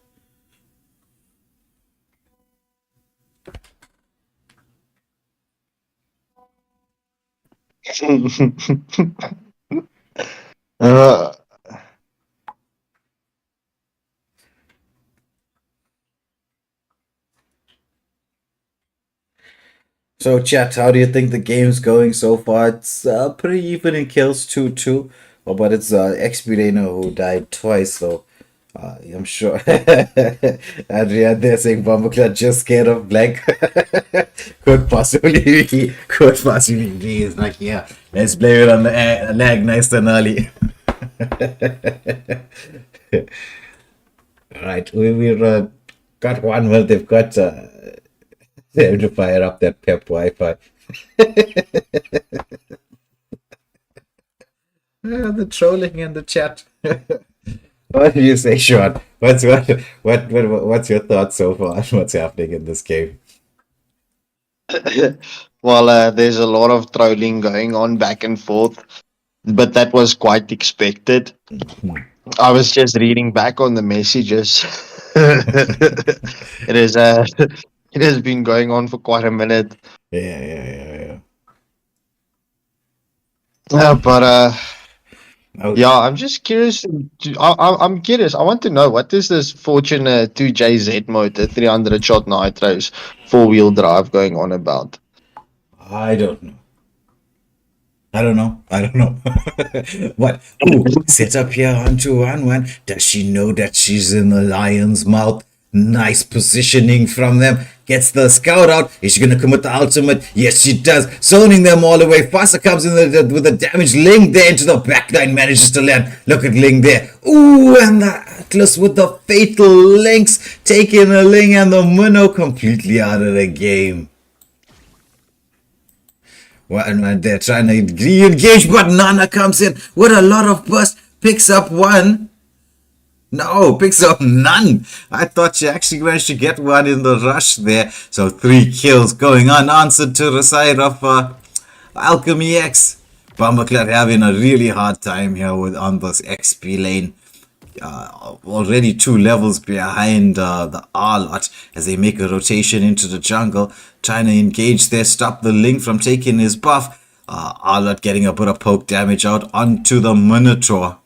So chat, how do you think the game's going so far? It's pretty even in kills 2-2, but it's XP laner who died twice, so I'm sure Adrian there saying Bumbleclad just scared of blank. Could possibly be. It's like, yeah, let's blame it on the lag nice and early. Alright, we've got one. Well, they've got they have to fire up that pep Wi-Fi. The trolling in the chat. What do you say, Sean? What's your thoughts so far on what's happening in this game? Well, there's a lot of trolling going on back and forth, but that was quite expected. I was just reading back on the messages. It is It has been going on for quite a minute. Yeah. Yeah, but Oh, yeah, I'm just curious. I'm curious. I want to know what is this Fortune 2JZ motor 300 shot nitros 4-wheel drive going on about? I don't know. I don't know. I don't know. What? Ooh, set up here onto 1-1. Does she know that she's in the lion's mouth? Nice positioning from them. Gets the scout out. Is she going to commit the ultimate? Yes, she does. Zoning them all the way. Faster comes in with the damage. Ling there into the backline. Manages to land. Look at Ling there. Ooh, and the Atlas with the fatal links. Taking a Ling and the Minnow completely out of the game. Well, and they're trying to re-engage, but Nana comes in with a lot of burst, picks up one. No, picks up none. I thought she actually managed to get one in the rush there. So 3 kills going unanswered to the side of Alchemy X. Bumbleclad having a really hard time here on this XP lane. Already 2 levels behind the R-Lot as they make a rotation into the jungle, trying to engage there, stop the Link from taking his buff. R-Lot getting a bit of poke damage out onto the Minotaur.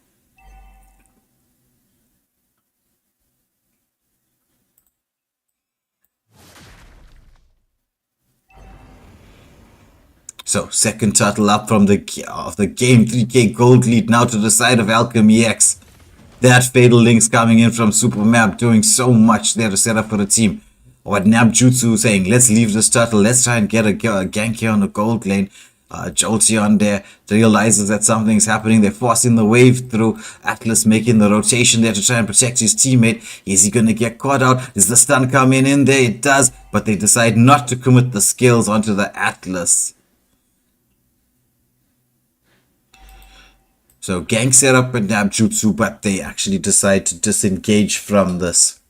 So second turtle up from the game, 3k gold lead now to the side of Alchemy X. That fatal links coming in from Supermap, doing so much there to set up for the team. What Nabjutsu saying, let's leave this turtle, let's try and get a gank here on the gold lane. Jolteon there realizes that something's happening. They're forcing the wave through. Atlas making the rotation there to try and protect his teammate. Is he going to get caught out? Is the stun coming in there? It does, but they decide not to commit the skills onto the Atlas. So gank set up with Nabjutsu, but they actually decide to disengage from this.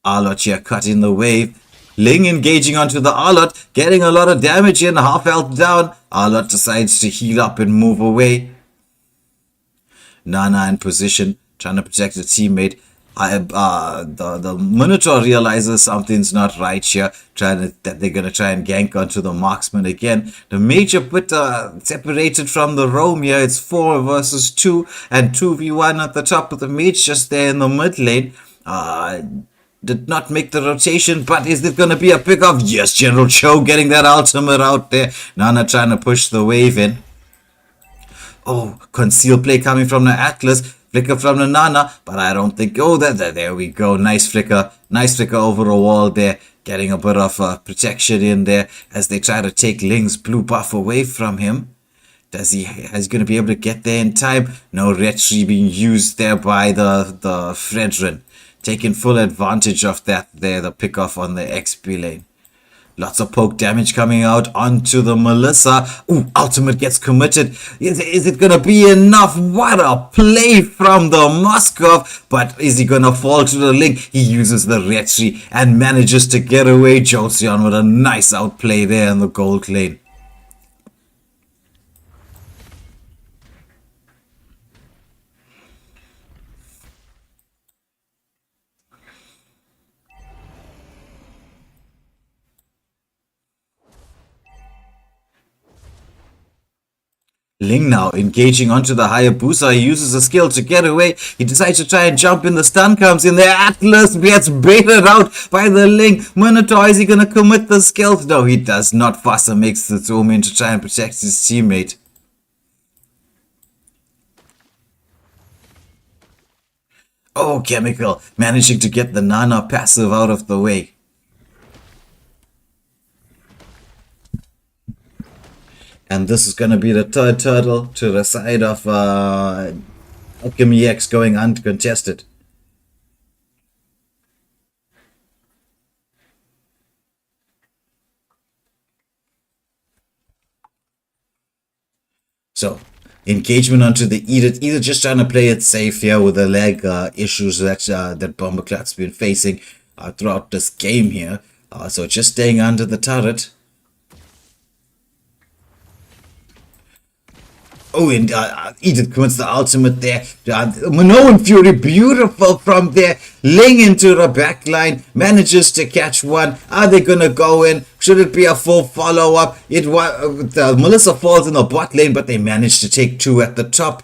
R-Lot here cutting the wave. Ling engaging onto the R-Lot, getting a lot of damage in, half health down. R-Lot decides to heal up and move away. Nana in position, trying to protect the teammate. The Minotaur realizes something's not right here, that they're gonna try and gank onto the marksman again. The mage a bit separated from the roam here. It's 4 versus 2 and 2v1 at the top, of the mage just there in the mid lane. Did not make the rotation, but is it gonna be a pick off? Yes, General Cho getting that ultimate out there. Nana trying to push the wave in. Oh, conceal play coming from the Atlas. Flicker from the Nana, but I don't think... Oh, there we go. Nice flicker. Nice flicker over the wall there. Getting a bit of protection in there as they try to take Ling's blue buff away from him. Is he going to be able to get there in time? No, retry being used there by the Fredrin. Taking full advantage of that there, the pick off on the XP lane. Lots of poke damage coming out onto the Melissa. Ooh, ultimate gets committed. Is it going to be enough? What a play from the Moskov. But is he going to fall to the Link? He uses the retry and manages to get away. Jolteon with a nice outplay there in the gold lane. Ling now engaging onto the Hayabusa. He uses a skill to get away. He decides to try and jump in. The stun comes in there. Atlas gets baited out by the Ling. Minotaur, is he going to commit the skills? No, he does not. Faster makes the zoom in to try and protect his teammate. Oh, Chemical managing to get the Nana passive out of the way. And this is going to be the third turtle to the side of Alchemy X going uncontested. So, engagement onto the Edith. Either just trying to play it safe here with the leg issues that Bomberclat's been facing throughout this game here. So just staying under the turret. Oh, and Edith commits the ultimate there. Minoan Fury, beautiful from there. Ling into the back line, manages to catch one. Are they going to go in? Should it be a full follow-up? Melissa falls in the bot lane, but they manage to take two at the top.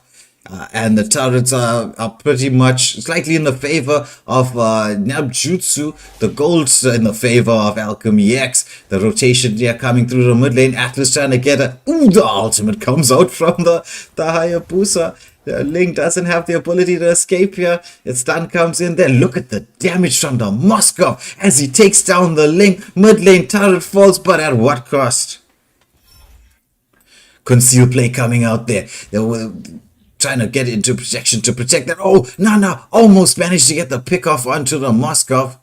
And the turrets are pretty much slightly in the favor of Nabjutsu. The gold's in the favor of Alchemy X. The rotation there coming through the mid lane. Atlas trying to get a... Ooh, the ultimate comes out from the Hayabusa. Ling doesn't have the ability to escape here. Its stun comes in there. Look at the damage from the Moskov as he takes down the Ling. Mid lane turret falls, but at what cost? Conceal play coming out there. They were trying to get into protection to protect that. Oh, Nana almost managed to get the pick off onto the Moskov.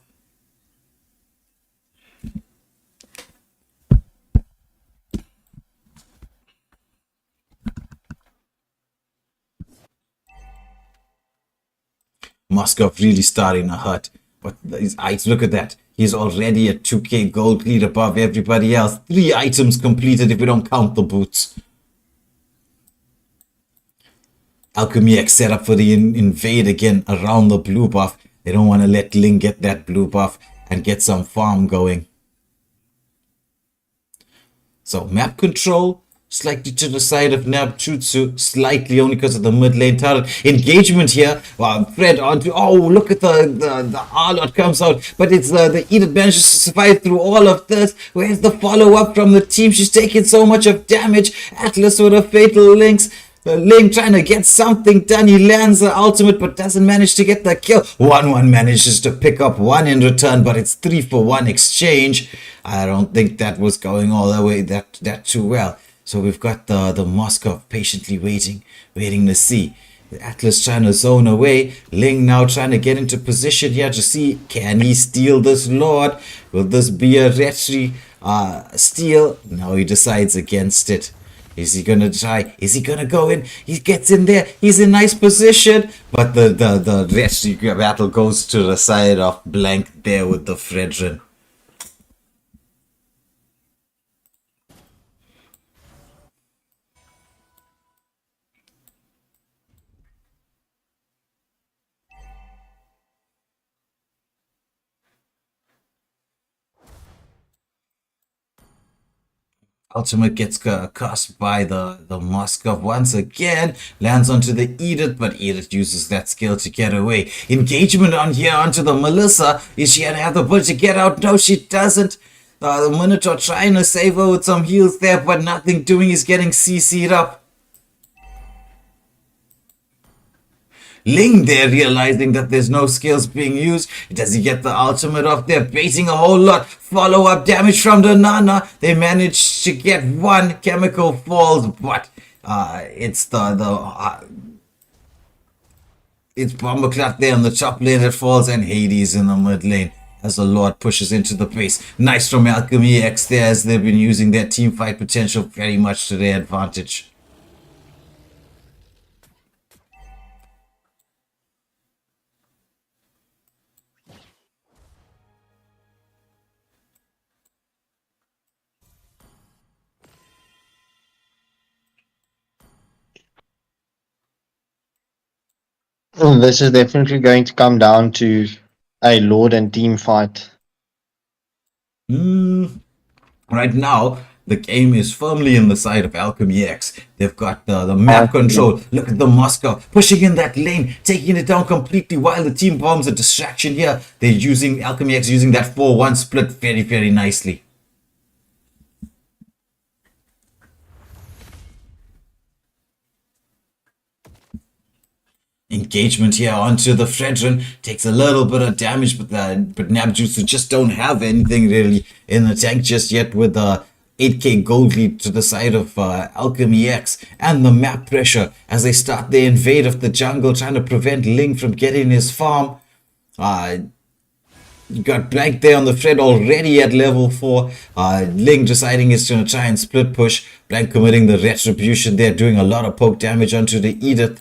Moskov really starting to hurt. But his eyes, look at that. He's already a 2k gold lead above everybody else. 3 items completed if we don't count the boots. Alchemy X set up for the invade again around the blue buff. They don't want to let Ling get that blue buff and get some farm going. So map control, slightly to the side of Nabjutsu, slightly only because of the mid lane turret. Engagement here, Fred onto, oh look at the R-Lot comes out, but it's the Edith manages to survive through all of this. Where's the follow-up from the team? She's taking so much of damage. Atlas with a fatal links. Ling trying to get something done. He lands the ultimate but doesn't manage to get the kill. 1-1 manages to pick up 1 in return, but it's 3-for-1 exchange. I don't think that was going all the way that too well. So we've got the Moskov patiently waiting to see. Atlas trying to zone away. Ling now trying to get into position here to see, can he steal this Lord? Will this be a retry steal? No, he decides against it. Is he gonna try? Is he gonna go in? He gets in there. He's in nice position. But the retry battle goes to the side of Blank there with the Fredrin. Ultimate gets cast by the Moskov once again, lands onto the Edith, but Edith uses that skill to get away. Engagement on here onto the Melissa. Is she gonna have the ability to get out? No, she doesn't. The Minotaur trying to save her with some heals there, but nothing doing. He's getting CC'd up. Ling there realizing that there's no skills being used. Does he get the ultimate off there? Baiting a whole lot. Follow up damage from the Nana. They manage to get 1 chemical falls, but it's it's Bomberclat there on the top lane that falls and Hades in the mid lane as the Lord pushes into the base. Nice from Alchemy X there as they've been using their team fight potential very much to their advantage. This is definitely going to come down to a Lord and team fight. Right now, the game is firmly in the side of Alchemy X. They've got the map control. Look at the Moscow pushing in that lane, taking it down completely while the team bombs a distraction here. They're using Alchemy X using that 4-1 split very, very nicely. Engagement here onto the Fredrin takes a little bit of damage, but Nabjutsu just don't have anything really in the tank just yet with the 8k gold lead to the side of Alchemy X and the map pressure as they start the invade of the jungle trying to prevent Ling from getting his farm. You got Blank there on the Fred already at level 4. Ling deciding he's going to try and split push. Blank committing the retribution there, doing a lot of poke damage onto the Edith.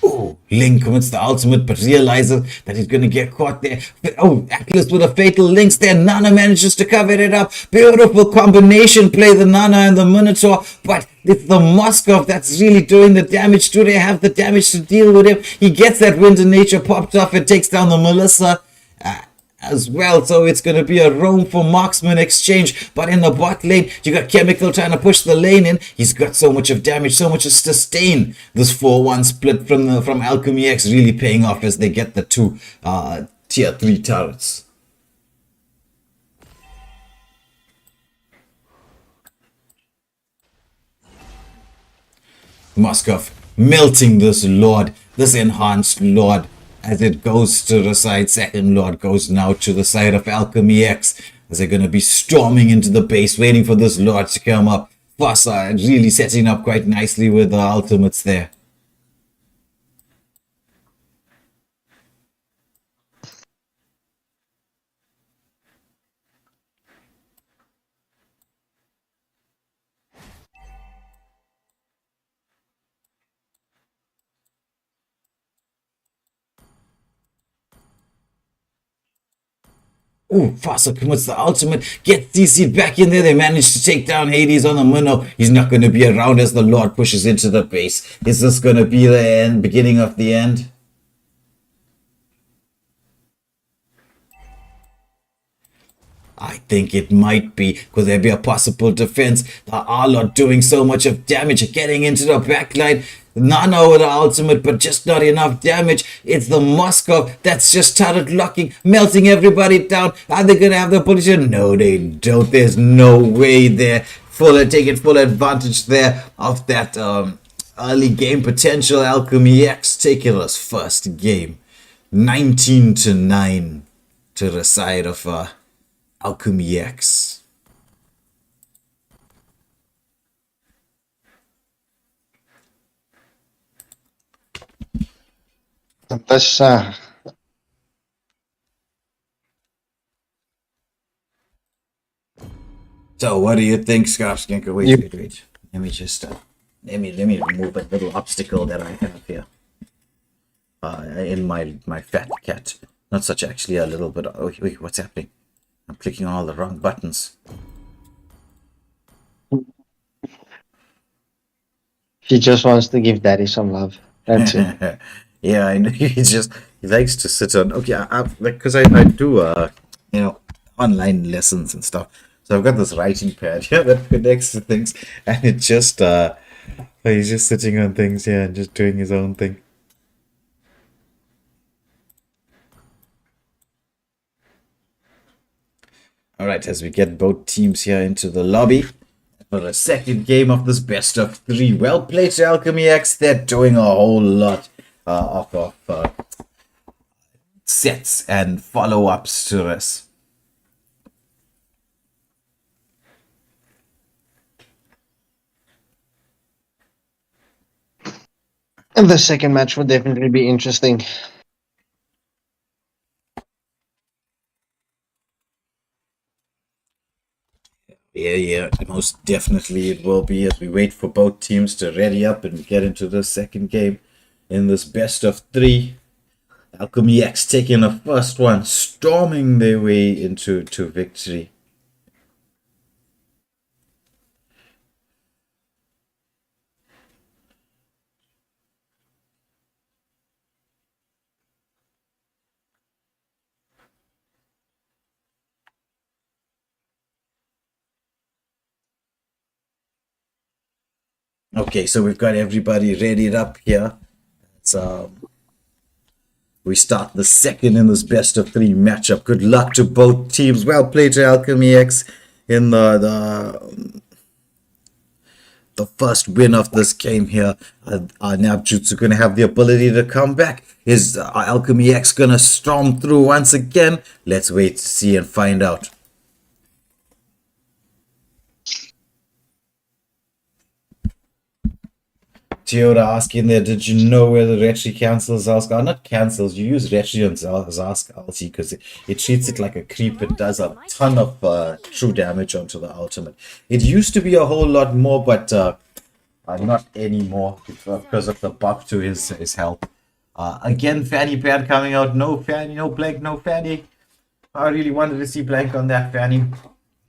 Oh, Link commits the ultimate, but realizes that he's going to get caught there. Oh, Atlas with a fatal links there. Nana manages to cover it up. Beautiful combination play, the Nana and the Minotaur. But it's the Moskov that's really doing the damage. Do they have the damage to deal with him? He gets that Wind of Nature popped off and takes down the Melissa as well. So it's going to be a roam for marksman exchange. But in the bot lane, you got Chemical trying to push the lane in. He's got so much of damage, so much of sustain. This 4-1 split from Alchemy X really paying off as they get the two tier 3 turrets. Moskov melting this Lord, this enhanced Lord, as it goes to the side. Second Lord goes now to the side of Alchemy X, as they're going to be storming into the base, waiting for this Lord to come up. Fossa really setting up quite nicely with the ultimates there. Ooh, Fossa commits the ultimate, gets DC back in there. They manage to take down Hades on the Minnow. He's not going to be around as the Lord pushes into the base. Is this going to be the end, beginning of the end? I think it might be. Could there be a possible defense? The Arlord doing so much of damage, getting into the backline. Nana with the ultimate, but just not enough damage. It's the Moskov that's just started locking, melting everybody down. Are they going to have the position? No, they don't. There's no way they're taking full advantage there of that early game potential. Alchemy X taking us first game. 19-9 to the side of Alchemy X. This So what do you think, Scarfskinker? Wait. Let me just let me remove a little obstacle that I have here. In my fat cat. Not such actually a little bit. Oh wait, what's happening? I'm clicking on all the wrong buttons. She just wants to give Daddy some love. That's it. Yeah, I know. He likes to sit on. Okay, because I do online lessons and stuff. So I've got this writing pad here that connects to things, and it just he's just sitting on things here and just doing his own thing. All right, as we get both teams here into the lobby for the second game of this best of 3. Well played to Alchemy X. They're doing a whole lot of sets and follow-ups to this. And the second match would definitely be interesting. Yeah, most definitely it will be, as we wait for both teams to ready up and get into the second game in this best of 3. Alchemy X taking the first one, storming their way into victory. Okay, so we've got everybody readied up here. We start the second in this best of 3 matchup. Good luck to both teams. Well played to Alchemy X in the first win of this game here. Nabjutsu going to have the ability to come back. Is Alchemy X going to storm through once again? Let's wait to see and find out. Toyota asking there, did you know where the Retri cancels Zask? Not cancels, you use Retri on Zask ulti because it treats it like a creep. It does a ton of true damage onto the ultimate. It used to be a whole lot more, but Not anymore because of the buff to his health. Again, Fanny ban coming out. No Fanny, no Blank, no Fanny. I really wanted to see Blank on that Fanny,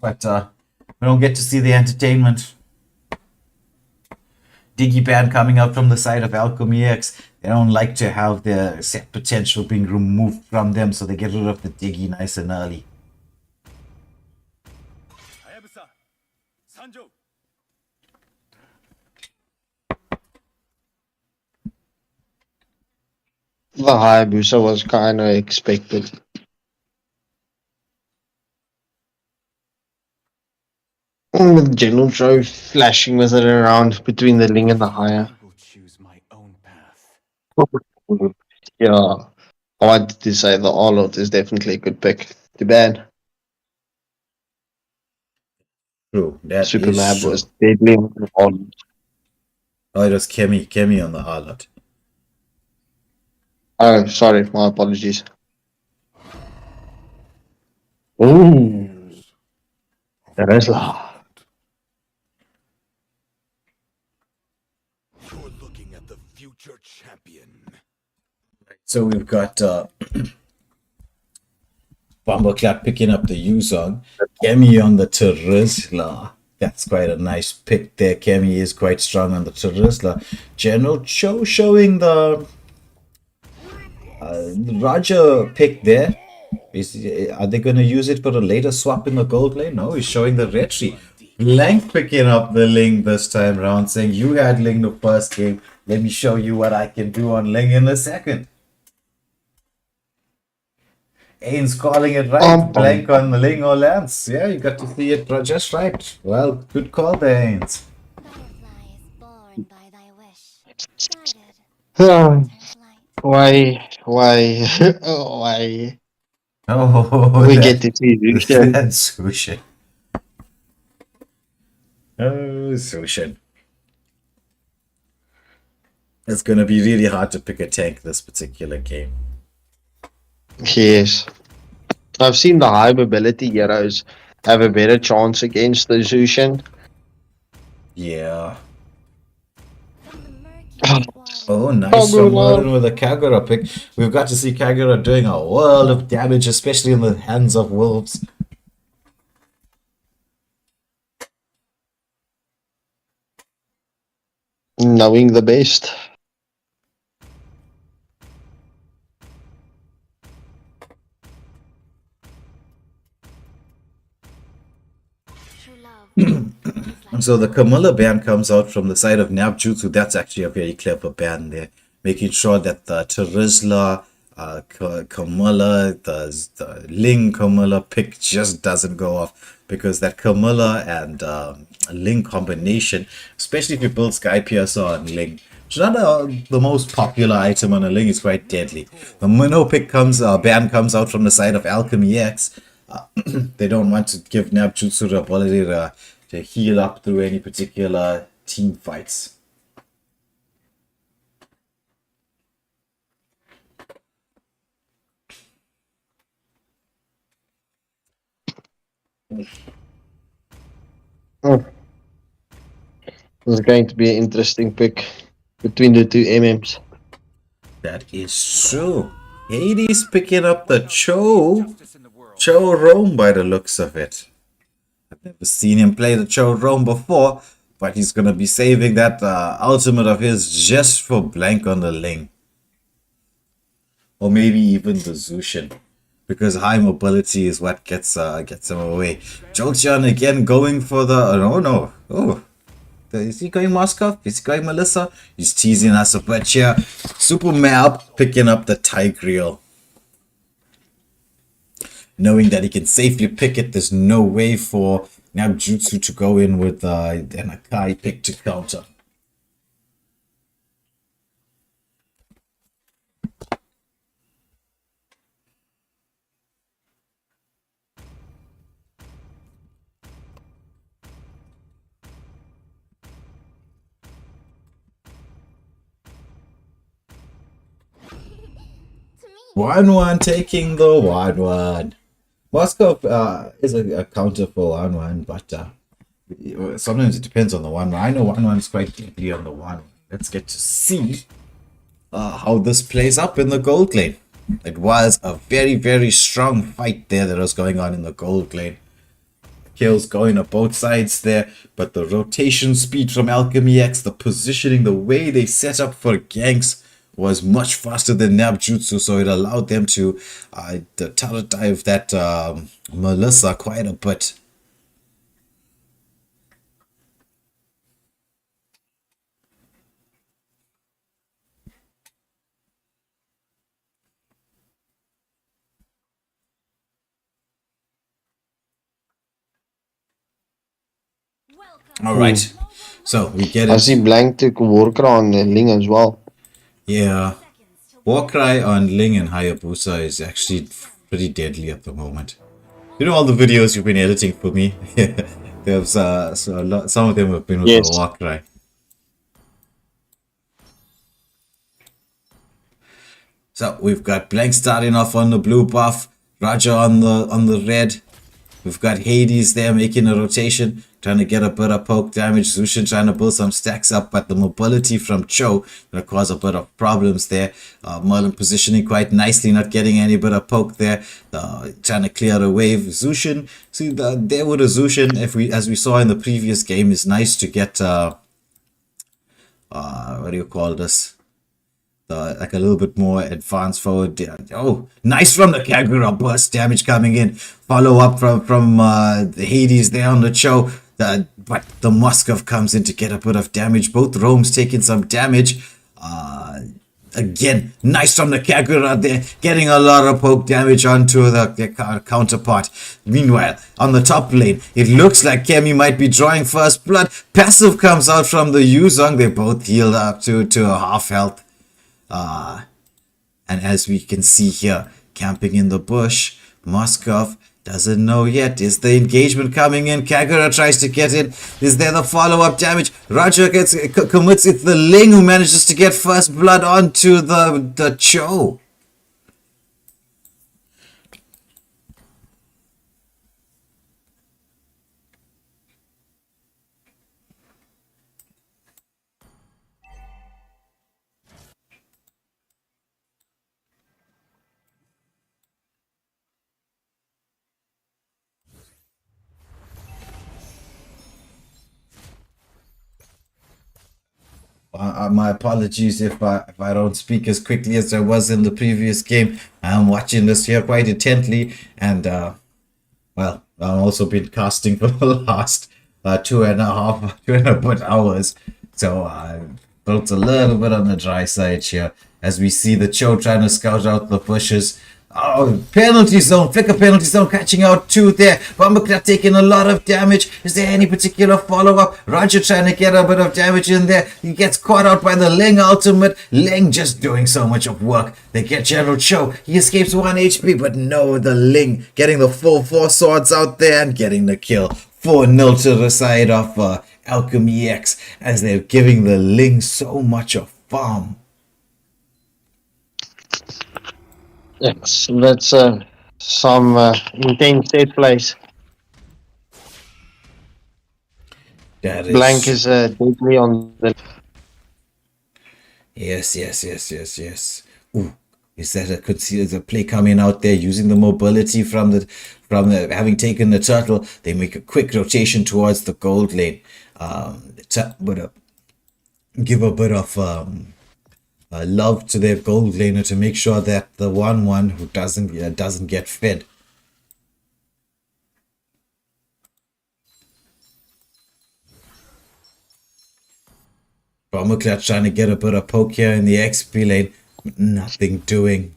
but we don't get to see the entertainment. Diggy ban coming out from the side of Alchemy X. They don't like to have their set potential being removed from them, so they get rid of the Diggy nice and early. The Hayabusa was kind of expected. With General Joe flashing with it around between the Ling and the Haya. I will choose my own path. Yeah, I wanted to say the Arlott is definitely a good pick to ban. True, that is Supermab true. was deadly on the Arlott. Oh, it was Kemi on the Harlot. Oh, sorry, my apologies. Ooh, that is loud. You're looking at the future champion. So we've got Bumbleclap picking up the Yuzong, Kemi on the Terizla. That's quite a nice pick there. Kemi is quite strong on the Terizla. General Cho showing the Roger pick there. Are they going to use it for a later swap in the gold lane? No, he's showing the Retri. Blank picking up the Ling this time round, saying you had Ling the first game. Let me show you what I can do on Ling in a second. Ains calling it right. Blank on the Ling or Lance. Yeah, you got to see it just right. Well, good call there, Ains. Butterfly is born by thy wish, guided by Why, oh, why? Oh, We get to see Zushin. That's Zushin. Oh, Zushin. It's going to be really hard to pick a tank this particular game. Yes. I've seen the high mobility heroes have a better chance against the Zushin. Yeah. from the murky waters. Oh, nice from Merlin with a Kagura pick. We've got to see Kagura doing a world of damage, especially in the hands of wolves. Knowing the best. True love is like So the Camilla ban comes out from the side of Nabjutsu. That's actually a very clever ban there. Making sure that the Terizla, Camilla, the Ling Camilla pick just doesn't go off. Because that Camilla and Ling combination, especially if you build Sky Piercer on Ling, it's not the most popular item on a Ling, it's quite deadly. The Minnow pick ban comes out from the side of Alchemy X. They don't want to give Nabjutsu the ability to heal up through any particular team fights. Oh. This is going to be an interesting pick between the two MMs. That is true. Hades picking up the Cho Rome by the looks of it. I've never seen him play the Cho Rome before, but he's gonna be saving that ultimate of his just for Blank on the Ling. Or maybe even the Zushin. Because high mobility is what gets him away. Jolteon again going for the... Oh. Is he going Moscow? Is he going Melissa? He's teasing us a bit here. Super Map picking up the Tigreal. Knowing that he can safely pick it, there's no way for Nabjutsu to go in with an Akai pick to counter. to me. 1-1 taking the 1-1. Moscow is a counter for 1-1, but Sometimes it depends on the 1-1. I know 1-1 is quite deadly on the 1-1. Let's get to see how this plays up in the gold lane. It was a very, very strong fight there that was going on in the gold lane. Kills going on both sides there, but the rotation speed from Alchemy X, the positioning, the way they set up for ganks was much faster than Nabjutsu, so it allowed them to turret dive that Melissa quite a bit. All right, so we get I it. see Blank took Warcry on Ling as well. Yeah, Warcry on Ling and Hayabusa is actually pretty deadly at the moment. You know all the videos you've been editing for me? There's some of them have been with Yes. the Warcry. So we've got Blank starting off on the blue buff, Raja on the red. We've got Hades there making a rotation, trying to get a bit of poke damage. Zushin trying to build some stacks up, but the mobility from Cho gonna cause a bit of problems there. Merlin positioning quite nicely, not getting any bit of poke there. Trying to clear the wave. Zushin, see there with a Zushin, as we saw in the previous game, is nice to get what do you call this? Like a little bit more advanced forward. Oh, nice from the Kagura burst damage coming in. Follow up from the Hades there on the Cho. But the Moskov comes in to get a bit of damage. Both Roams taking some damage. Again, nice from the Kagura there, getting a lot of poke damage onto the counterpart. Meanwhile, on the top lane, it looks like Kemi might be drawing first blood. Passive comes out from the Yuzong. They both healed up to a half health. And as we can see here, camping in the bush, Moskov doesn't know yet. Is the engagement coming in? Kagura tries to get in. Is there the follow-up damage? Roger commits. It's the Ling who manages to get first blood onto the Cho. My apologies if I don't speak as quickly as I was in the previous game. I'm watching this here quite intently, and well, I've also been casting for the last 2.5 hours, so built a little bit on the dry side here as we see the Cho trying to scout out the bushes. Oh, penalty zone, flicker penalty zone, catching out two there. Bumbleclap taking a lot of damage. Is there any particular follow-up? Roger trying to get a bit of damage in there. He gets caught out by the Ling ultimate. Ling just doing so much of work. They get General Cho. He escapes 1 HP, but no, the Ling getting the full 4 swords out there and getting the kill. 4-0 to the side of Alchemy X as they're giving the Ling so much of farm. Yes, that's some intense set plays. Blank is deadly on the. Yes. Ooh, is that a play coming out there using the mobility from the having taken the turtle? They make a quick rotation towards the gold lane. Give a bit of love to their gold laner to make sure that the 1-1 who doesn't get fed. Bomberclad trying to get a bit of poke here in the XP lane. Nothing doing.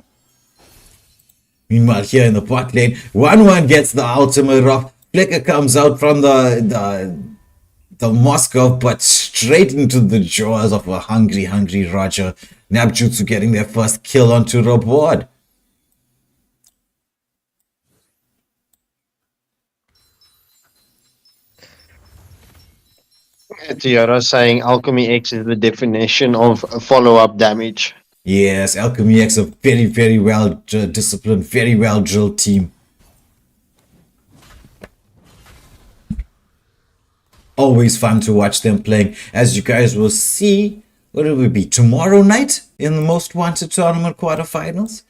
Meanwhile, here in the bot lane, 1-1 gets the ultimate off. Flicker comes out from the Moscow, but straight into the jaws of a hungry Roger. Nabjutsu getting their first kill onto the board. Tiara saying Alchemy X is the definition of follow-up damage. Yes, Alchemy X, a very, very well disciplined, very well drilled team. always fun to watch them playing. As you guys will see, what it will be tomorrow night in the Most Wanted tournament quarterfinals.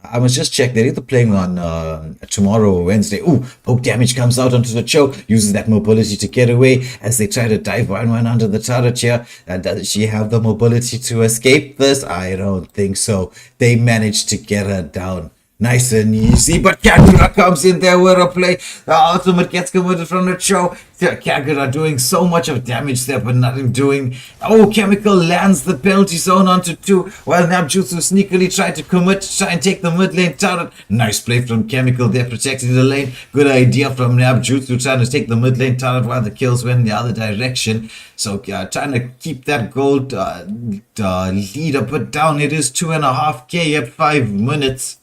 I must just check. They're either playing on tomorrow or Wednesday. Ooh, poke damage comes out onto the choke, uses that mobility to get away as they try to dive one under the turret here. Does she have the mobility to escape this? I don't think so. They managed to get her down. Nice and easy, but Kagura comes in there with a play. The ultimate gets committed from the show. Kagura doing so much of damage there, but nothing doing. Oh, Chemical lands the penalty zone onto 2, while Nabjutsu sneakily tried to commit to try and take the mid lane turret. Nice play from Chemical there, protecting the lane. Good idea from Nabjutsu trying to take the mid lane turret while the kills went in the other direction. So trying to keep that gold lead a bit down. It is 2.5k at 5 minutes.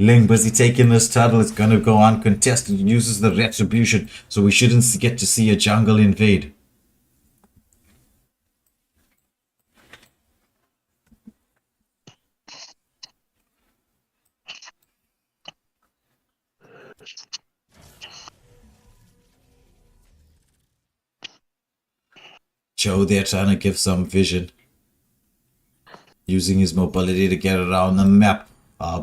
Ling busy taking this turtle. It's going to go uncontested. Uses the retribution, so we shouldn't get to see a jungle invade. Joe there trying to give some vision, using his mobility to get around the map.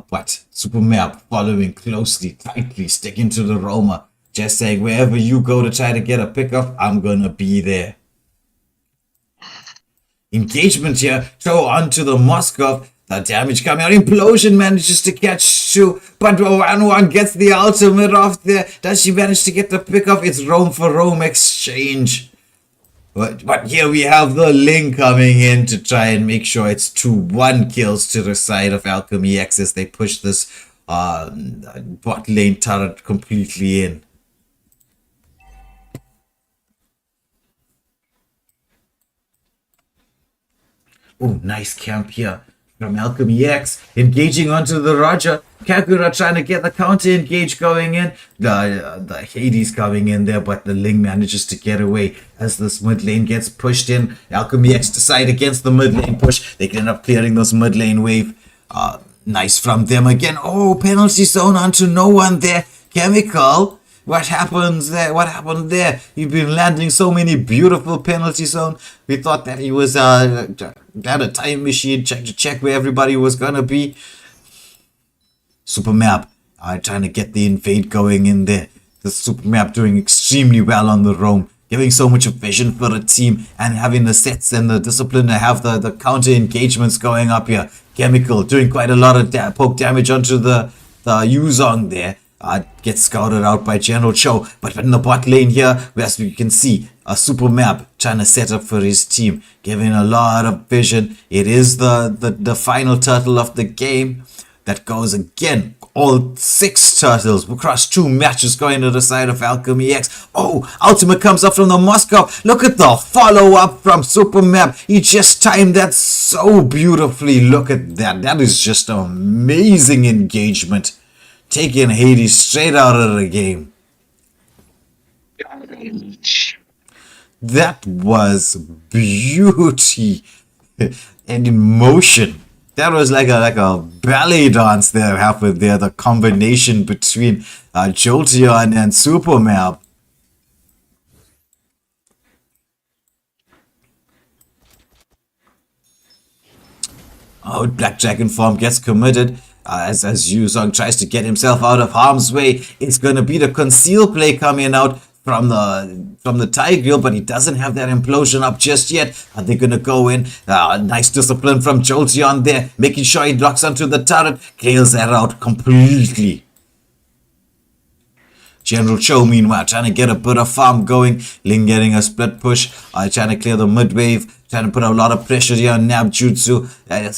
But Super Map following closely, tightly, sticking to the Roma. Just saying, wherever you go to try to get a pickup, I'm gonna be there. Engagement here, throw onto the Moskov. The damage coming out. Implosion manages to catch 2, but 1-1 gets the ultimate off there. Does she manage to get the pickup? It's Rome for Rome exchange. But here we have the Ling coming in to try and make sure it's 2-1 kills to the side of Alchemy X as they push this bot lane turret completely in. Oh, nice camp here from Alchemy X, engaging onto the Roger. Kagura trying to get the counter engage going in. The Hades coming in there, but the Ling manages to get away as this mid lane gets pushed in. Alchemy X decide against the mid lane push. They can end up clearing this mid lane wave. Nice from them again. Oh, penalty zone onto no one there. Chemical. What happens there? What happened there? You've been landing so many beautiful penalty zone. We thought that he was had a time machine to check where everybody was gonna be. Super Map trying to get the invade going in there. The Super Map doing extremely well on the roam, giving so much of vision for a team and having the sets and the discipline to have the counter engagements going up here. Chemical doing quite a lot of poke damage onto the Yuzong there. Gets scouted out by General Cho, but in the bot lane here, as we can see, a Super Map trying to set up for his team, giving a lot of vision. It is the final turtle of the game that goes again. All 6 turtles across 2 matches going to the side of Alchemy X. Oh, ultimate comes up from the Moscow. Look at the follow-up from Super Map. He just timed that so beautifully. Look at that. That is just amazing engagement. Taking Hades straight out of the game. That was beauty and emotion. That was like a ballet dance there happened there. The combination between Jolteon and Super Map. Oh, Black Dragon form gets committed. As Yuzong tries to get himself out of harm's way. It's going to be the conceal play coming out from the Tigreal, but he doesn't have that implosion up just yet. Are they going to go in? Nice discipline from Jolteon there, making sure he locks onto the turret. Clears that out completely. General Cho, meanwhile, trying to get a bit of farm going. Ling getting a split push. Trying to clear the mid wave. Trying to put a lot of pressure here on Nabjutsu.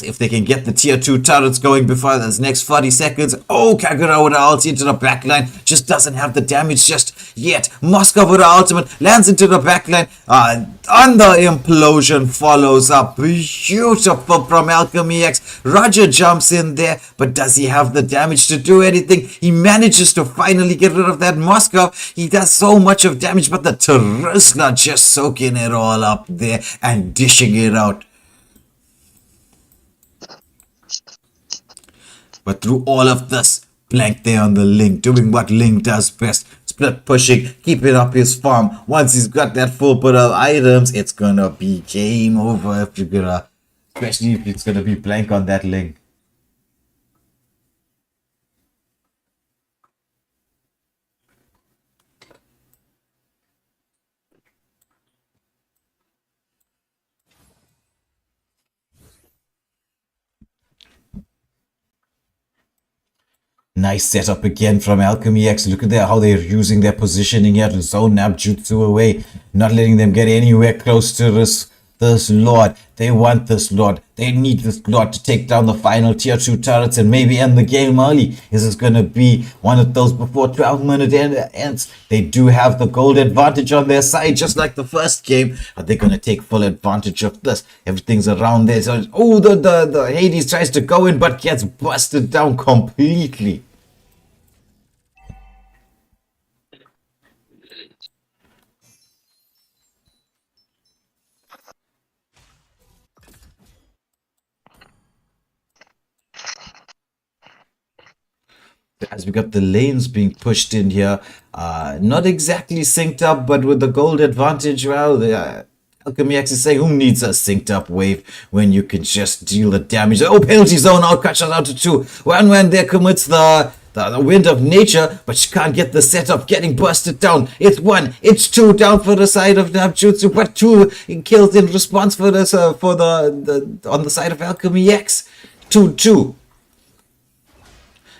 If they can get the tier 2 turrets going before this next 40 seconds. Oh, Kagura with an ulti into the backline. Just doesn't have the damage just yet. Moscow with an ultimate. Lands into the backline. On the implosion follows up. Beautiful from Alchemy X. Roger jumps in there. But does he have the damage to do anything? He manages to finally get rid of that Moscow. He does so much of damage. But the Terizla just soaking it all up there. And dishing it out. But through all of this, Blank there on the Ling, doing what Ling does best. Split pushing, keeping up his farm. Once he's got that full put of items, it's gonna be game over if you're gonna, especially if it's gonna be blank on that Ling. Nice setup again from Alchemy X. Look at that, how they're using their positioning here to zone Jutsu away, not letting them get anywhere close to this Lord. They want this Lord. They need this Lord to take down the final tier 2 turrets and maybe end the game early. Is this going to be one of those before 12-minute ends? They do have the gold advantage on their side, just like the first game. Are they going to take full advantage of this? Everything's around there. So, oh, the Hades tries to go in, but gets busted down completely. As we got the lanes being pushed in here, not exactly synced up, but with the gold advantage, well, Alchemy X is saying, who needs a synced up wave when you can just deal the damage? Oh, penalty zone out, cuts us out to 2. One there commits the wind of nature, but she can't get the setup, getting busted down. It's 1, it's 2 down for the side of Jutsu, but 2 kills in response for this for the on the side of Alchemy X. 2-2.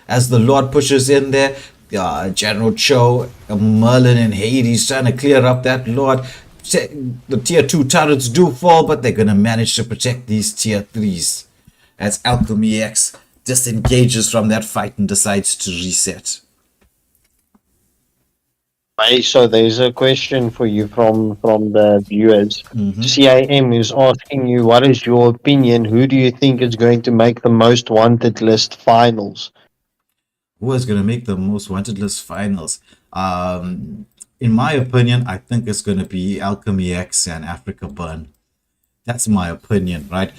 As the Lord pushes in there, General Cho, Merlin, and Hades trying to clear up that Lord. The tier 2 turrets do fall, but they're going to manage to protect these tier 3s. As Alchemy X disengages from that fight and decides to reset. Hey, so there's a question for you from the viewers. CAM is asking you, what is your opinion? Who do you think is going to make the most wanted list finals? Who is going to make the most wanted list finals? In my opinion, I think it's going to be Alchemy X and Africa Burn. That's my opinion, right?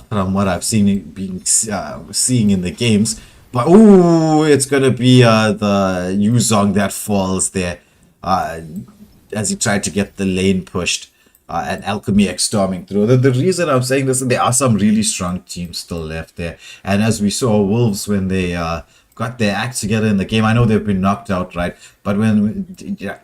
From what I've seen seeing in the games. But ooh, it's going to be the Yuzong that falls there as he tried to get the lane pushed. And Alchemy X storming through. The reason I'm saying this, there are some really strong teams still left there. And as we saw Wolves when they got their act together in the game, I know they've been knocked out, right? But when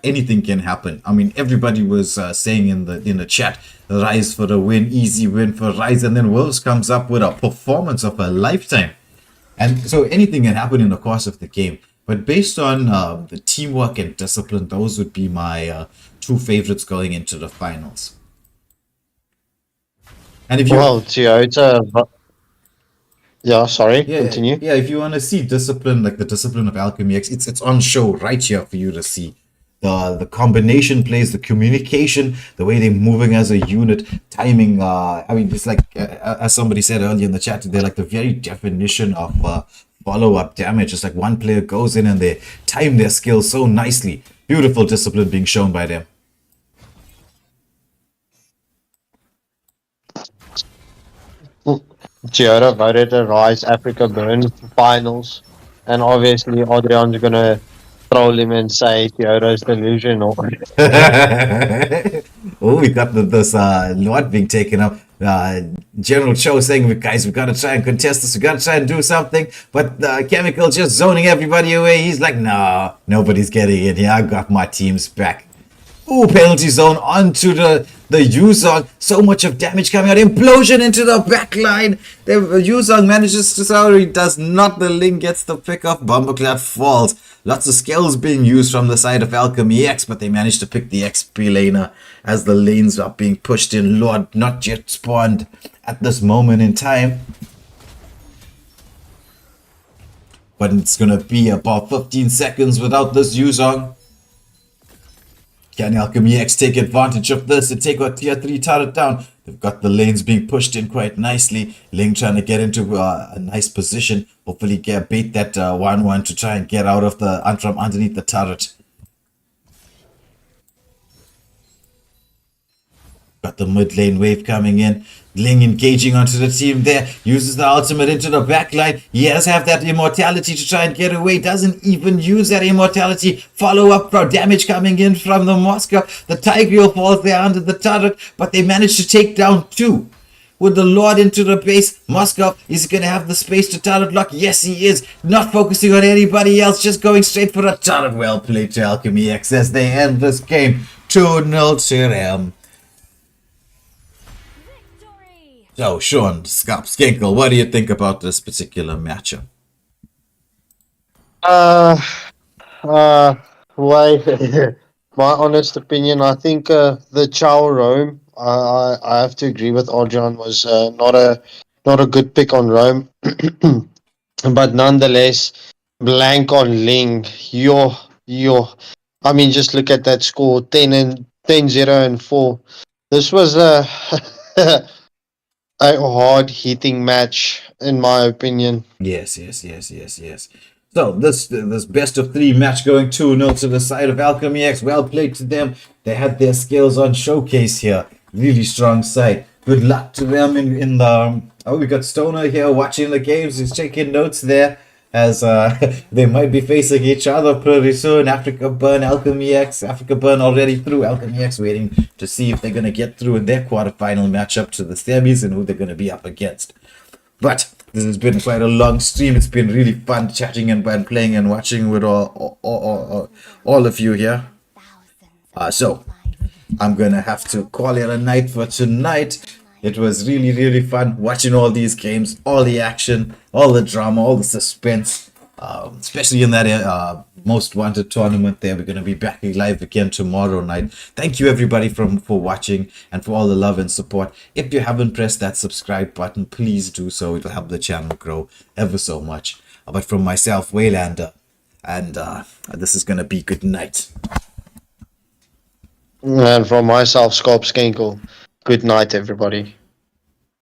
anything can happen. I mean, everybody was saying in the chat, Ryze for the win, easy win for Ryze, and then Wolves comes up with a performance of a lifetime. And so anything can happen in the course of the game. But based on the teamwork and discipline, those would be my 2 favorites going into the finals. And if you continue. Yeah, if you want to see discipline, like the discipline of Alchemy X, it's on show right here for you to see. The combination plays, the communication, the way they're moving as a unit, timing. I mean, it's like, as somebody said earlier in the chat, they're like the very definition of follow-up damage. It's like one player goes in and they time their skills so nicely. Beautiful discipline being shown by them. Giora voted a Ryze Africa Burn finals, and obviously Adrian's gonna troll him and say Giora's delusional. Oh, we got this Lord being taken up. General Cho saying, guys, we gotta try and contest this, we gotta try and do something, but Chemical just zoning everybody away. He's like, no, nobody's getting in here, I got my team's back. Ooh, penalty zone onto the Yuzong. So much of damage coming out. Implosion into the back line. The Yuzong manages to, sorry, does not. The Ling gets the pick off. Bomberclad falls. Lots of skills being used from the side of Alchemy X, but they managed to pick the XP laner as the lanes are being pushed in. Lord not yet spawned at this moment in time. But it's going to be about 15 seconds without this Yuzong. Can Alchemy X take advantage of this and take a tier 3 turret down? They've got the lanes being pushed in quite nicely. Ling trying to get into a nice position. Hopefully bait that 1-1 to try and get out of from underneath the turret. Got the mid lane wave coming in. Ling engaging onto the team there. Uses the ultimate into the backline. He does have that immortality to try and get away. Doesn't even use that immortality. Follow up for damage coming in from the Moscow. The Tigreal falls there under the turret, but they manage to take down 2. With the Lord into the base, Moscow is going to have the space to turret lock. Yes, he is. Not focusing on anybody else, just going straight for a turret. Well played to Alchemy X as they end this game 2-0 to them. Victory! So, Sean, Skinkle, what do you think about this particular matchup? Why? My honest opinion, I think the Chow Rome. I have to agree with Arjan, was not a good pick on Rome, but nonetheless, blank on Ling. Yo. I mean, just look at that score: 10-0 and 4. This was a a hard hitting match, in my opinion. Yes. So this best of 3 match going 2-0 to the side of Alchemy X. Well played to them. They had their skills on showcase here. Really strong side. Good luck to them in the. Oh, we got Stoner here watching the games. He's taking notes there as they might be facing each other pretty soon. Africa Burn, Alchemy X. Africa Burn already through. Alchemy X waiting to see if they're gonna get through in their quarterfinal matchup to the semis and who they're gonna be up against. But this has been quite a long stream. It's been really fun chatting and playing and watching with all of you here. So I'm gonna have to call it a night for tonight. It was really fun watching all these games, all the action, all the drama, all the suspense, especially in that Most Wanted tournament there. We're going to be back live again tomorrow night. Thank you everybody for watching and for all the love and support. If you haven't pressed that subscribe button, please do so. It will help the channel grow ever so much. But from myself, Waylander, and this is going to be good night. And from myself, Skinkle, good night, everybody.